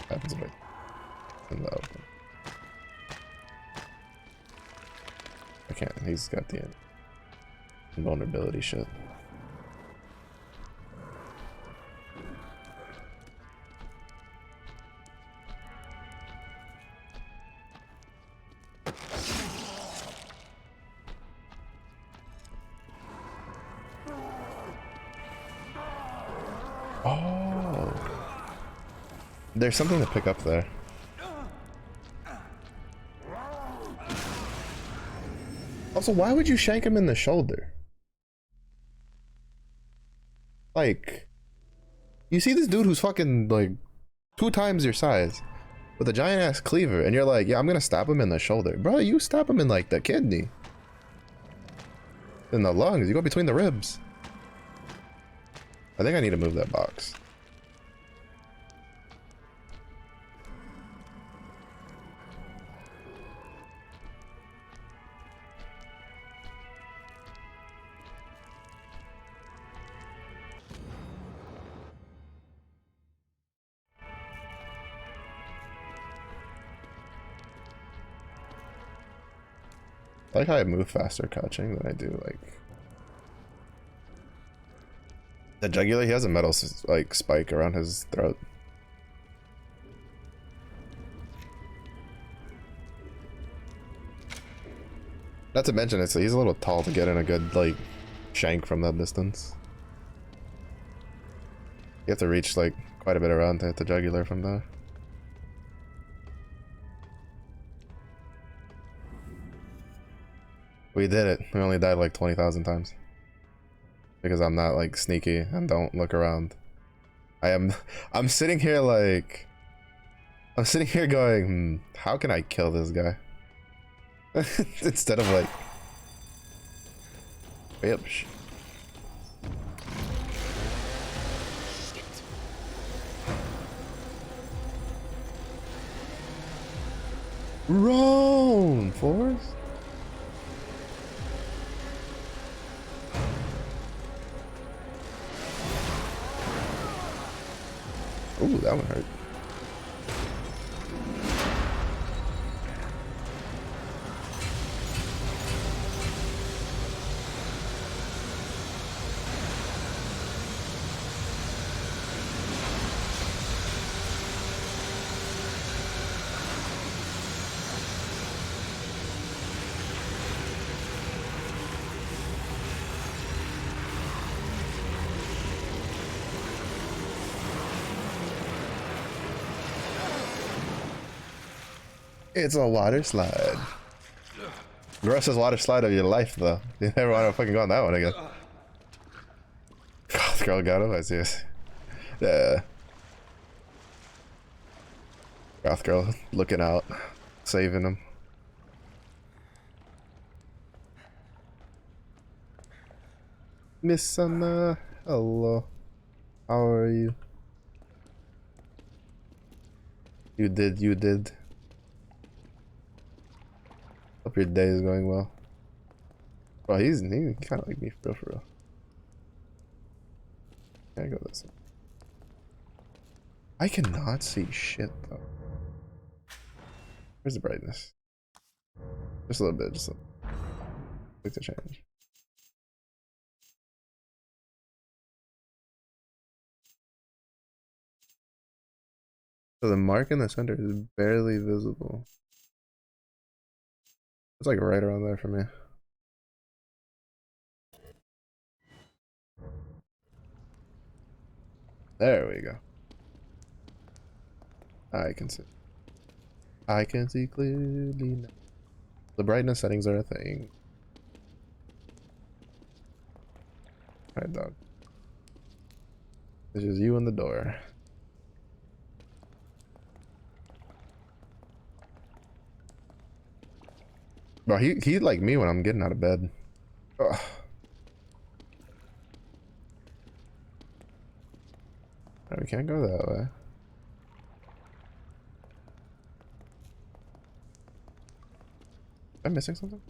What happens if I in the open? I can't. He's got the invulnerability shit. Oh, there's something to pick up there. Also, why would you shank him in the shoulder? Like, you see this dude who's fucking like 2 times your size with a giant ass cleaver, and you're like, yeah, I'm gonna stab him in the shoulder. Bro, you stab him in like the kidney, in the lungs. You go between the ribs. I think I need to move that box. I like how I move faster crouching than I do like the jugular. He has a metal like spike around his throat. Not to mention he's a little tall to get in a good like shank from that distance. You have to reach like quite a bit around to hit the jugular from there. We did it. We only died like 20,000 times. Because I'm not like sneaky and don't look around. I'm sitting here like I'm sitting here going, how can I kill this guy? Instead of like yep. Run, Forrest. Ooh, that one hurt. It's a water slide. Grossest water slide of your life, though. You never want to fucking go on that one again. God, the girl got him, I see it. Yeah. Goth girl looking out, saving him. Miss Sana, hello. How are you? You did. Hope your day is going well. Bro, he kind of like me for real. Can I go this way? I cannot see shit though. Where's the brightness? Just a little bit, just a little. Click to change. So the mark in the center is barely visible. It's like right around there for me. There we go. I can see. I can see clearly now. The brightness settings are a thing. Alright, dog. It's just you and the door. Bro, he like me when I'm getting out of bed. Ugh. We can't go that way. Am I missing something?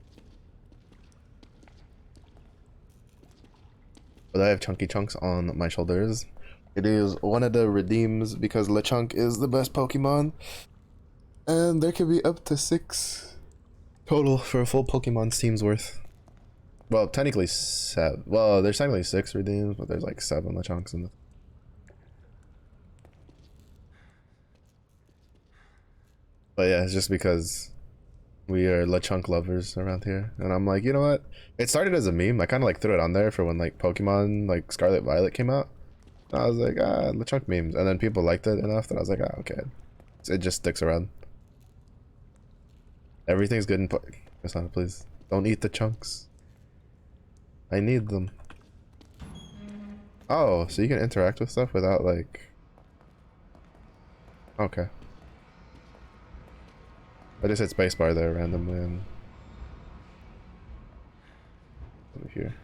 But I have chunky chunks on my shoulders. It is one of the redeems because LeChunk is the best Pokemon. And there can be up to 6 total for a full Pokemon team's worth. Well, technically 7. Well, there's technically 6 redeems, but there's like 7 LeChunks in the. But yeah, it's just because we are LeChunk lovers around here. And I'm like, you know what? It started as a meme. I kind of like threw it on there for when like Pokemon like Scarlet Violet came out. And I was like, LeChunk memes. And then people liked it enough that I was like, okay. So it just sticks around. Everything's good in Persona, please. Don't eat the chunks. I need them. Oh, so you can interact with stuff without like. Okay. I just hit spacebar there randomly and over here.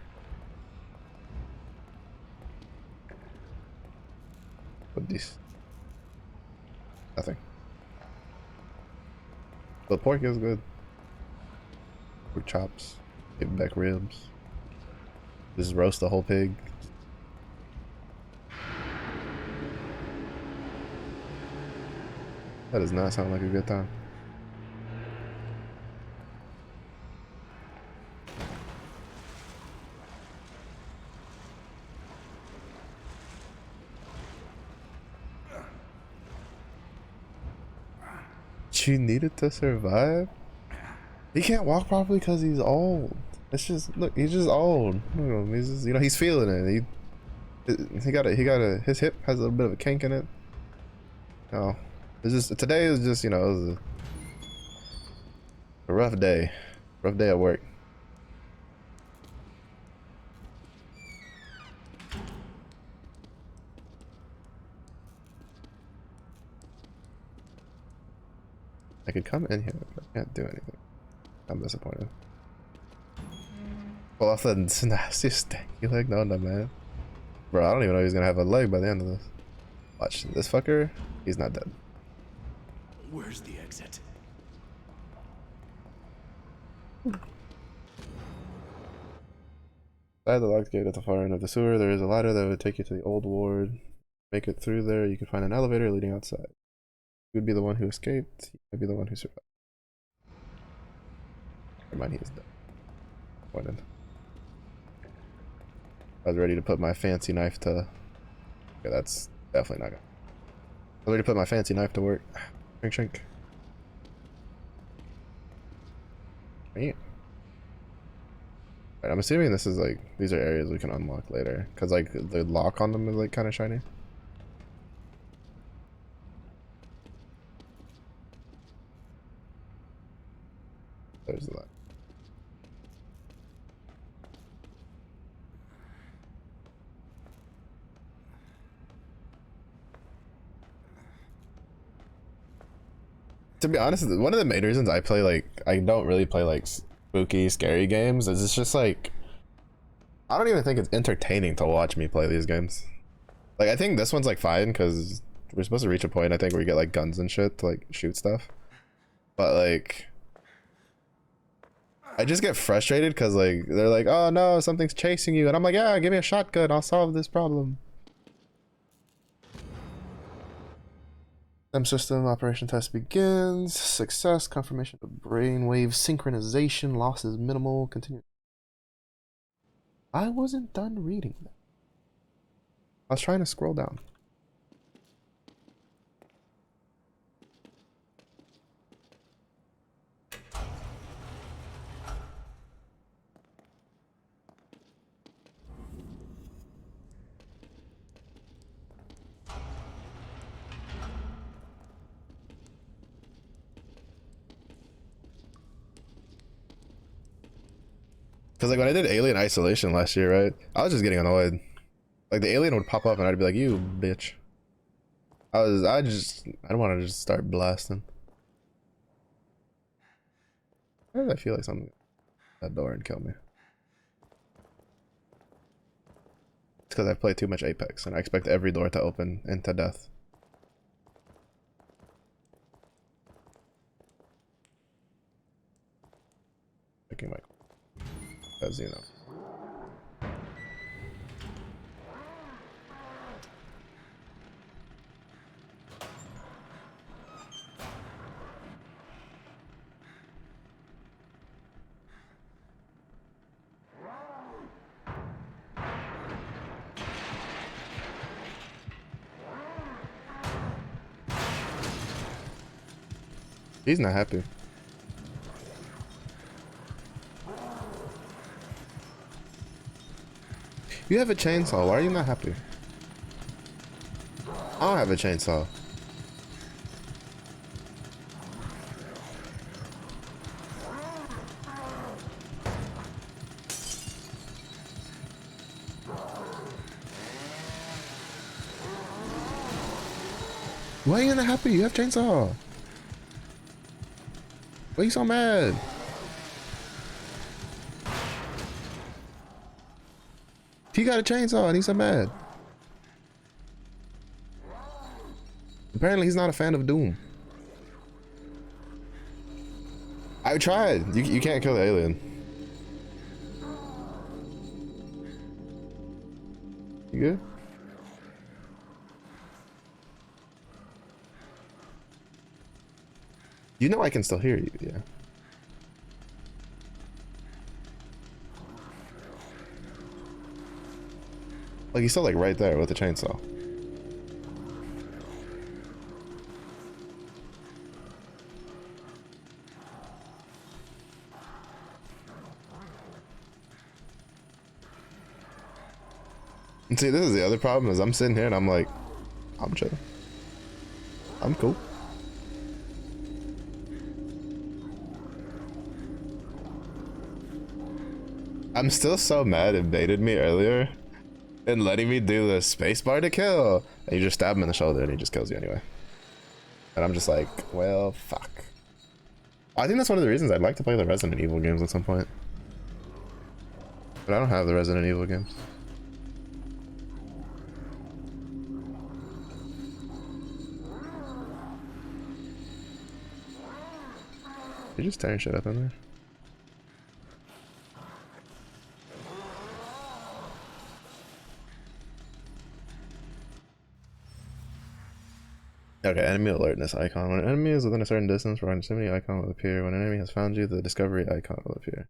What this? Nothing. The pork is good. Pork chops, give back ribs. Just roast the whole pig. That does not sound like a good time. But you needed to survive? He can't walk properly because he's old. It's just, look, he's just old. Look at him. He's just, you know, he's feeling it. His hip has a little bit of a kink in it. No, it's just, today is just, you know, it was a rough day at work. I could come in here, but I can't do anything. I'm disappointed. Well, I thought it's nasty stanky leg. No, man. Bro, I don't even know he's gonna have a leg by the end of this. Watch this fucker. He's not dead. Where's the exit? Inside the locked gate at the far end of the sewer, there is a ladder that would take you to the old ward. Make it through there, you can find an elevator leading outside. You would be the one who escaped. You would be the one who survived. Never mind, he is dead. Pointed. I was ready to put my fancy knife to... Okay, that's definitely not gonna... I was ready to put my fancy knife to work. Shrink, shrink. Right. Right, I'm assuming this is like... These are areas we can unlock later. Because like the lock on them is like kind of shiny. There's that. To be honest, one of the main reasons I play I don't really play like spooky, scary games is it's just like, I don't even think it's entertaining to watch me play these games. Like, I think this one's like fine because we're supposed to reach a point, I think, where you get like guns and shit to like shoot stuff. But like, I just get frustrated because like, they're like, oh no, something's chasing you. And I'm like, yeah, give me a shotgun, I'll solve this problem. System operation test begins. Success. Confirmation of brainwave synchronization. Loss is minimal. Continue. I wasn't done reading that. I was trying to scroll down. Because like when I did Alien Isolation last year, right? I was just getting annoyed. Like the alien would pop up and I'd be like, you bitch. I don't want to just start blasting. Why did I feel like something at that door and kill me? It's because I've played too much Apex and I expect every door to open into death. Picking my... As you know. He's not happy. You have a chainsaw, why are you not happy? I don't have a chainsaw. Why are you not happy? You have chainsaw. Why are you so mad? He got a chainsaw and he's so mad. Apparently he's not a fan of Doom. I tried. You can't kill the alien. You good? You know I can still hear you, yeah. Like he's still like right there with the chainsaw. See, this is the other problem is I'm sitting here and I'm like, I'm chilling. I'm cool. I'm still so mad it baited me earlier and letting me do the spacebar to kill. And you just stab him in the shoulder and he just kills you anyway. And I'm just like, well, fuck. I think that's one of the reasons I'd like to play the Resident Evil games at some point. But I don't have the Resident Evil games. You're just tearing shit up in there. Okay, enemy alertness icon. When an enemy is within a certain distance, proximity icon will appear. When an enemy has found you, the discovery icon will appear.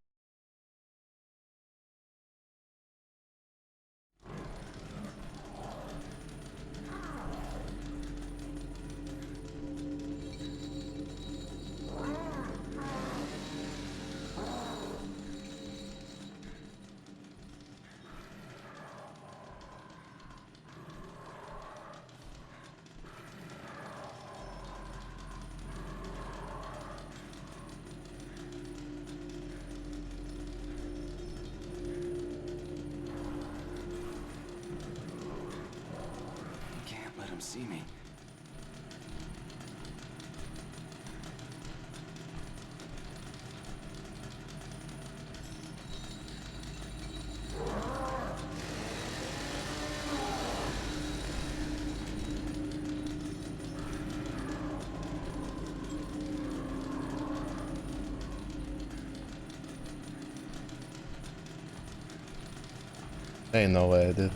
Let him see me. Ain't no way I did.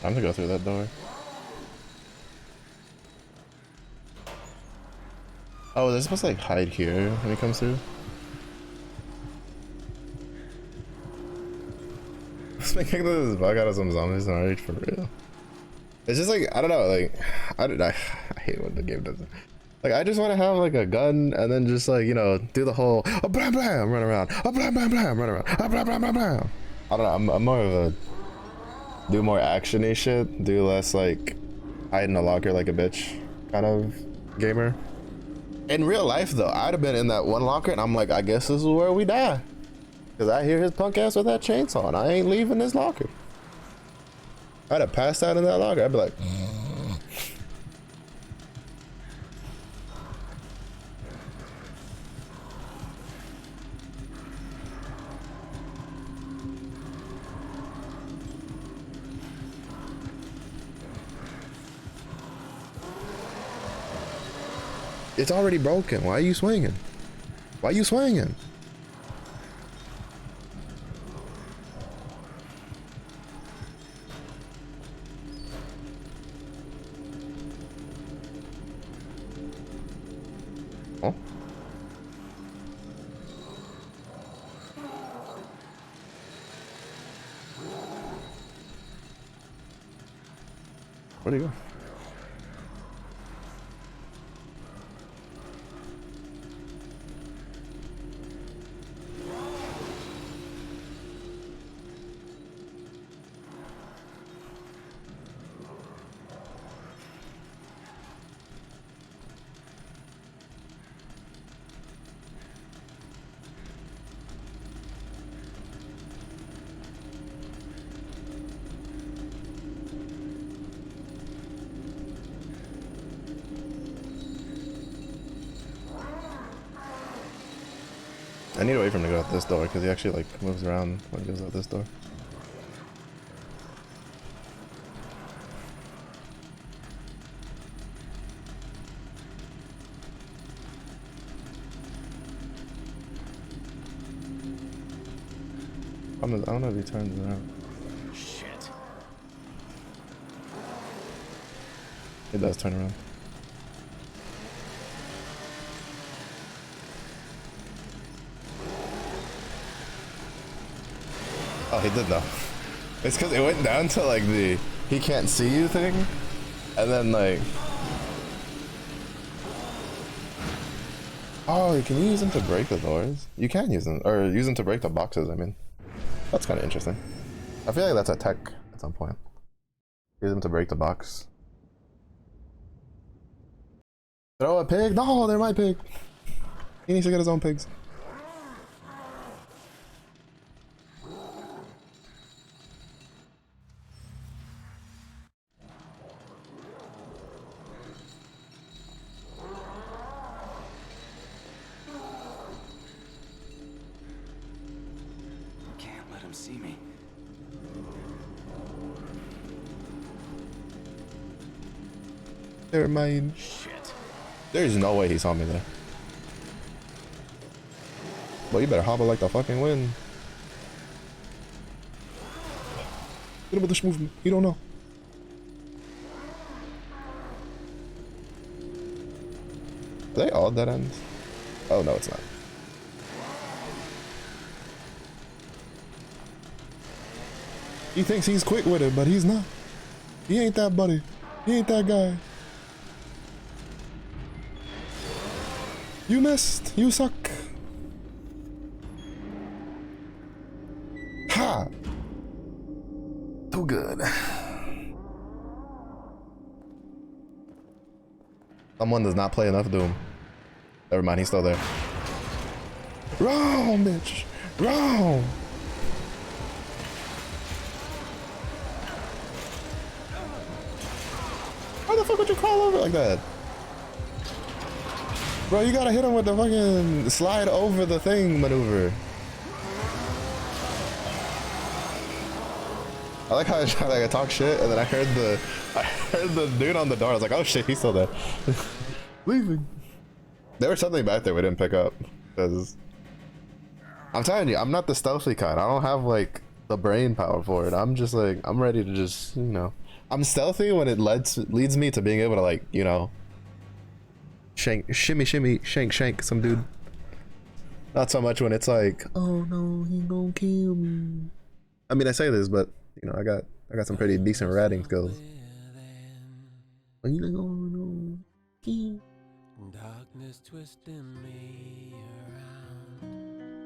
I'm gonna go through that door. Oh, they're supposed to like hide here when he comes through. Let's make this bug out of some zombies in RH for real. It's just like, I don't know, like, I hate when the game does it. Like, I just want to have like a gun and then just like, you know, do the whole, oh, blam, blam, run around, oh, blam, blam, blam, run around, oh, blam, blam, blam, blam. I don't know, I'm more of a, do more action-y shit, do less like hide in a locker like a bitch kind of gamer. In real life though, I'd have been in that one locker and I'm like, I guess this is where we die. Cause I hear his punk ass with that chainsaw and I ain't leaving this locker. I'd have passed out in that locker. I'd be like, it's already broken. Why are you swinging? Why are you swinging? Oh. Where'd he go? I need to wait for him to go out this door because he actually like moves around when he goes out this door. I don't know if he turns around. Shit. He does turn around. Oh, he did though. It's because it went down to like the he can't see you thing, and then like, oh, you can use them to break the doors. You can use them, or use them to break the boxes. I mean, that's kind of interesting. I feel like that's a tech at some point. Use them to break the box. Throw a pig? No, they're my pig. He needs to get his own pigs. Can't let him see me. They're mine. Shit. There's no way he saw me there. Well, you better hobble like the fucking wind. Get him with this movement. He don't know. Are they all dead ends? Oh, no, it's not. He thinks he's quick with it, but he's not. He ain't that buddy. He ain't that guy. You missed. You suck. Ha! Too good. Someone does not play enough Doom. Never mind, he's still there. Wrong, bitch. Wrong. Why the fuck would you crawl over like that? Bro, you gotta hit him with the fucking slide over the thing maneuver. I like how I talk shit and then I heard the dude on the door. I was like, oh shit, he's still there. Leaving. There was something back there we didn't pick up. Because I'm telling you, I'm not the stealthy kind. I don't have like the brain power for it. I'm just like, I'm ready to just, you know. I'm stealthy when it leads me to being able to like, you know, shimmy, shank some dude. Not so much when it's like, oh no, he gonna kill me. I mean, I say this, but you know, I got some pretty decent ratting skills.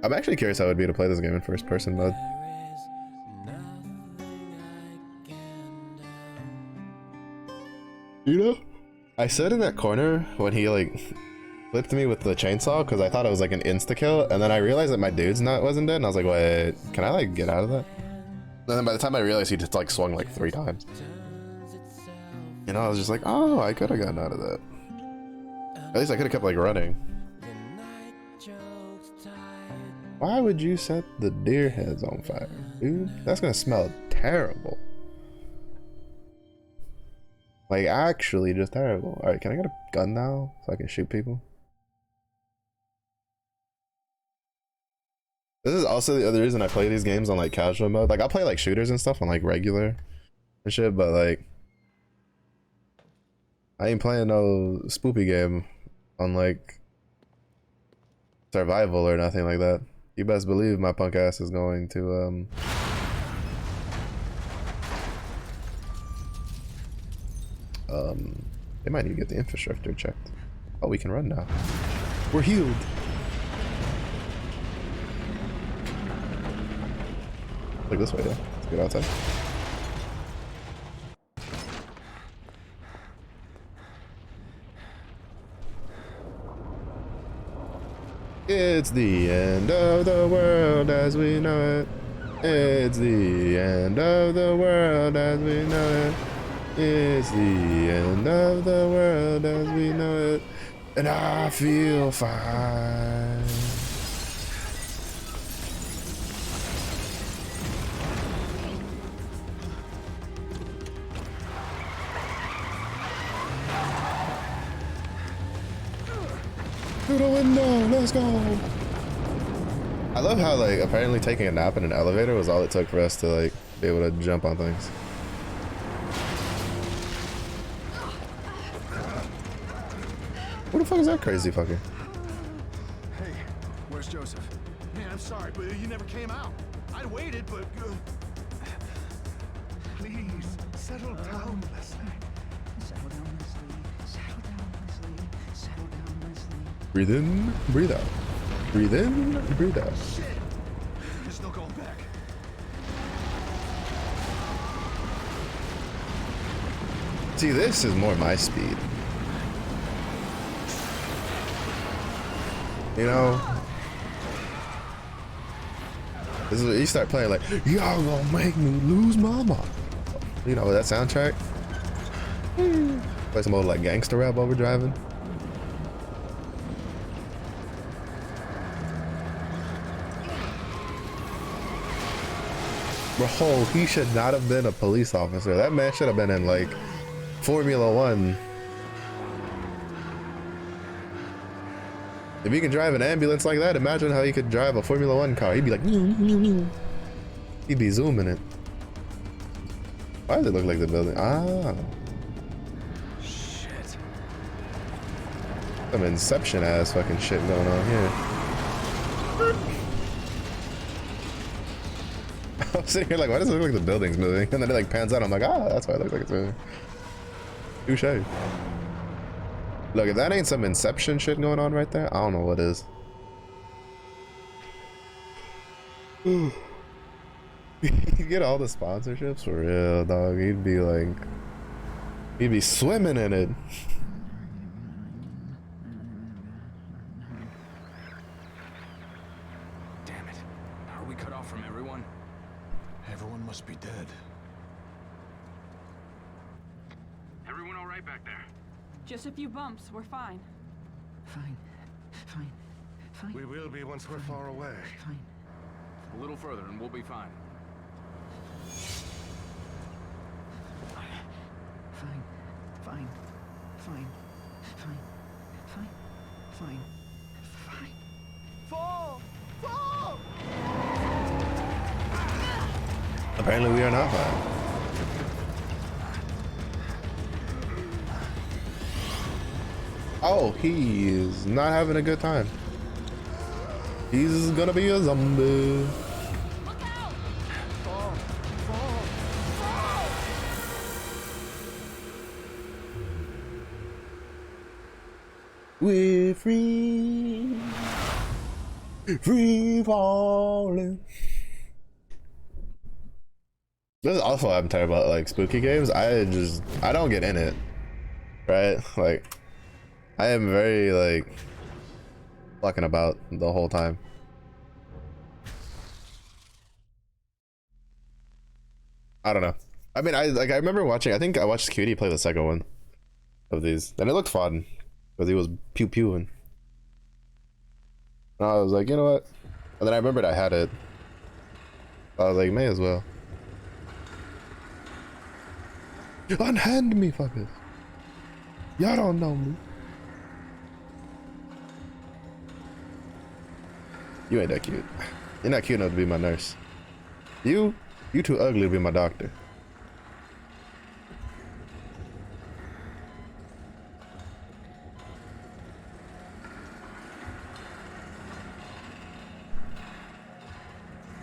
I'm actually curious how it would be to play this game in first person mode. You know, I stood in that corner when he like flipped me with the chainsaw because I thought it was like an insta kill, and then I realized that my dude's wasn't dead, and I was like, wait, can I like get out of that? And then by the time I realized he just like swung like 3 times. You know, I was just like, oh, I could have gotten out of that. At least I could have kept like running. Why would you set the deer heads on fire, dude? That's gonna smell terrible. Like actually just terrible. Alright, can I get a gun now so I can shoot people? This is also the other reason I play these games on like casual mode. Like I'll play like shooters and stuff on like regular and shit, but like I ain't playing no spoopy game on like survival or nothing like that. You best believe my punk ass is going to they might need to get the infrastructure checked. Oh, we can run now. We're healed. Like this way, yeah. Let's get outside. It's the end of the world as we know it. It's the end of the world as we know it. It's the end of the world as we know it. And I feel fine. Through the window, let's go. I love how like apparently taking a nap in an elevator was all it took for us to like be able to jump on things. Who the fuck is that crazy fucker? Hey, where's Joseph? Man, I'm sorry, but you never came out. I waited, but... Please, settle down, Leslie. Settle down, Leslie. Settle down, Leslie. Settle down, Leslie. Breathe in, breathe out. Breathe in, breathe out. Shit! There's no going back. See, this is more my speed. You know? This is what you start playing like, y'all gonna make me lose my mind. You know, that soundtrack. Play some old like gangster rap while we're driving. Bro, he should not have been a police officer. That man should have been in like Formula One. If he can drive an ambulance like that, imagine how he could drive a Formula One car. He'd be like, he'd be zooming it. Why does it look like the building? Ah. Shit. Some Inception ass fucking shit going on here. I'm sitting here like, why does it look like the building's moving? And then it like pans out. I'm like, ah, that's why it looks like it's moving. Touche. Look, if that ain't some Inception shit going on right there, I don't know what is. You get all the sponsorships for real, dog. He'd be like, he'd be swimming in it. Damn it. Are we cut off from everyone? Everyone must be dead. Everyone all right back there? Just a few bumps. We're fine. Fine. Fine. Fine. We will be once we're far away. Fine. A little further and we'll be fine. Fine. Fine. Fine. Fine. Fine. Fine. Fine. Fall! Fall! Apparently we are not fine. Oh, he is not having a good time. He's gonna be a zombie. We're free, free falling. This is also what I'm talking about, like spooky games. I don't get in it, right? Like, I am very like fucking about the whole time. I don't know. I mean, I remember watching. I think I watched Cutie play the second one of these, and it looked fun because he was pew pewing. And I was like, you know what? And then I remembered I had it. I was like, may as well. Unhand me, fuckers. Y'all don't know me. You ain't that cute. You're not cute enough to be my nurse. You too ugly to be my doctor.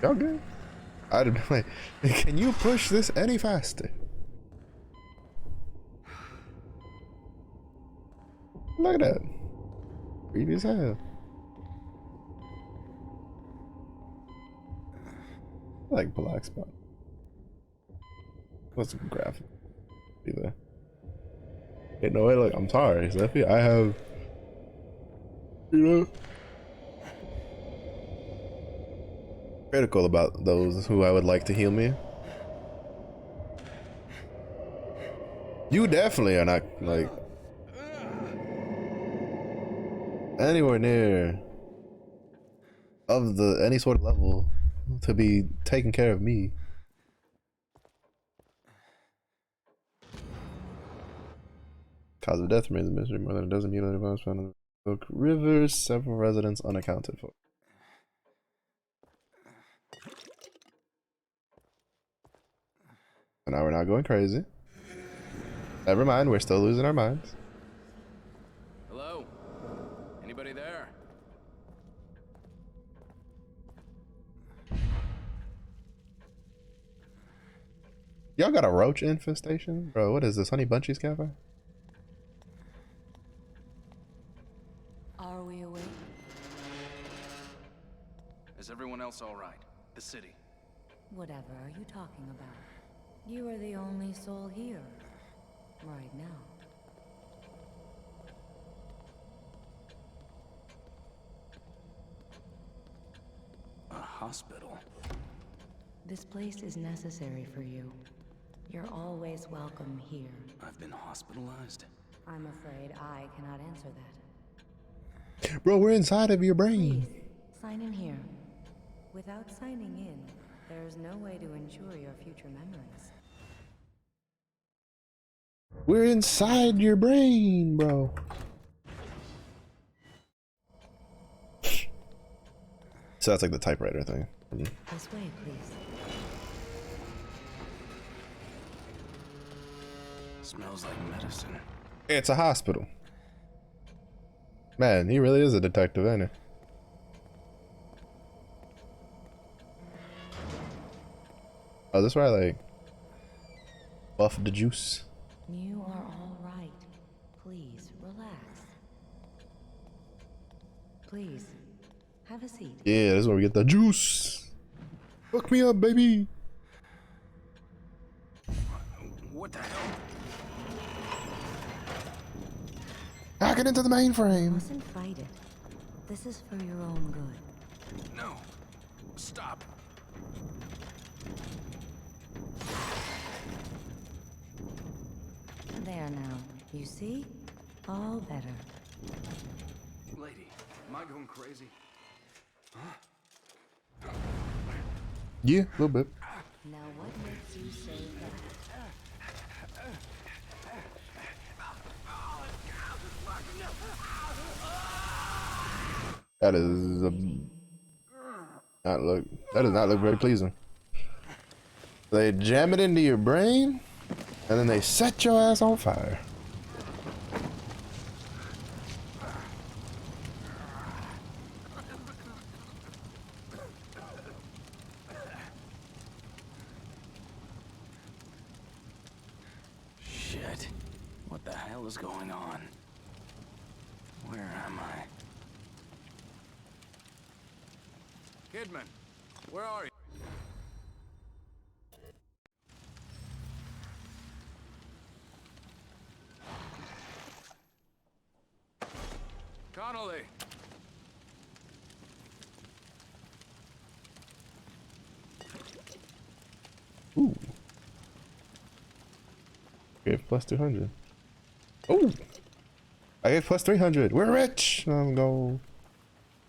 Y'all good? I'd have been like, can you push this any faster? Look at that. Creepy as hell. I like black spot. What's the graphic? Be there. Hey, no way, look, I'm sorry, Zeffy. I have, you know, critical about those who I would like to heal me. You definitely are not like anywhere near of the any sort of level to be taking care of me. Cause of death remains a mystery. More than a dozen mutilated bodies found in the Oak River. Several residents unaccounted for. Now we're not going crazy. Never mind, we're still losing our minds. Hello? Anybody there? Y'all got a roach infestation? Bro, what is this, Honey Bunchies Cafe? Are we awake? Is everyone else all right? The city. Whatever are you talking about? You are the only soul here. Right now. A hospital? This place is necessary for you. You're always welcome here. I've been hospitalized? I'm afraid I cannot answer that. Bro, we're inside of your brain. Please, sign in here. Without signing in, there's no way to ensure your future memories. We're inside your brain, bro. So that's like the typewriter thing. This way, please. Smells like medicine. It's a hospital. Man, he really is a detective, ain't he? Oh, this is where I like buff the juice. You are all right. Please, relax. Please, have a seat. Yeah, this is where we get the juice. Hook me up, baby. What the hell? Hack it into the You mainframe. mustn't fight it. This is for your own good. No. Stop. There now. You see? All better. Lady, am I going crazy? Yeah, a little bit. Now what makes you say that? That is that does not look very pleasing. They jam it into your brain and then they set your ass on fire. Shit. What the hell is going on? Where am I? Kidman, where are you? Connolly! Ooh. Gave plus 200. Ooh. I gave plus 300. We're rich. I'm go.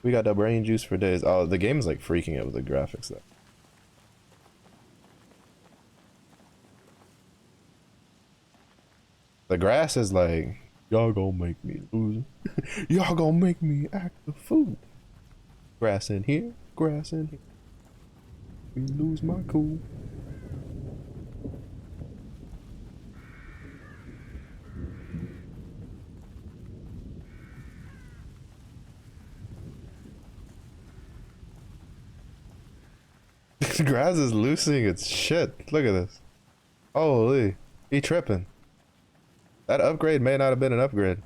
We got the brain juice for days. Oh, the game's like freaking out with the graphics though. The grass is like, y'all gonna make me lose. Y'all gonna make me act the fool. Grass in here, grass in here. We lose my cool. Grass is losing its shit. Look at this. Holy, he tripping. That upgrade may not have been an upgrade.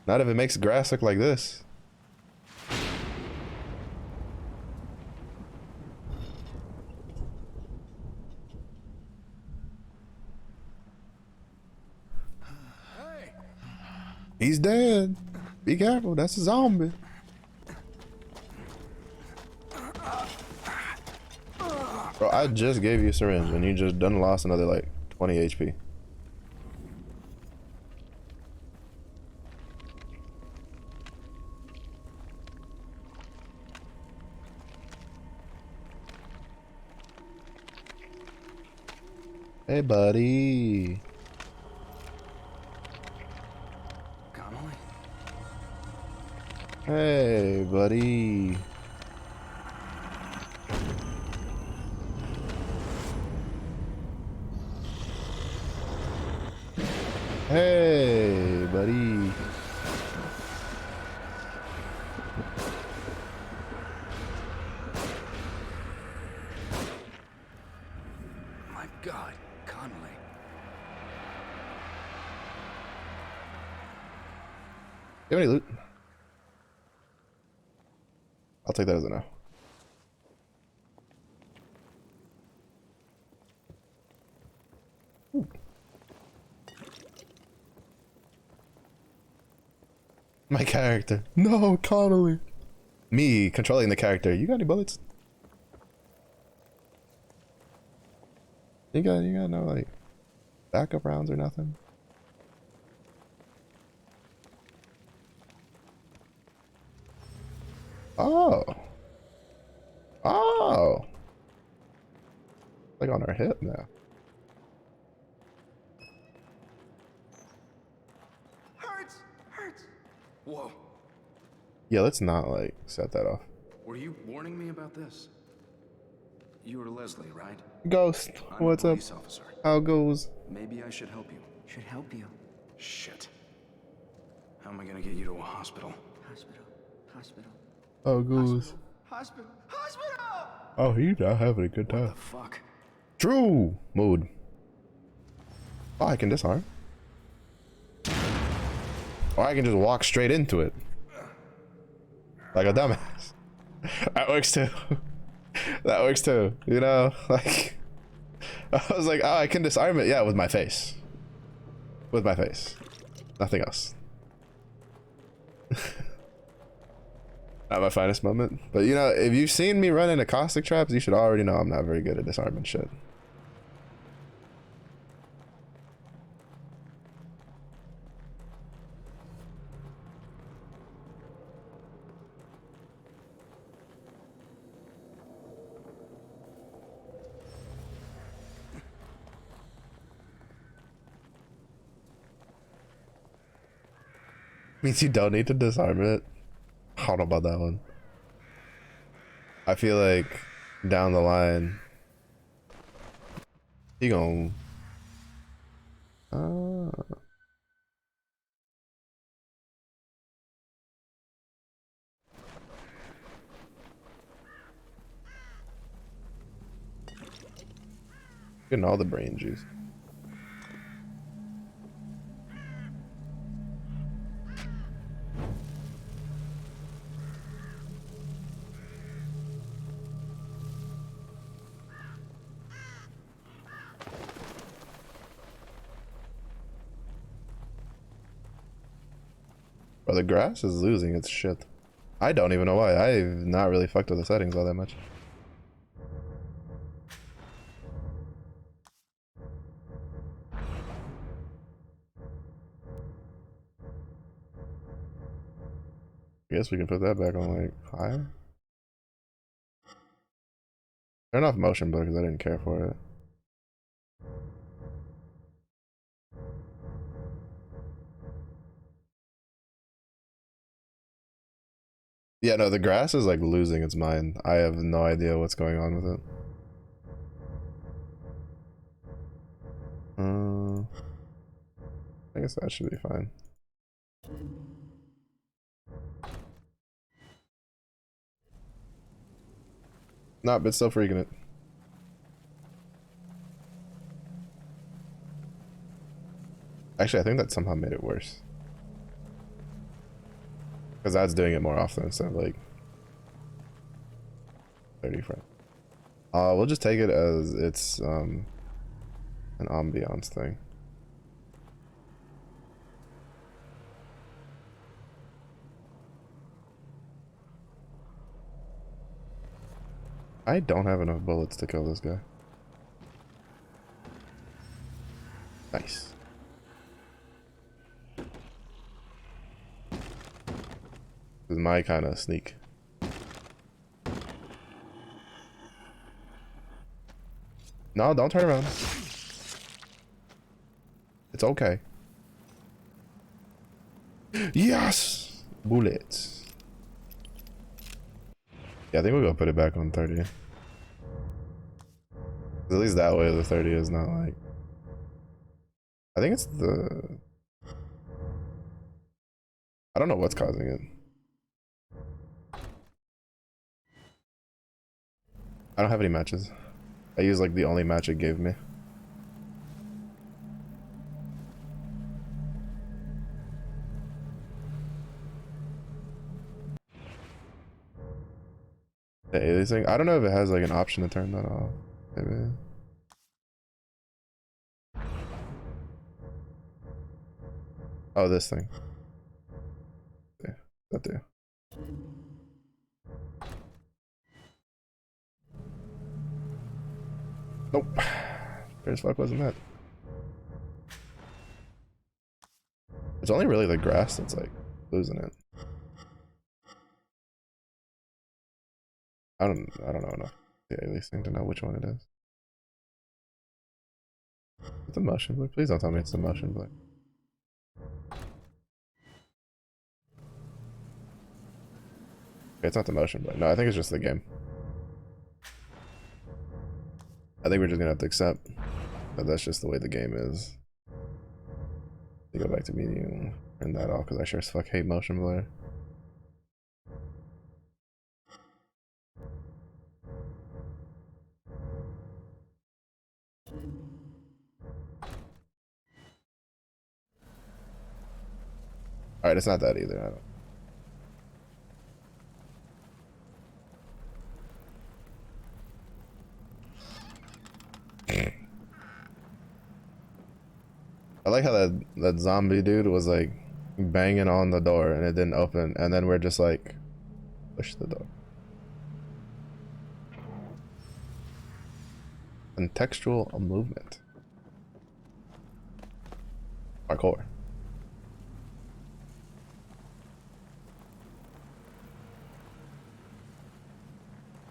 Not if it makes grass look like this. Hey! He's dead. Be careful, that's a zombie. Bro, I just gave you a syringe and you just done lost another like 20 HP. Hey, buddy. Connolly? Hey, buddy. buddy. My God, Connolly. You have any loot? I'll take that as a no. My character. No, Connolly. Me controlling the character. You got any bullets? You got no like backup rounds or nothing? Oh. Oh. Like on our hip now. Hurts. Whoa. Yeah, let's not like set that off. Were you warning me about this? You were Leslie, right? Ghost, I'm what's a up? police officer. How goes? Maybe I should help you. Should help you. Shit. How am I gonna get you to a hospital? Hospital. How goes? Hospital! Oh, he's not having a good What time. the fuck? True mood. Oh, I can disarm. Or I can just walk straight into it. Like a dumbass. That works too. That works too. You know, like I was like, oh, I can disarm it. Yeah, with my face. With my face. Nothing else. Not my finest moment. But you know, if you've seen me run into caustic traps, you should already know I'm not very good at disarming shit. Means you don't need to disarm it. I don't know about that one. I feel like down the line, he gon' getting all the brain juice. Bro, the grass is losing its shit. I don't even know why. I've not really fucked with the settings all that much. I guess we can put that back on like higher. Turn off motion blur because I didn't care for it. Yeah, no, the grass is like losing its mind. I have no idea what's going on with it. I guess that should be fine. Nah, but still freaking it. Actually, I think that somehow made it worse. Because that's doing it more often instead of like 30 frames. We'll just take it as it's an ambiance thing. I don't have enough bullets to kill this guy. Nice. This is my kind of sneak. No, don't turn around. It's okay. Yes! Bullets. Yeah, I think we'll go put it back on 30. At least that way the 30 is not like... I think it's the... I don't know what's causing it. I don't have any matches. I used like the only match it gave me. The aliasing? I don't know if it has like an option to turn that off. Maybe. Oh, this thing. Yeah, that there. Nope. Where as fuck wasn't that? It's only really the grass that's like losing it. I don't know enough the aliasing to know which one it is. It's a motion blur. Please don't tell me it's a motion blur. Okay, it's not the motion blur. No, I think it's just the game. I think we're just gonna have to accept that that's just the way the game is. You go back to medium, turn that off because I sure as fuck hate motion blur. Alright, it's not that either. I don't. I like how that zombie dude was like banging on the door and it didn't open, and then we're just like push the door. Contextual movement. Parkour.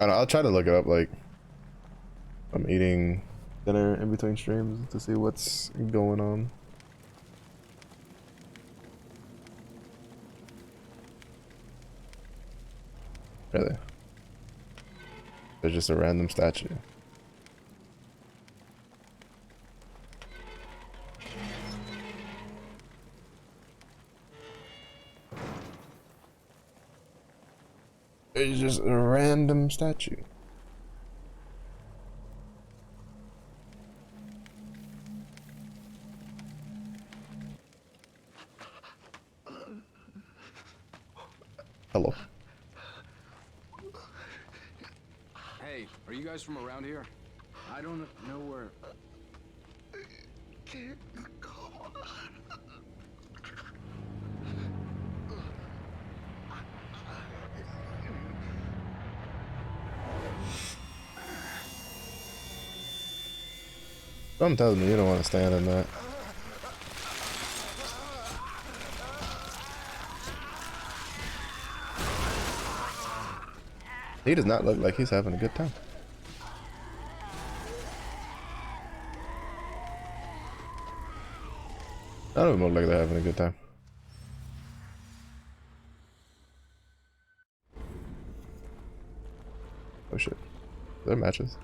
I don't know, I'll try to look it up like I'm eating dinner in between streams to see what's going on. Really? There's just a random statue. It's just a random statue. Hello. Hey, are you guys from around here? I don't know where. Something tells me you don't want to stand in that. He does not look like he's having a good time. None of them look like they're having a good time. Oh shit. They're matches.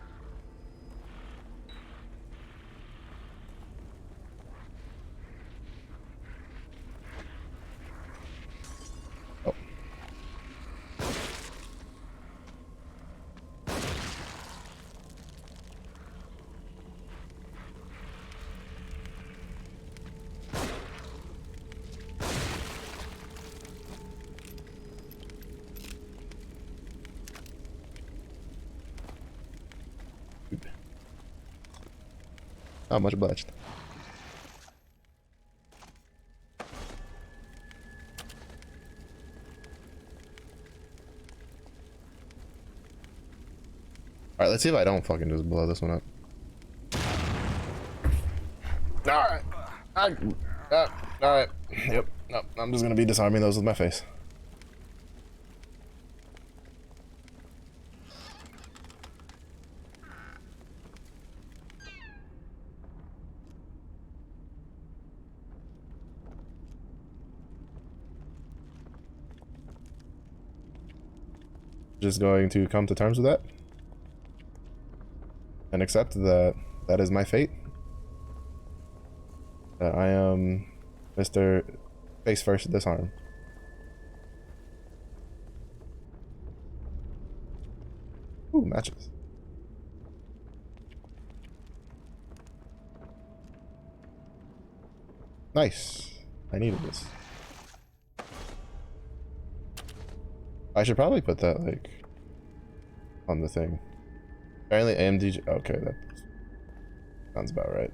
Oh. Not much obliged. Alright, let's see if I don't fucking just blow this one up. Alright. Alright. Yep. No, I'm just gonna be disarming those with my face. Just going to come to terms with that and accept that that is my fate. That I am Mr. Face First Disarm. Ooh, matches. Nice. I needed this. I should probably put that, like, on the thing. Apparently AMD... Okay, that sounds about right.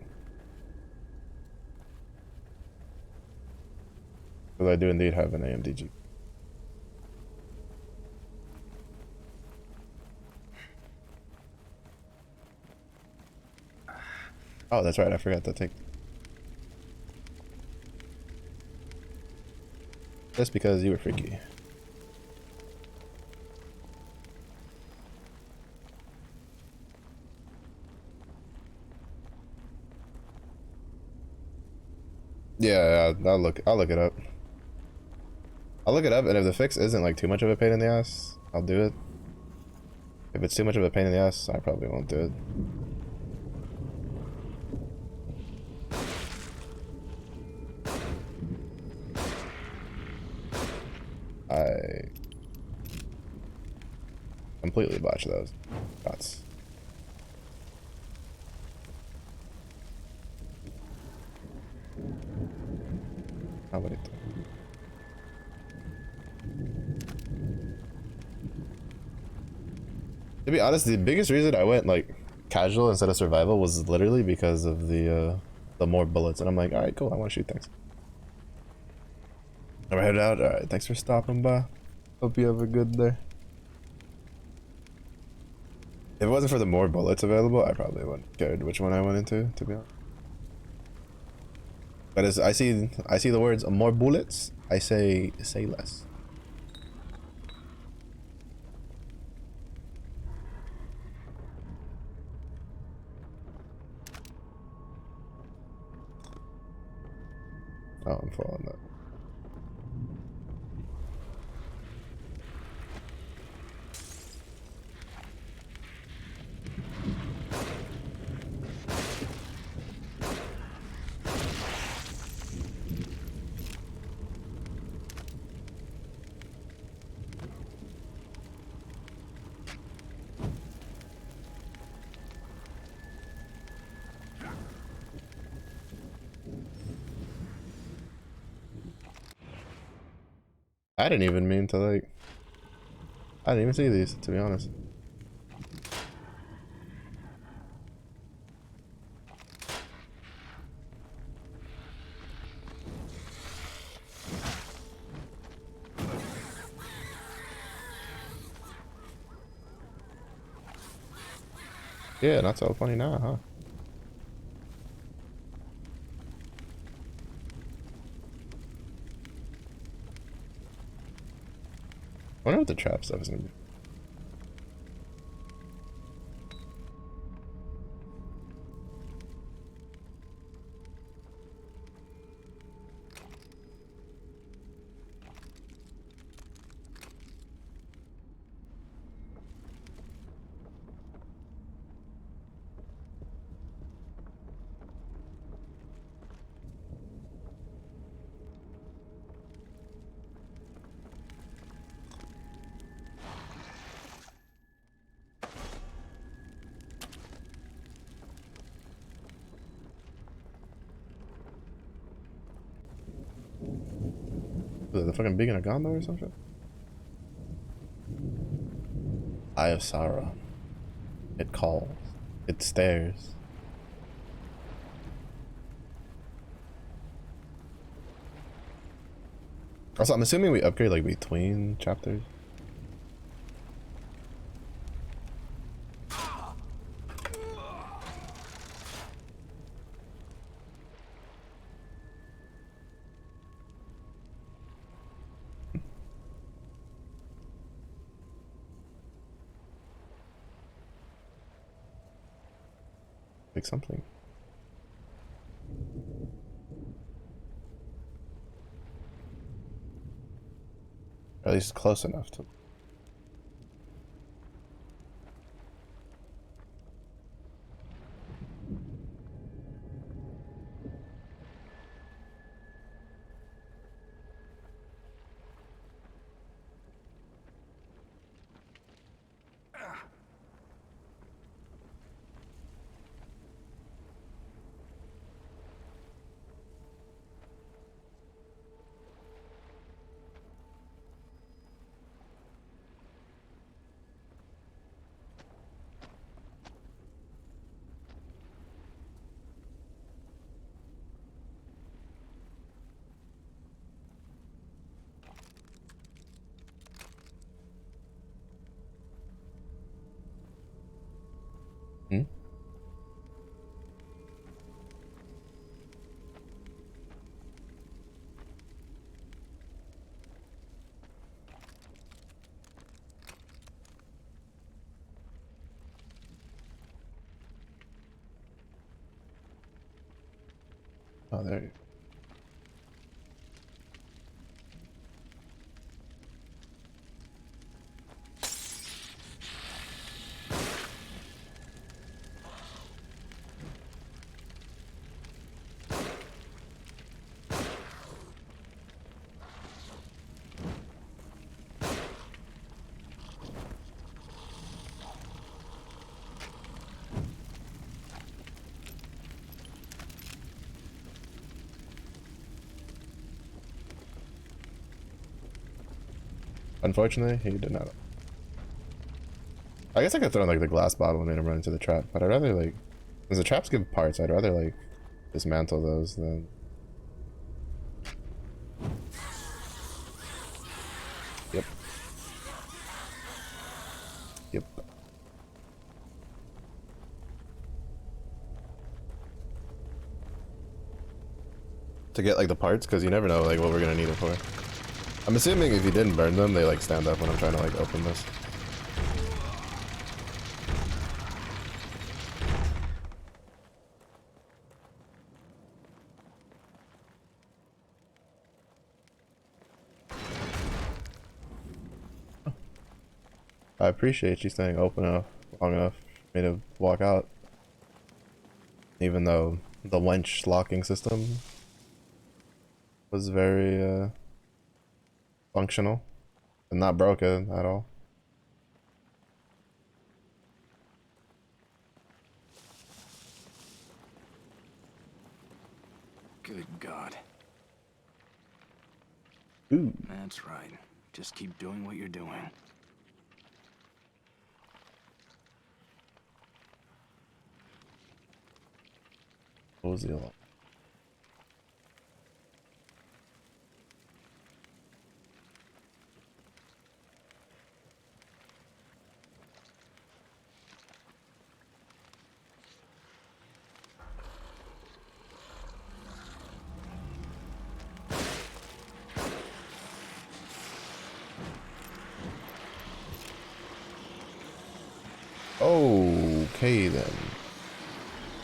Because I do indeed have an AMD. Oh, that's right. I forgot to take... Just because you were freaky. Yeah, I'll look it up. I'll look it up, and if the fix isn't like too much of a pain in the ass, I'll do it. If it's too much of a pain in the ass, I probably won't do it. I completely botched those shots. How would it do? To be honest, the biggest reason I went like casual instead of survival was literally because of the more bullets, and I'm like, all right, cool, I want to shoot things. Never head out. All right, thanks for stopping by. Hope you have a good day. If it wasn't for the more bullets available, I probably wouldn't have cared which one I went into, to be honest. But as I see the words more bullets, I say less. Oh, I'm following that. I didn't even mean to like... I didn't even see these, to be honest. Yeah, not so funny now, huh? I wonder what the trap stuff is gonna be. Is it the fucking beacon of Gondo or something? Eye of Sorrow. It calls. It stares. Also, I'm assuming we upgrade like between chapters. Like something. Or at least close enough to... Oh, there you go. Unfortunately, he did not. I guess I could throw in like the glass bottle and make him run into the trap, but I'd rather like, because the traps give parts, I'd rather like dismantle those than. Yep. Yep. To get like the parts, because you never know like what we're gonna need it for. I'm assuming if you didn't burn them, they like stand up when I'm trying to like open this. I appreciate you staying open enough, long enough for me to walk out. Even though the wench locking system was very functional and not broken at all. Good God. Ooh. That's right. Just keep doing what you're doing. What was the alarm? Okay then.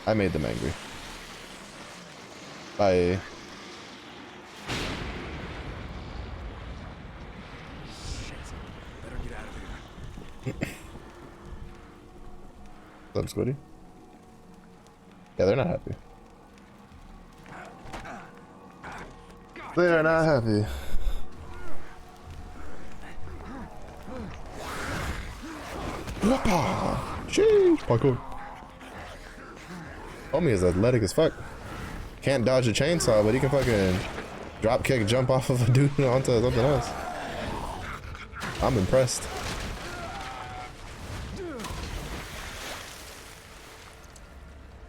I made them angry. Bye. Better get out of here. What's up, Squiddy? Yeah, they're not happy. They're not happy. Sheesh, parkour. Homie is athletic as fuck. Can't dodge a chainsaw, but he can fucking drop kick, jump off of a dude onto something else. I'm impressed.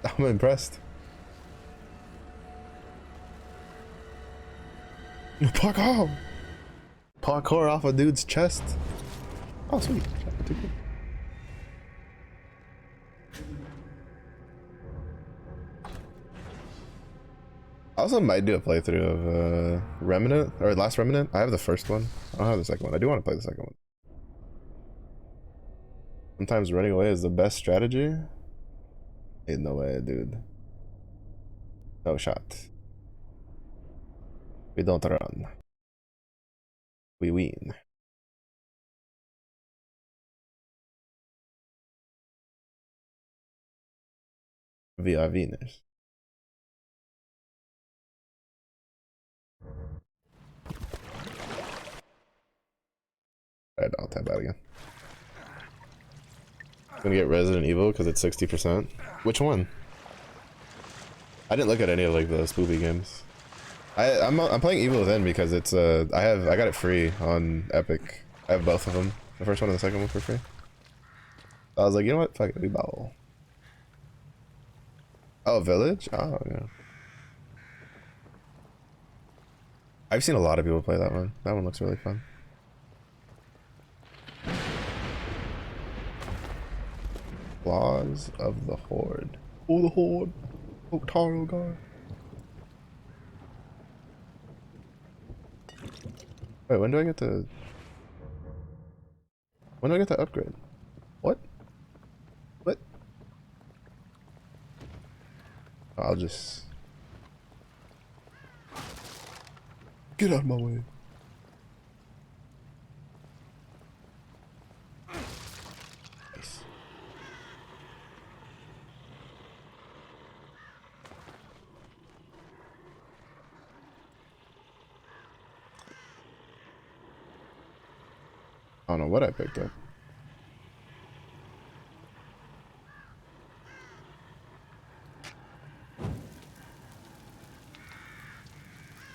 I'm impressed. Parkour! Parkour off a dude's chest. Oh, sweet. Too cool. I also might do a playthrough of Remnant, or Last Remnant. I have the first one. I don't have the second one. I do want to play the second one. Sometimes running away is the best strategy. Ain't no way, dude. No shot. We don't run. We win. We are winners. Alright, I'll tap out again. I'm gonna get Resident Evil because it's 60%. Which one? I didn't look at any of like the spoopy games. I'm playing Evil Within because it's I got it free on Epic. I have both of them. The first one and the second one for free. I was like, you know what? Fuck it, we bowl. Oh, Village? Oh yeah. I've seen a lot of people play that one. That one looks really fun. Claws of the Horde. Oh, the Horde. Oh, Taro guy. Wait, when do I get to... When do I get to upgrade? What? What? I'll just... Get out of my way. Nice. I don't know what I picked up.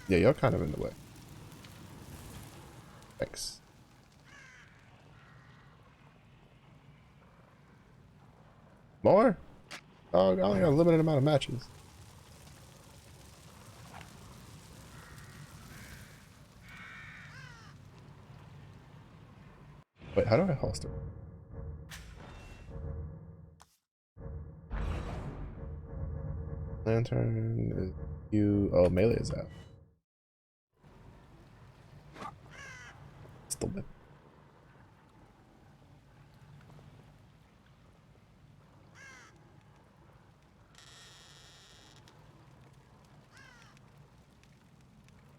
Yeah, you're kind of in the way. Thanks. More? Oh, I only got a limited amount of matches. Wait, how do I holster? Lantern is you. Oh, melee is out. Still bit.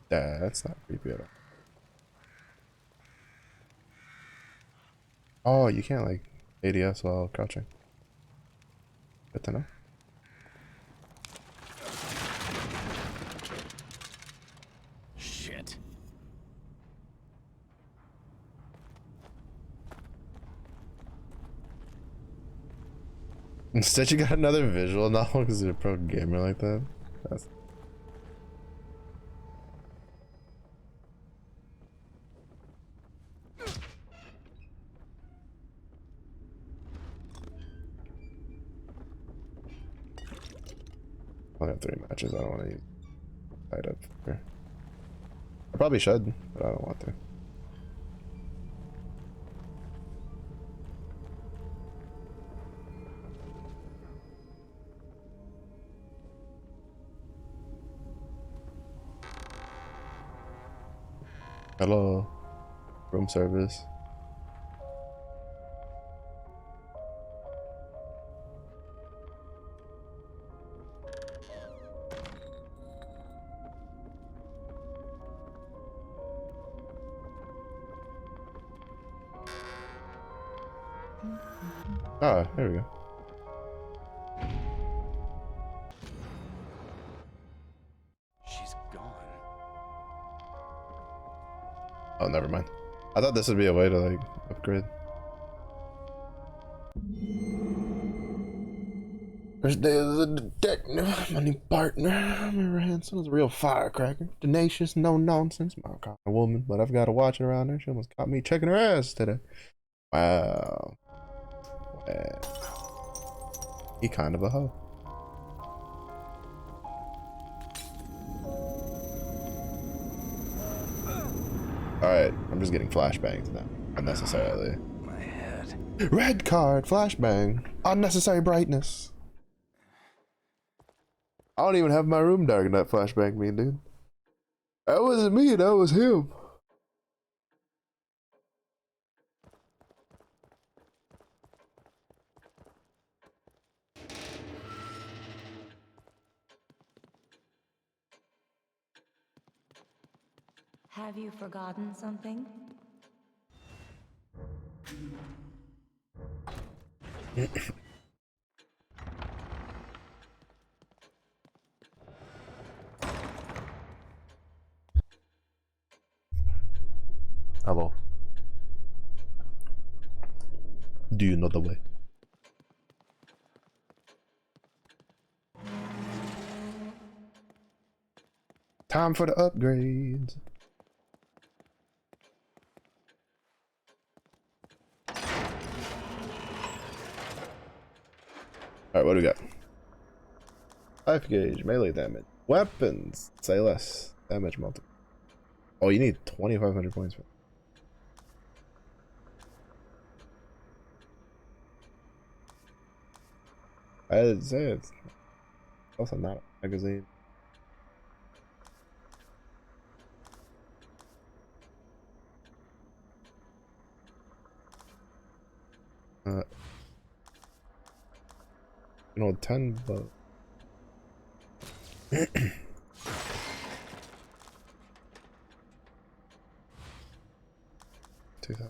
That's not creepy at all. Oh, you can't like ADS while crouching. Good to know. Shit. Instead, you got another visual novel because you're a pro gamer like that. That's... I only have 3 matches. I don't want to use tied up here. I probably should, but I don't want to. Hello, room service. Ah, there we go. She's gone. Oh, never mind. I thought this would be a way to like upgrade. First day of the detective, my new partner. Mary Hanson is a real firecracker. Tenacious, no nonsense. My kind of woman, but I've got to watch it around her. She almost caught me checking her ass today. Wow. Wow. He kind of a hoe. Alright, I'm just getting flashbangs now. Unnecessarily. My head. Red card, flashbang. Unnecessary brightness. I don't even have my room dark in that flashbang me, dude. That wasn't me, that was him. Have you forgotten something? Hello. Do you know the way? Time for the upgrades. Alright, what do we got? 5 gauge, melee damage. Weapons, say less. Damage multiple. Oh, you need 2,500 points for I'd say it's also not a magazine. You know, 10, but 2000.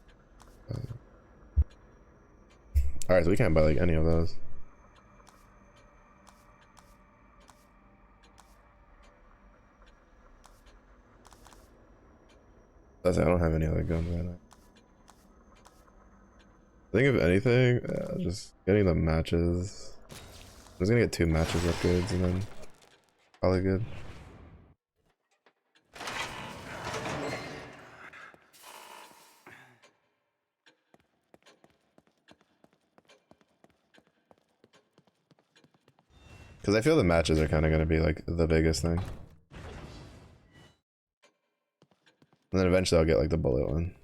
Alright, so we can't buy like any of those. That's it, I don't have any other guns right now. I think if anything, just getting the matches. I'm just gonna get 2 matches upgrades and then probably good. Because I feel the matches are kind of gonna be like the biggest thing. And then eventually I'll get like the bullet one.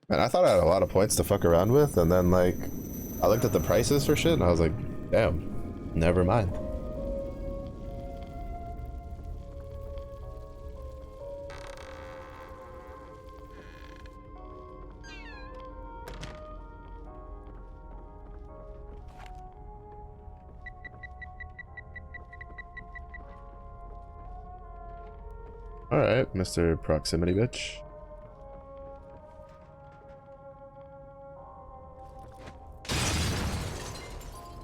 Man, I thought I had a lot of points to fuck around with, and then like I looked at the prices for shit and I was like, damn, never mind. Alright, Mr. Proximity Bitch.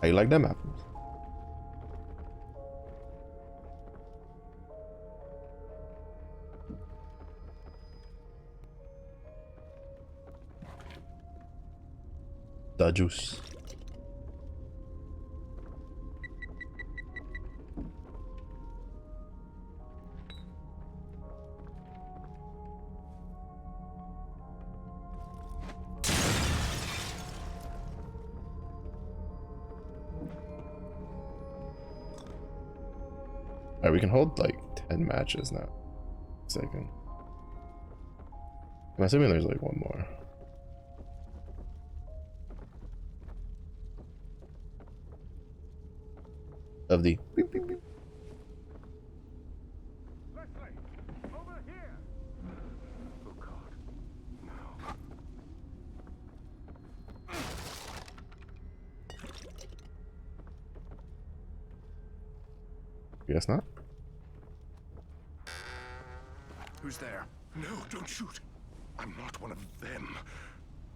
How you like them apples? The juice. Alright, we can hold like 10 matches now. Second. I'm assuming there's like one more. Of the beep, beep, beep. Leslie, over here. Oh God, no. Guess not. Who's there? No, don't shoot. I'm not one of them.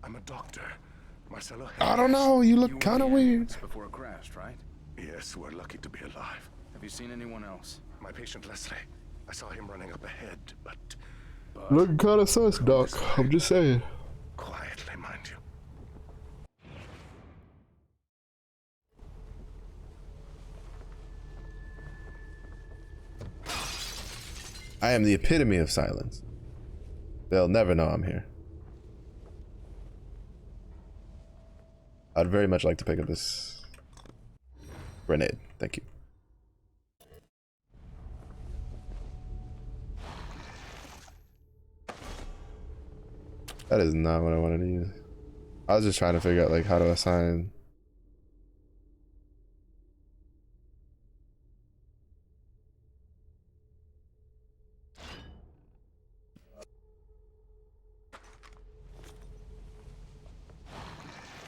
I'm a doctor. Marcelo. I don't know. You look You were kind of the weird. ambulance before it crashed, right? Yes, we're lucky to be alive. Have you seen anyone else? My patient Leslie. I saw him running up ahead, but Looking kind of sus, Doc. I'm just saying. quietly, mind you. I am the epitome of silence. They'll never know I'm here. I'd very much like to pick up this grenade. Thank you. That is not what I wanted to use. I was just trying to figure out like how to assign.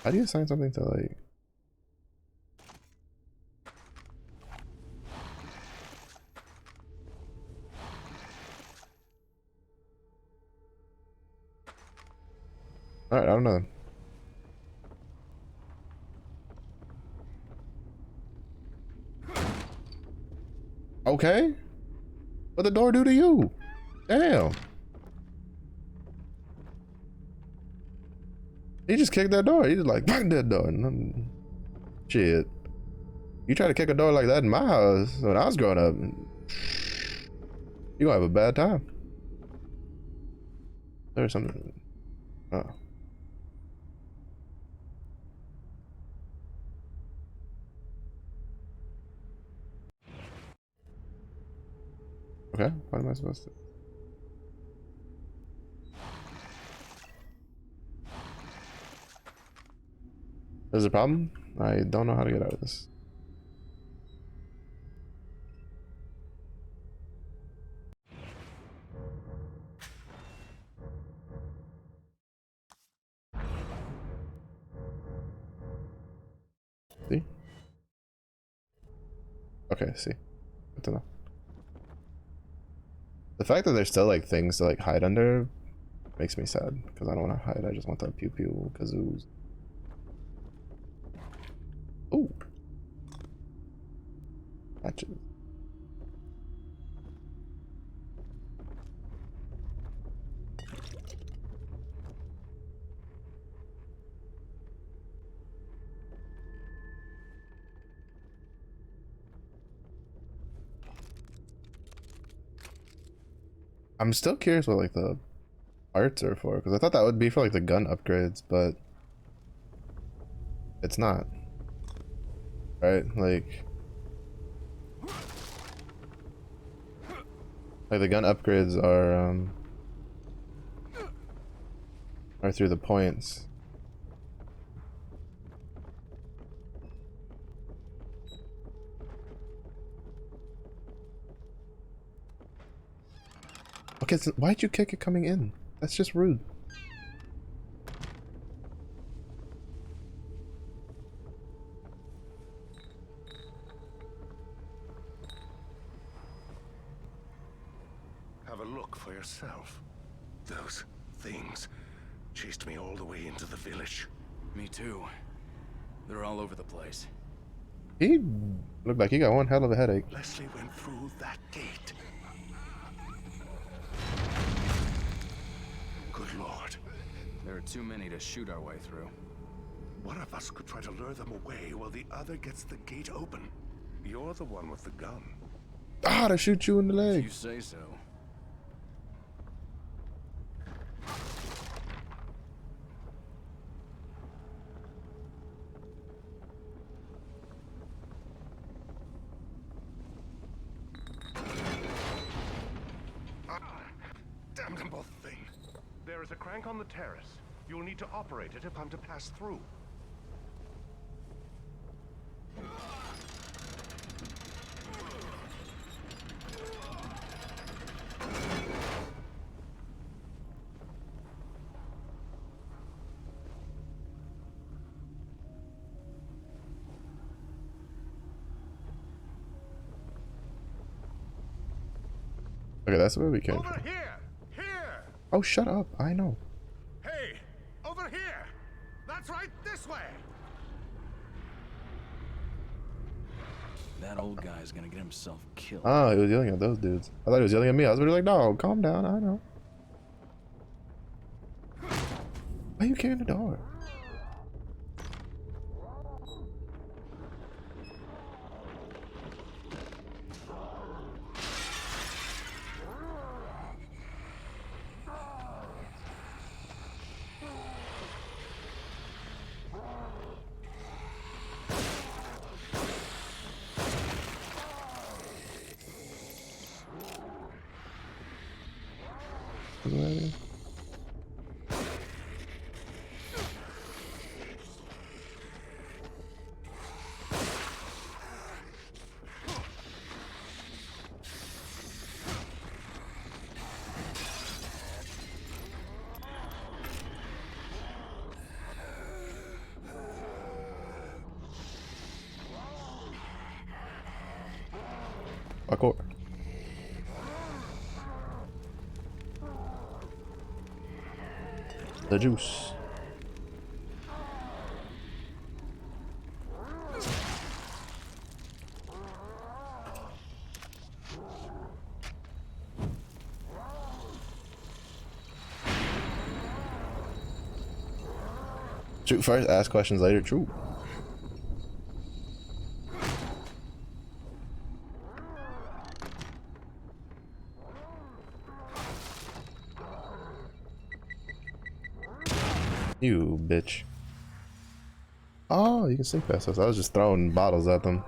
How do you assign something to like? All right, I don't know. Okay. What the door do to you? Damn. He just kicked that door. He just like bang that door. Shit. You try to kick a door like that in my house when I was growing up, you gonna have a bad time. There's something. Oh. Okay, what am I supposed to? There's a problem? I don't know how to get out of this. See? Okay, see. Good to know. The fact that there's still like things to like hide under makes me sad because I don't want to hide. I just want that pew pew kazoos. Ooh. Matches. I'm still curious what like the parts are for, because I thought that would be for like the gun upgrades, but it's not. Right? Like the gun upgrades are through the points. Okay, so why'd you kick it coming in? That's just rude. Have a look for yourself. Those things chased me all the way into the village. Me too. They're all over the place. He looked like he got one hell of a headache. Leslie went through that gate. Good Lord. There are too many to shoot our way through. One of us could try to lure them away while the other gets the gate open. You're the one with the gun. Ah, to shoot you in the If leg. you say so. Damn them both thing. There is a crank on the terrace. You'll need to operate it if I'm to pass through. Okay, that's where we came Over from. here! Here! Oh, shut up. I know. Hey! Over here! That's right, this way! That old guy's gonna get himself killed. Oh, he was yelling at those dudes. I thought he was yelling at me. I was really like, no, calm down. I know. Why are you carrying the dog? Parkour. The juice. Shoot first, ask questions later. True. You bitch. Oh, you can sneak past us. I was just throwing bottles at them.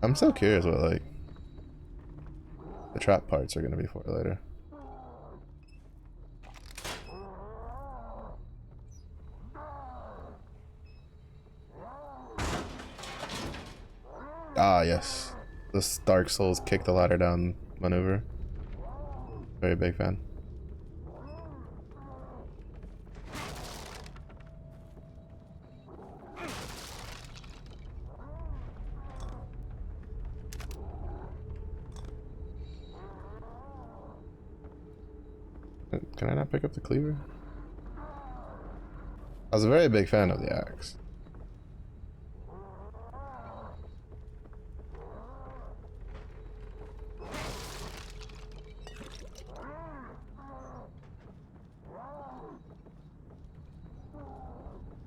I'm so curious what like the trap parts are gonna be for later. Ah, yes. This Dark Souls kick the ladder down maneuver. Very big fan. Can I not pick up the cleaver? I was a very big fan of the axe.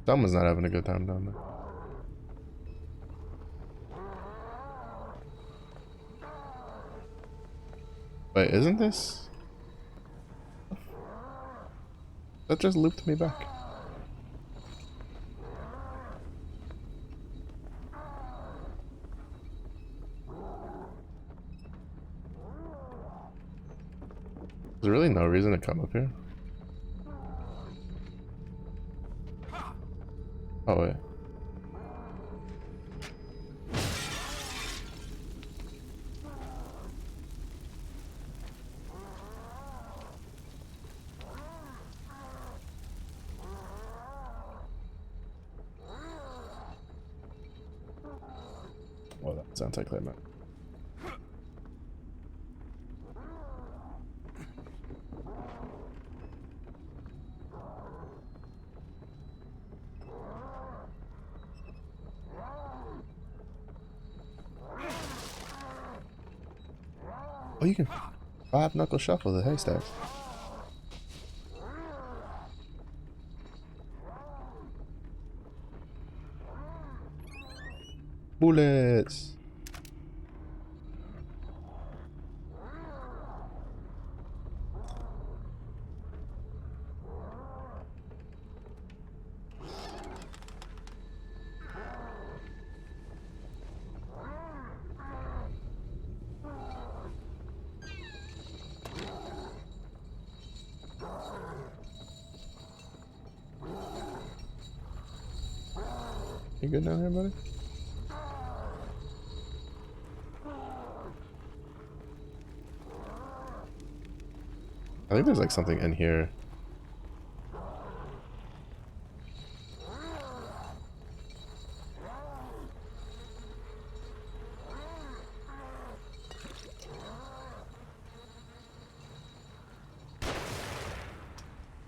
Someone's not having a good time down there. Wait, isn't this? That just looped me back. There's really no reason to come up here. Oh wait. Well, that's anti-climax. Oh, you can 5-knuckle shuffle the haystacks. Bullets. You good down here, buddy? I think there's like something in here.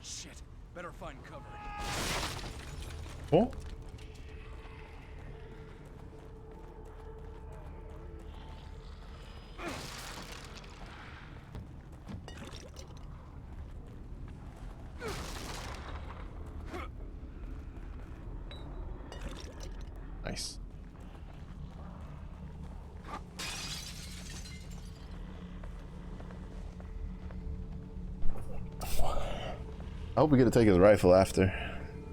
Shit. Better find cover. Oh? Nice. I hope we get to take his rifle after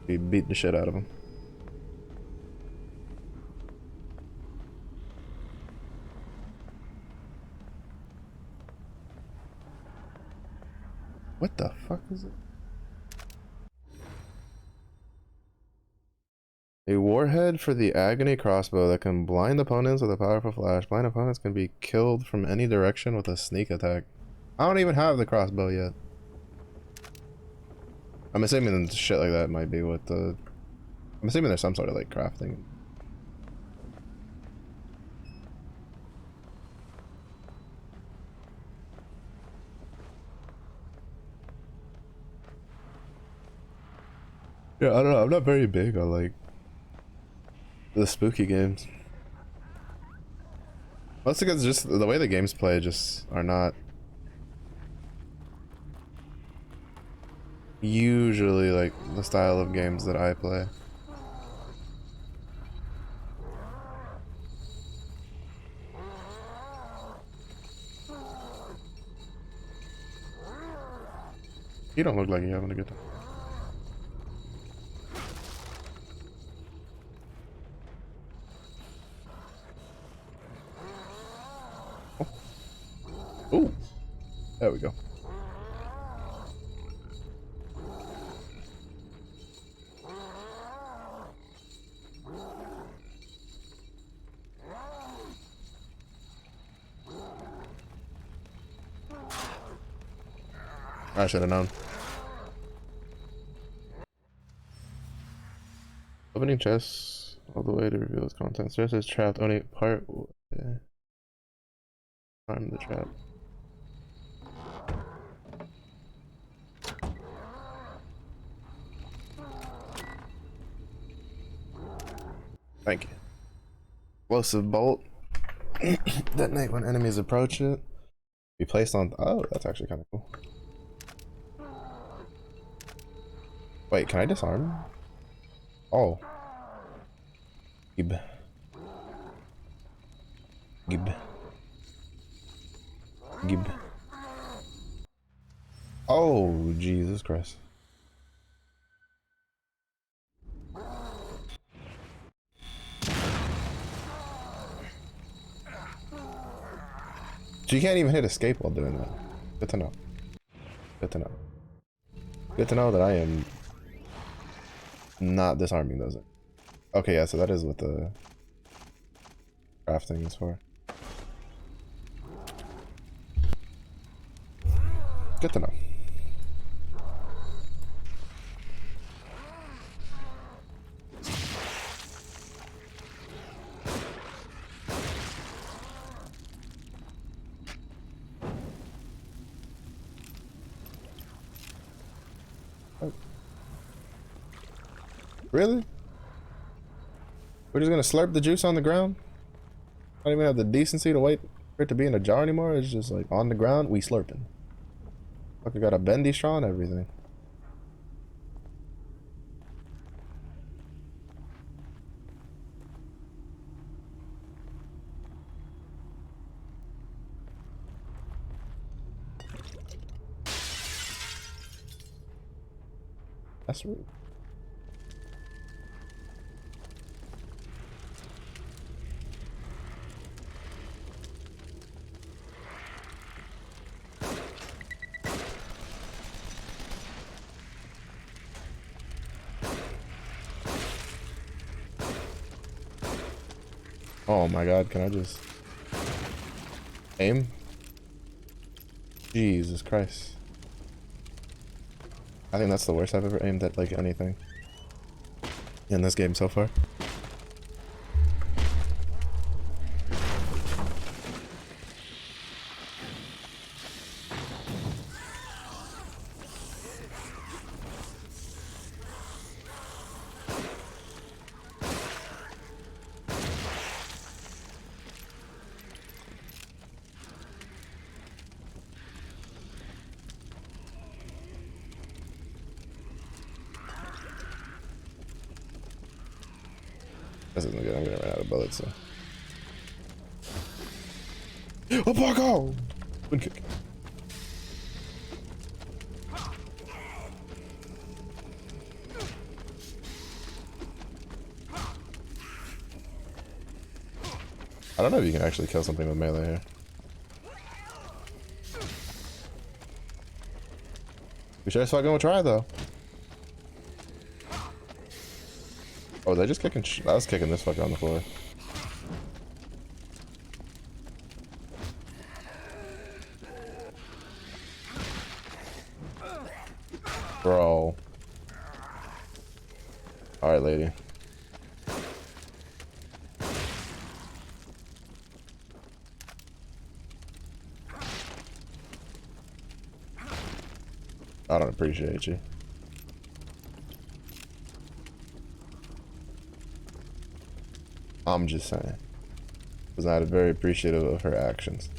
we beat the shit out of him. What the fuck is it? A warhead for the agony crossbow that can blind opponents with a powerful flash. Blind opponents can be killed from any direction with a sneak attack. I don't even have the crossbow yet. I'm assuming shit like that might be what the... I'm assuming there's some sort of like crafting. Yeah, I don't know. I'm not very big on like the spooky games. Mostly because just the way the games play just are not usually like the style of games that I play. You don't look like you're having a good time. Oh. Ooh. There we go. I should have known. Opening chests all the way to reveal its contents. Chest is trapped only part way. Arm the trap. Thank you. Explosive bolt. Detonate when enemies approach it. Be placed on. Oh, that's actually kind of cool. Wait, can I disarm? Oh. Gib. Gib. Gib. Oh, Jesus Christ. So you can't even hit escape while doing that. Good to know. Good to know. Good to know that I am not disarming those. Okay, yeah, so that is what the crafting is for. Good to know. Really? We're just gonna slurp the juice on the ground? I don't even have the decency to wait for it to be in a jar anymore. It's just like on the ground, we slurping. Fucker got a bendy straw and everything. That's rude. Oh my god, can I just aim? Jesus Christ. I think that's the worst I've ever aimed at like anything in this game so far. This isn't good. I'm gonna run out of bullets. So. Oh, Paco! Wind kick. I don't know if you can actually kill something with melee here. We sure as fuck gonna try though. Oh, they're just kicking. I was kicking this fucker on the floor. Bro. Alright, lady. I don't appreciate you. I'm just saying. Was not very appreciative of her actions.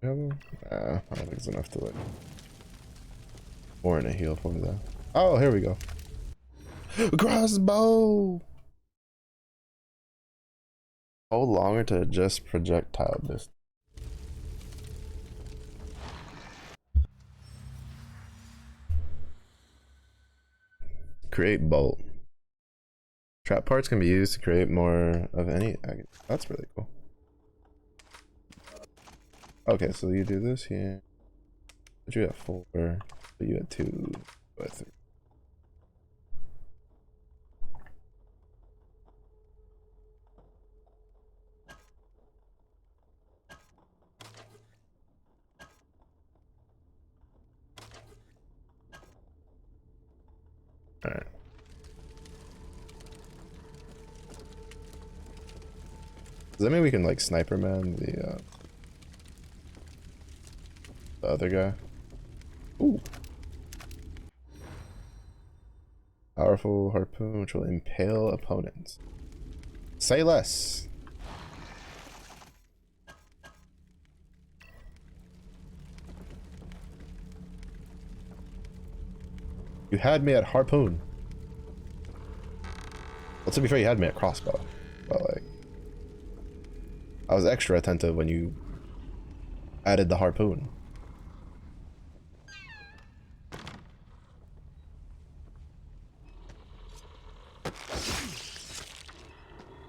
I don't think it's enough to like warrant a heal for that. Oh, here we go. Crossbow! Hold longer to adjust projectile distance. Create bolt. Trap parts can be used to create more of any. That's really cool. Okay, so you do this here. But you have 4. But you had 2. But 3. Alright. Does that mean we can like sniper man the other guy? Ooh. Powerful harpoon which will impale opponents. Say less. You had me at harpoon. Well, to be fair, you had me at crossbow. But like, I was extra attentive when you added the harpoon.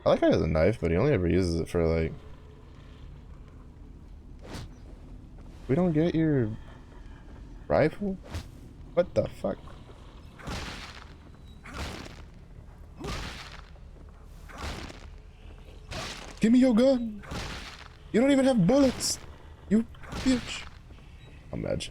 I like how he has a knife, but he only ever uses it for like... We don't get your rifle? What the fuck? Give me your gun! You don't even have bullets! You bitch! I'm mad.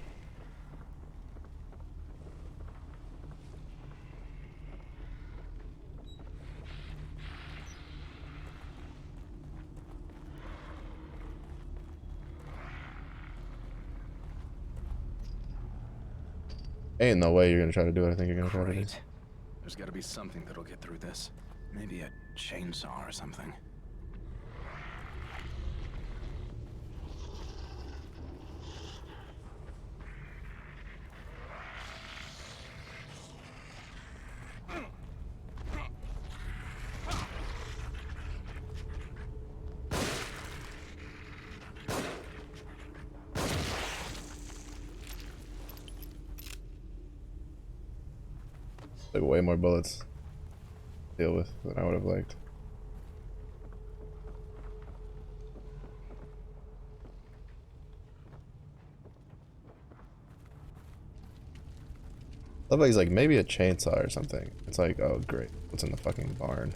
Ain't no way you're gonna try to do what I think you're gonna try to do. There's gotta be something that'll get through this. Maybe a chainsaw or something. Like way more bullets to deal with than I would have liked. Love how he's like, maybe a chainsaw or something. It's like, oh great, what's in the fucking barn?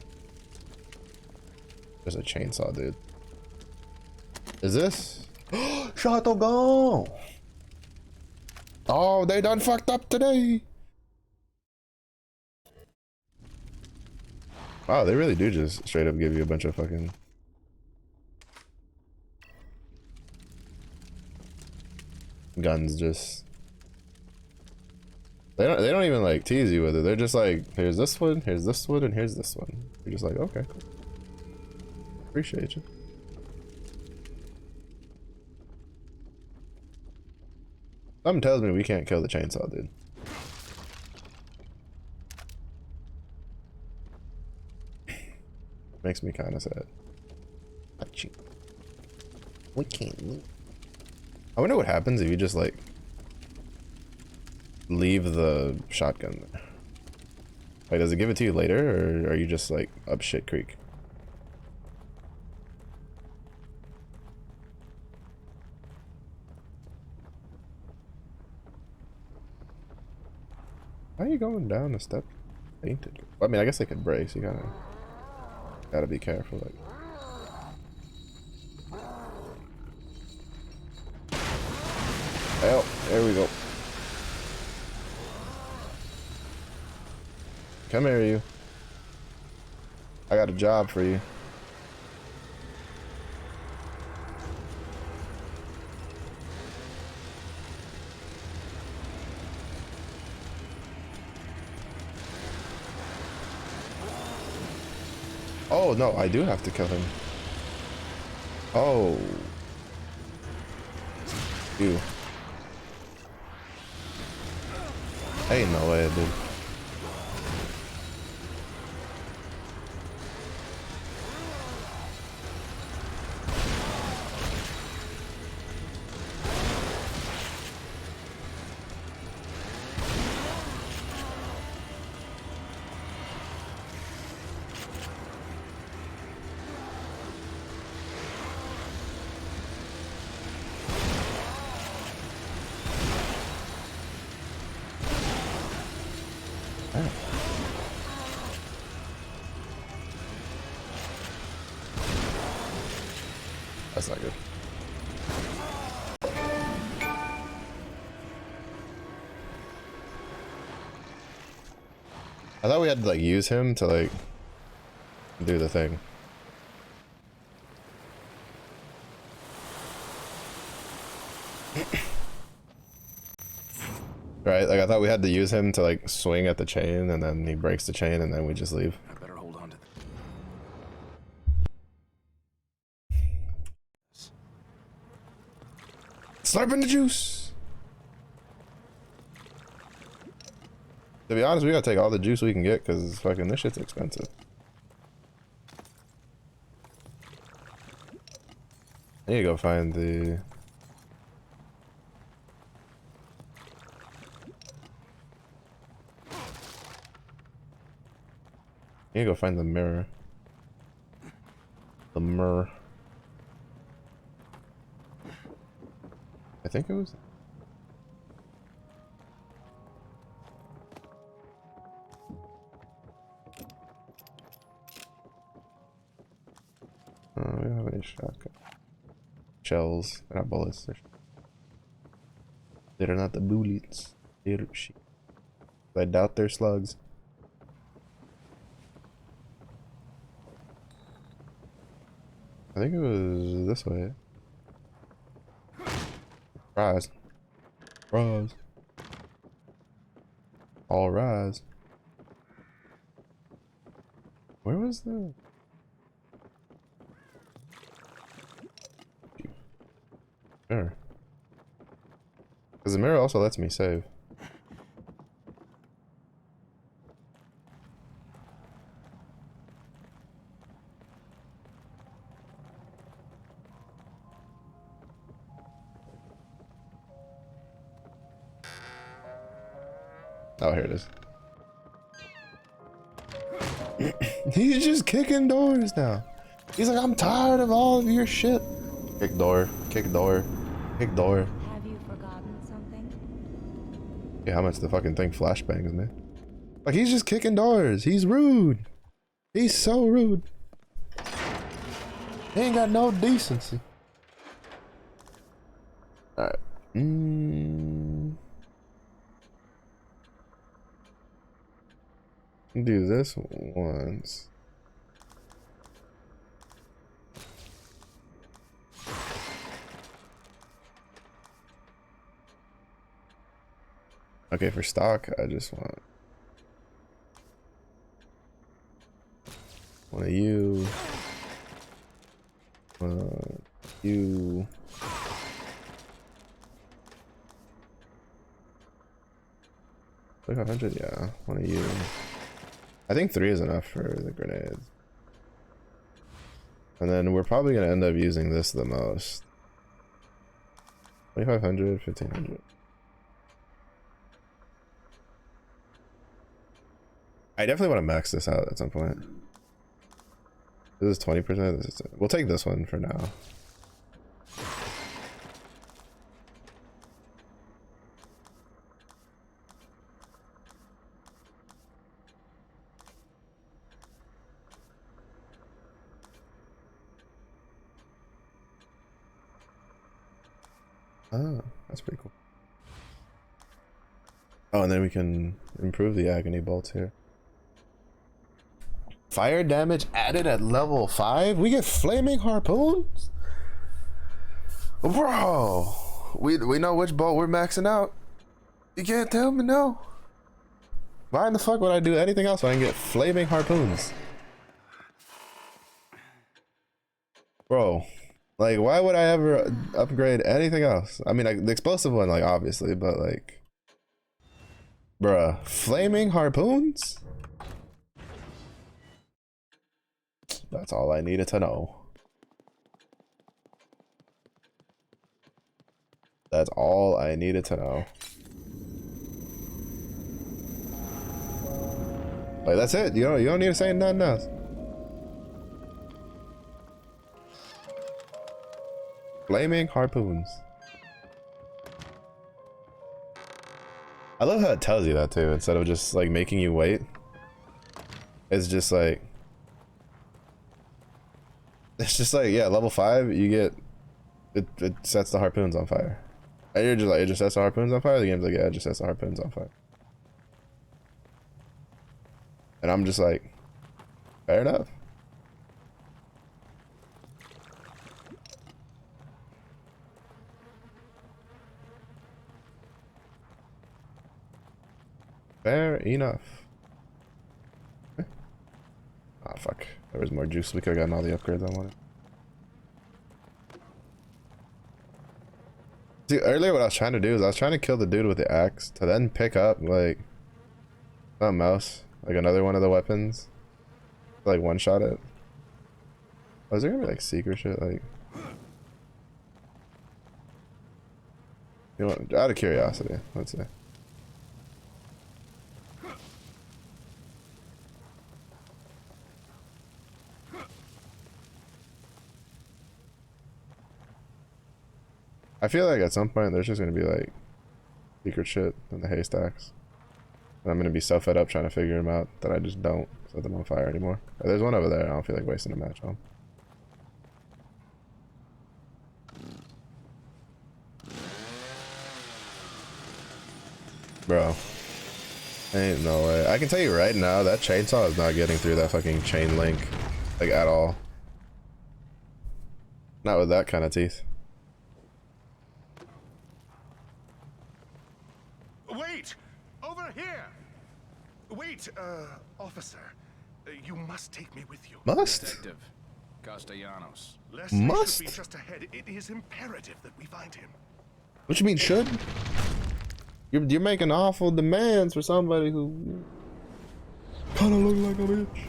There's a chainsaw, dude. Is this? Shotgun! Oh, they done fucked up today! Wow, they really do just straight up give you a bunch of fucking... guns just... They don't even like tease you with it. They're just like, here's this one, and here's this one. You're just like, okay, cool. Appreciate you. Something tells me we can't kill the chainsaw, dude. Makes me kind of sad. We can't. I wonder what happens if you just like leave the shotgun there. Like, does it give it to you later, or are you just like up shit creek? Why are you going down the step? Painted. I mean, I guess they could brace. You gotta be careful. Like, well, there we go. Come here, you. I got a job for you. Oh, no, I do have to kill him. Oh. You. Ain't no way, dude. That's not good. I thought we had to like use him to like do the thing. Right, like I thought we had to use him to like swing at the chain and then he breaks the chain and then we just leave. I better hold on to this. Slurping the juice! To be honest, we gotta take all the juice we can get because fucking this shit's expensive. I need to go find the... I need to go find the mirror. The mirror. I think it was... Oh, we don't have any shotgun. Shells. They're not bullets. They're not the bullets. They're shit. I doubt they're slugs. I think it was this way. Rise. Rise. All rise. Where was the... Sure. Because the mirror also lets me save. Oh, here it is. He's just kicking doors now. He's like, I'm tired of all of your shit. Kick door, kick door, kick door. Have you forgotten something? Yeah, how much the fucking thing flashbangs, man. Like, he's just kicking doors. He's rude. He's so rude. He ain't got no decency. Alright. Do this once. Okay, for stock, I just want one of you. You. 500, yeah. One of you. I think 3 is enough for the grenades. And then we're probably gonna end up using this the most. 2500, 1500. I definitely want to max this out at some point. This is 20%. This is, we'll take this one for now. Oh, that's pretty cool. Oh, and then we can improve the agony bolts here. Fire damage added at level 5? We get flaming harpoons? Bro, we know which bolt we're maxing out. You can't tell me no. Why in the fuck would I do anything else when I can get flaming harpoons? Bro, like, why would I ever upgrade anything else? I mean, like, the explosive one, like, obviously, but like, bruh, flaming harpoons? That's all I needed to know. That's all I needed to know. Like, that's it. You don't need to say nothing else. Flaming harpoons. I love how it tells you that too, instead of just like making you wait. It's just like, yeah, level 5, you get, it sets the harpoons on fire. And you're just like, it just sets the harpoons on fire? The game's like, yeah, it just sets the harpoons on fire. And I'm just like, fair enough. Fair enough. Okay. Oh fuck. There was more juice. We could have gotten all the upgrades I wanted. See, earlier what I was trying to do is I was trying to kill the dude with the axe to then pick up like something else, like another one of the weapons, like one shot it. Oh, is there gonna be like secret shit like? You know what? Out of curiosity, let's see. I feel like at some point there's just gonna be like secret shit in the haystacks. And I'm gonna be so fed up trying to figure them out that I just don't set them on fire anymore. Oh, there's one over there. I don't feel like wasting a match on. Bro. Ain't no way. I can tell you right now, that chainsaw is not getting through that fucking chain link. Like, at all. Not with that kind of teeth. Wait! Over here! Wait, officer. You must take me with you. Must? Detective Castellanos. Leslie Must? should be just ahead. It is imperative that we find him. What you mean should? You're making awful demands for somebody who kind of look like a bitch.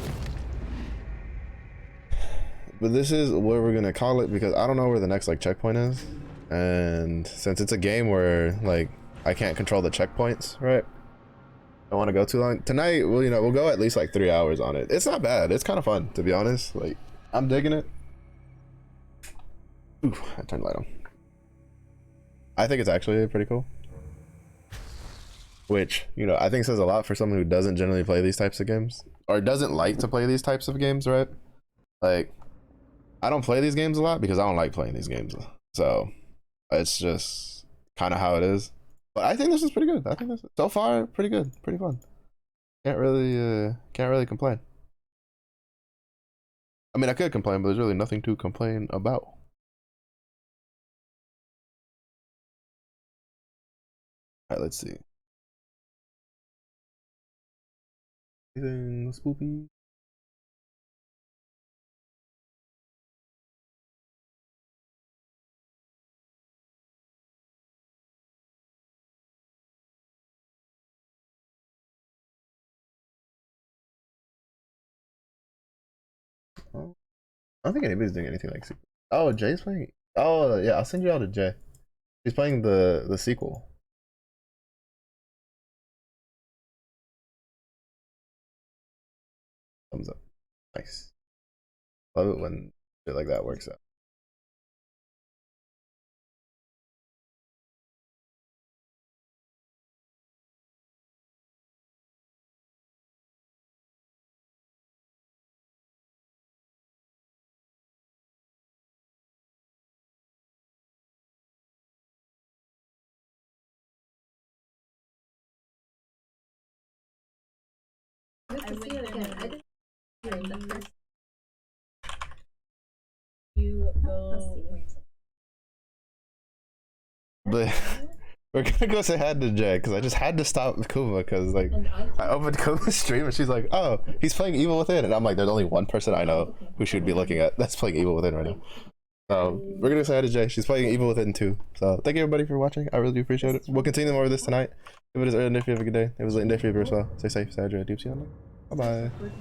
But this is what we're gonna call it because I don't know where the next like checkpoint is, and since it's a game where like I can't control the checkpoints, right? I don't want to go too long tonight. Well, you know, we'll go at least like 3 hours on it. It's not bad. It's kind of fun, to be honest. Like, I'm digging it. Ooh, I turned the light on. I think it's actually pretty cool. Which, you know, I think says a lot for someone who doesn't generally play these types of games or doesn't like to play these types of games, right? Like, I don't play these games a lot because I don't like playing these games. So it's just kind of how it is. But I think this is pretty good. I think this so far pretty good, pretty fun. Can't really complain. I mean, I could complain, but there's really nothing to complain about. All right, let's see. Anything spoopy? Oh, I don't think anybody's doing anything like sequel. Oh, Jay's playing. Oh yeah, I'll send you all to Jay. He's playing the sequel. Thumbs up. Nice. Love it when shit like that works out. I see it again. I didn't hear the first. You go. But we're gonna go say hi to Jay because I just had to stop Kuma because like I opened Kuma's stream and she's like, oh, he's playing Evil Within, and I'm like, there's only one person I know who should be looking at that's playing Evil Within right now. So we're gonna say hi to Jay. She's playing Evil Within 2. So thank you everybody for watching. I really do appreciate it. We'll continue more of this tonight. If it is early enough, you have a good day. If it was late enough, you have a as well. Stay safe, stay hydrated. Deep sea on. Bye bye.